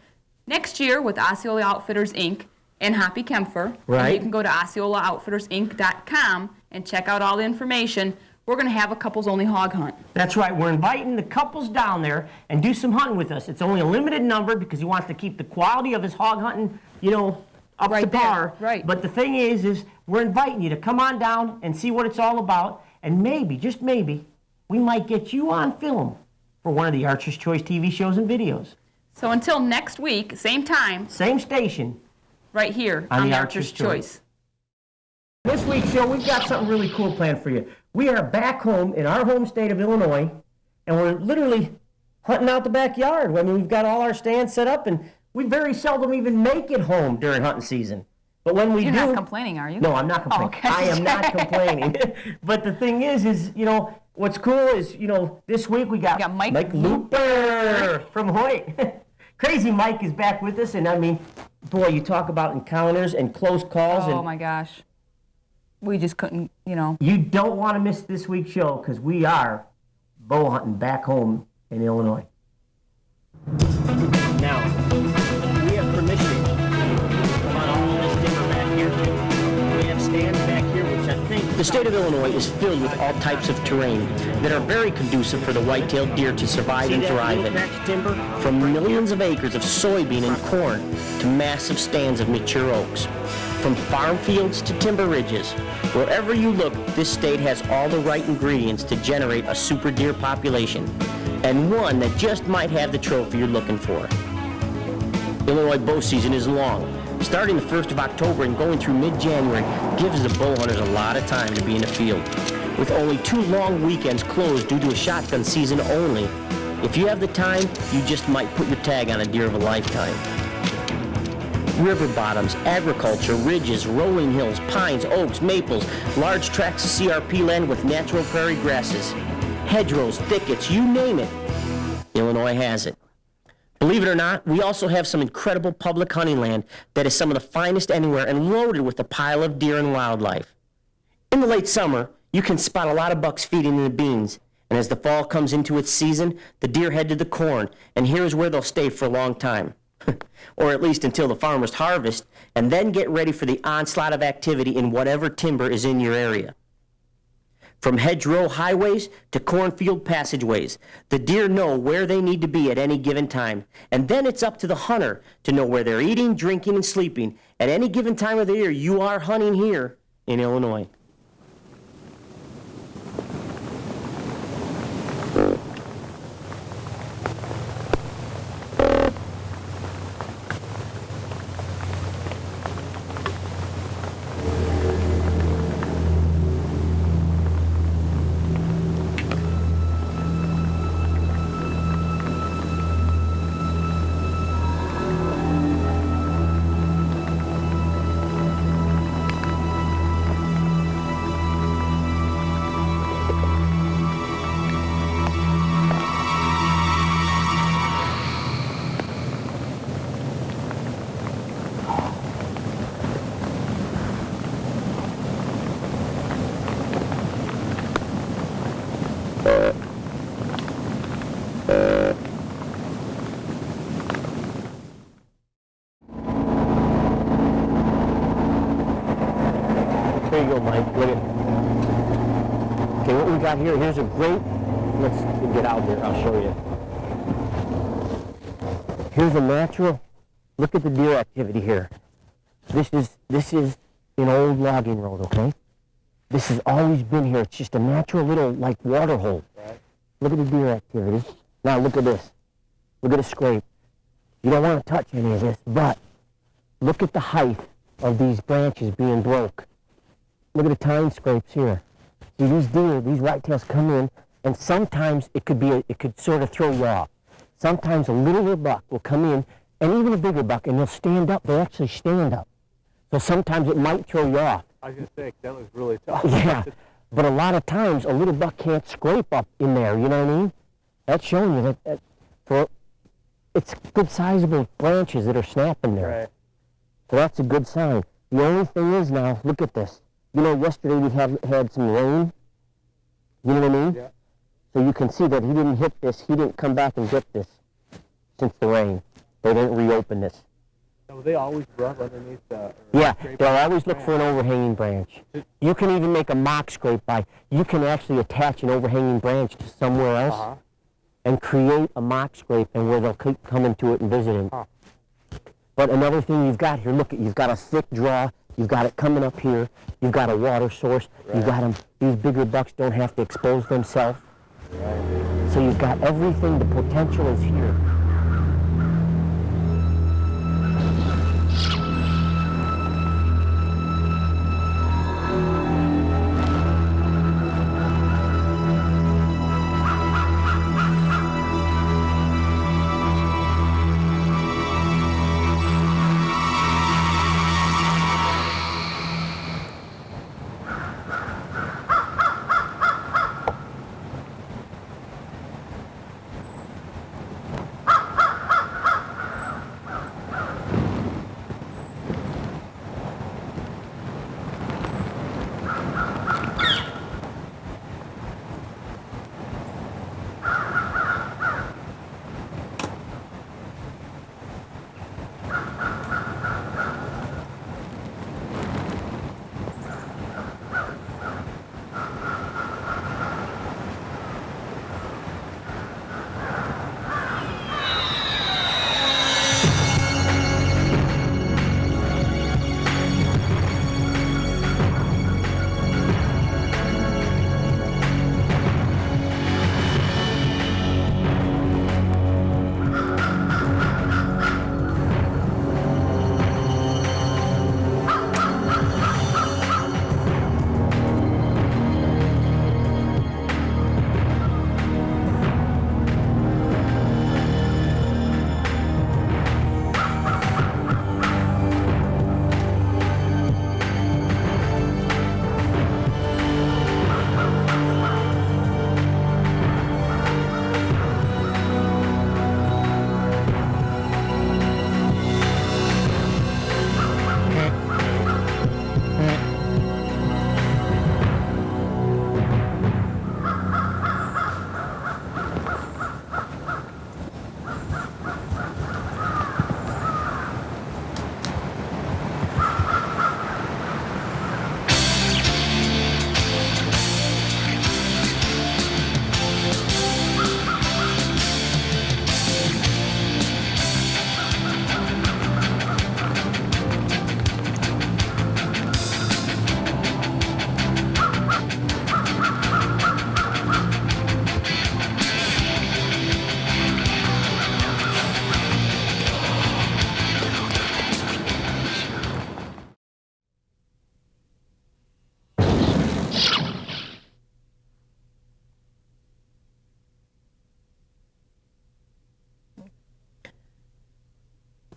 Next year with Osceola Outfitters, Inc. and Hoppy Kempfer, right. You can go to OsceolaOutfittersInc.com and check out all the information. We're going to have a couples-only hog hunt. That's right. We're inviting the couples down there and do some hunting with us. It's only a limited number because he wants to keep the quality of his hog hunting, up to par. Right. But the thing is we're inviting you to come on down and see what it's all about, and maybe, just maybe, we might get you on film for one of the Archer's Choice TV shows and videos. So until next week, same time, same station, right here on the Archer's Choice. This week's show, we've got something really cool planned for you. We are back home in our home state of Illinois, and we're literally hunting out the backyard. I mean, we've got all our stands set up, and we very seldom even make it home during hunting season. But when we You're do... not complaining, are you? No, I'm not complaining. Okay. I am not complaining. But the thing is, what's cool is, this week we got Mike Looper from Hoyt. Crazy Mike is back with us, and I mean, boy, you talk about encounters and close calls. Oh, my gosh. We just couldn't, You don't want to miss this week's show, because we are bow hunting back home in Illinois. Now, we have permission to come on all this timber back here, too. We have stands back here, which I think The state of Illinois is filled with all types of terrain that are very conducive for the white-tailed deer to survive and thrive in. From millions of acres of soybean and corn to massive stands of mature oaks. From farm fields to timber ridges, wherever you look, this state has all the right ingredients to generate a super deer population, and one that just might have the trophy you're looking for. Illinois bow season is long. Starting the 1st of October and going through mid-January gives the bow hunters a lot of time to be in the field. With only 2 long weekends closed due to a shotgun season only, if you have the time, you just might put your tag on a deer of a lifetime. River bottoms, agriculture, ridges, rolling hills, pines, oaks, maples, large tracts of CRP land with natural prairie grasses, hedgerows, thickets, you name it, Illinois has it. Believe it or not, we also have some incredible public hunting land that is some of the finest anywhere and loaded with a pile of deer and wildlife. In the late summer, you can spot a lot of bucks feeding in the beans, and as the fall comes into its season, the deer head to the corn, and here's where they'll stay for a long time. Or at least until the farmers harvest, and then get ready for the onslaught of activity in whatever timber is in your area. From hedgerow highways to cornfield passageways, the deer know where they need to be at any given time, and then it's up to the hunter to know where they're eating, drinking, and sleeping at any given time of the year you are hunting here in Illinois. There you go, Mike. Look at. Okay, what we got here? Here's a great. Let's get out there. I'll show you. Here's a natural. Look at the deer activity here. This is an old logging road. Okay. This has always been here. It's just a natural little like water hole. Right. Look at the deer activity. Now look at this. Look at the scrape. You don't want to touch any of this, but look at the height of these branches being broke. Look at the tine scrapes here. See, these deer, these whitetails come in, and sometimes it could sort of throw you off. Sometimes a littler buck will come in, and even a bigger buck, and they'll stand up. They'll actually stand up. So sometimes it might throw you off. I was going to say, that was really tough. Yeah, but a lot of times a little buck can't scrape up in there, you know what I mean? That's showing you that it's good sizable branches that are snapping there. Right. So that's a good sign. The only thing is now, look at this. You know, yesterday we had some rain. You know what I mean? Yeah. So you can see that he didn't hit this. He didn't come back and get this since the rain. They didn't reopen this. So they always rub underneath the... Yeah, they'll always look for an overhanging branch. You can even make a mock scrape by, you can actually attach an overhanging branch to somewhere else and create a mock scrape, and where they'll keep coming to it and visiting. But another thing you've got here, look, you've got a thick draw. You've got it coming up here. You've got a water source. Right. You've got them. These bigger bucks don't have to expose themselves. Right. So you've got everything. The potential is here.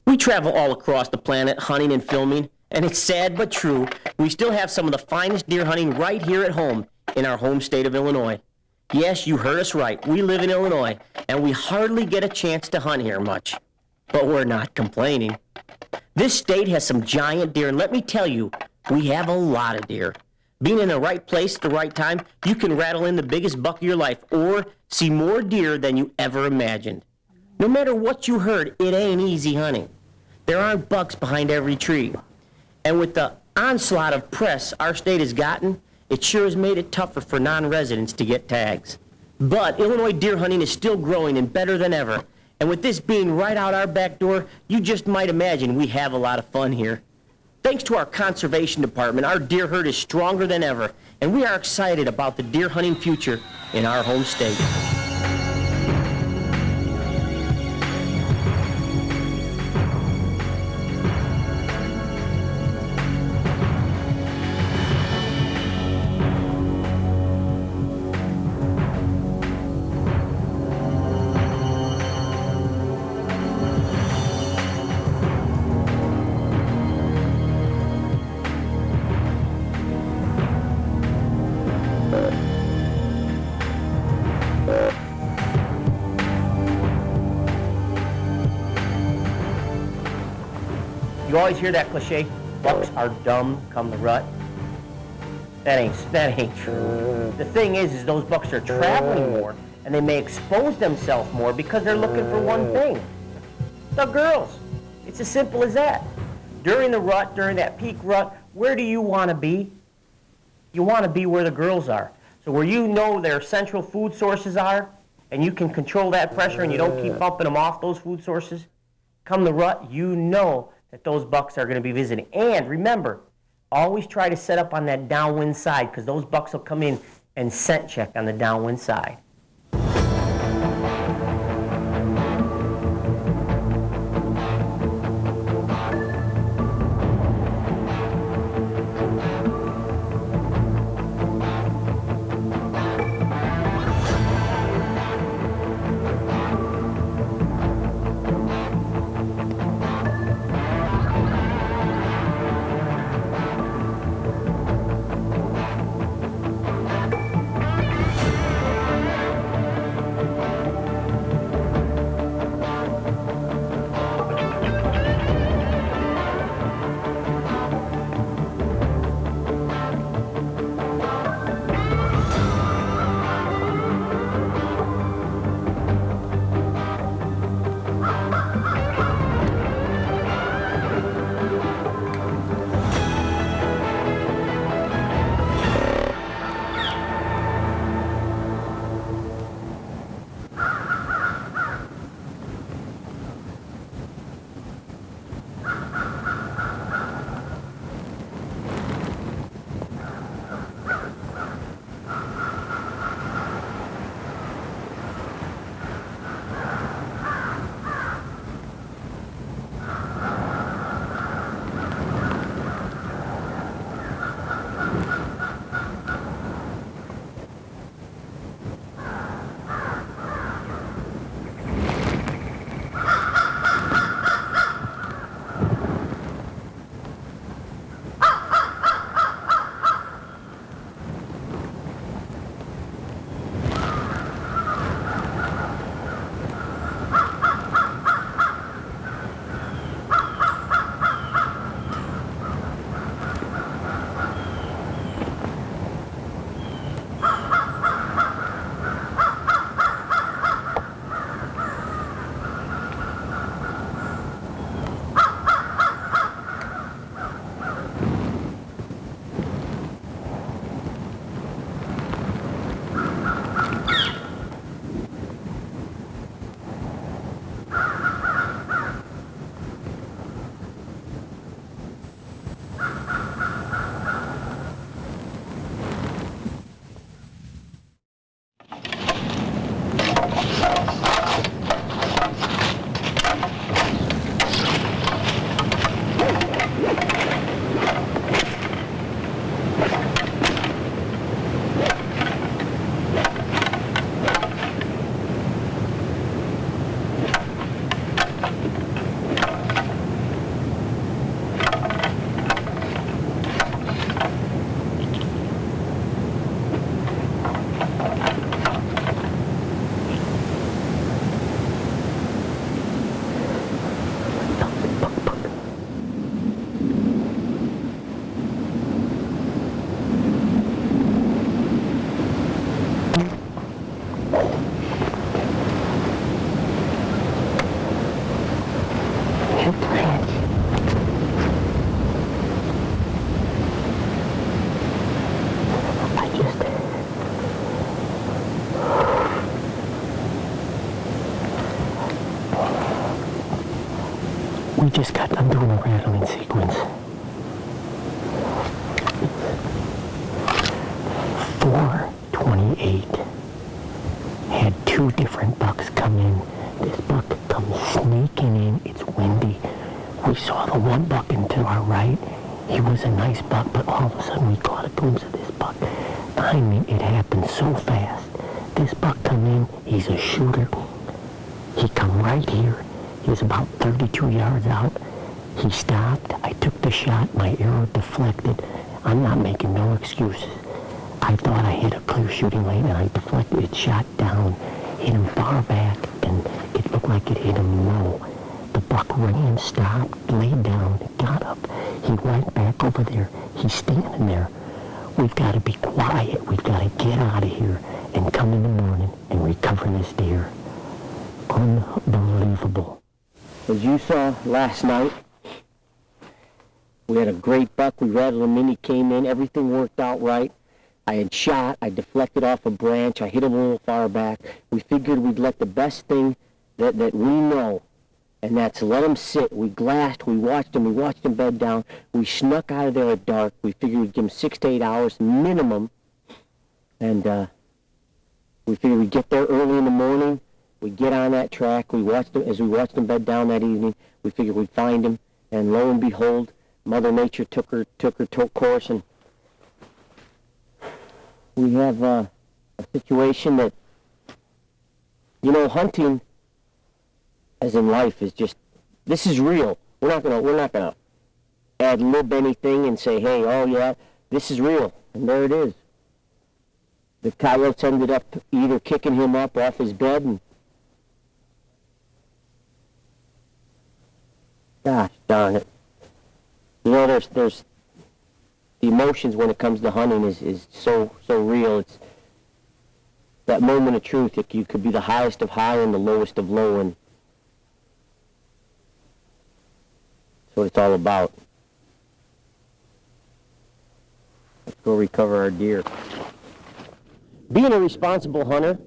We travel all across the planet hunting and filming, and it's sad but true, we still have some of the finest deer hunting right here at home in our home state of Illinois. Yes, you heard us right. We live in Illinois, and we hardly get a chance to hunt here much. But we're not complaining. This state has some giant deer, and let me tell you, we have a lot of deer. Being in the right place at the right time, you can rattle in the biggest buck of your life or see more deer than you ever imagined. No matter what you heard, it ain't easy hunting. There aren't bucks behind every tree. And with the onslaught of press our state has gotten, it sure has made it tougher for non-residents to get tags. But Illinois deer hunting is still growing and better than ever. And with this being right out our back door, you just might imagine we have a lot of fun here. Thanks to our conservation department, our deer herd is stronger than ever, and we are excited about the deer hunting future in our home state. You always hear that cliche, bucks are dumb come the rut. That ain't true. The thing is those bucks are traveling more, and they may expose themselves more because they're looking for one thing, the girls. It's as simple as that. During the rut, during that peak rut, where do you want to be? You want to be where the girls are. So where you know their central food sources are, and you can control that pressure and you don't keep bumping them off those food sources, come the rut, you know that those bucks are going to be visiting. And remember, always try to set up on that downwind side, because those bucks will come in and scent check on the downwind side. We just got done doing a rattling sequence. 428 had two different bucks come in. This buck comes sneaking in. It's windy. We saw the one buck and to our right. He was a nice buck, but all of a sudden we caught a glimpse of this buck. I mean, it happened so fast. This buck come in. He's a shooter. He come right here. He was about 32 yards out. He stopped. I took the shot. My arrow deflected. I'm not making no excuses. I thought I hit a clear shooting lane, and I deflected it, shot down, hit him far back, and it looked like it hit him low. The buck ran, stopped, laid down, got up. He went back over there. He's standing there. We've got to be quiet. We've got to get out of here and come in the morning and recover this deer. Unbelievable. As you saw last night, we had a great buck. We rattled him in. He came in. Everything worked out right. I had shot. I deflected off a branch. I hit him a little far back. We figured we'd let the best thing that we know, and that's let him sit. We glassed. We watched him bed down. We snuck out of there at dark. We figured we'd give him 6 to 8 hours minimum, and we figured we'd get there early in the morning. We'd get on that track. As we watched him bed down that evening, we figured we'd find him, and lo and behold, Mother Nature took her course, and we have a situation that, hunting, as in life, is just, this is real. We're not gonna ad-lib anything and say, hey, oh yeah, this is real, and there it is. The coyotes ended up either kicking him up off his bed, and gosh darn it. There's the emotions when it comes to hunting is so real. It's that moment of truth. You could be the highest of high and the lowest of low, and that's what it's all about. Let's go recover our deer. Being a responsible hunter,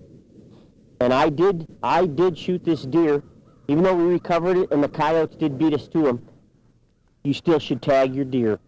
and I did shoot this deer, even though we recovered it and the coyotes did beat us to him, you still should tag your deer.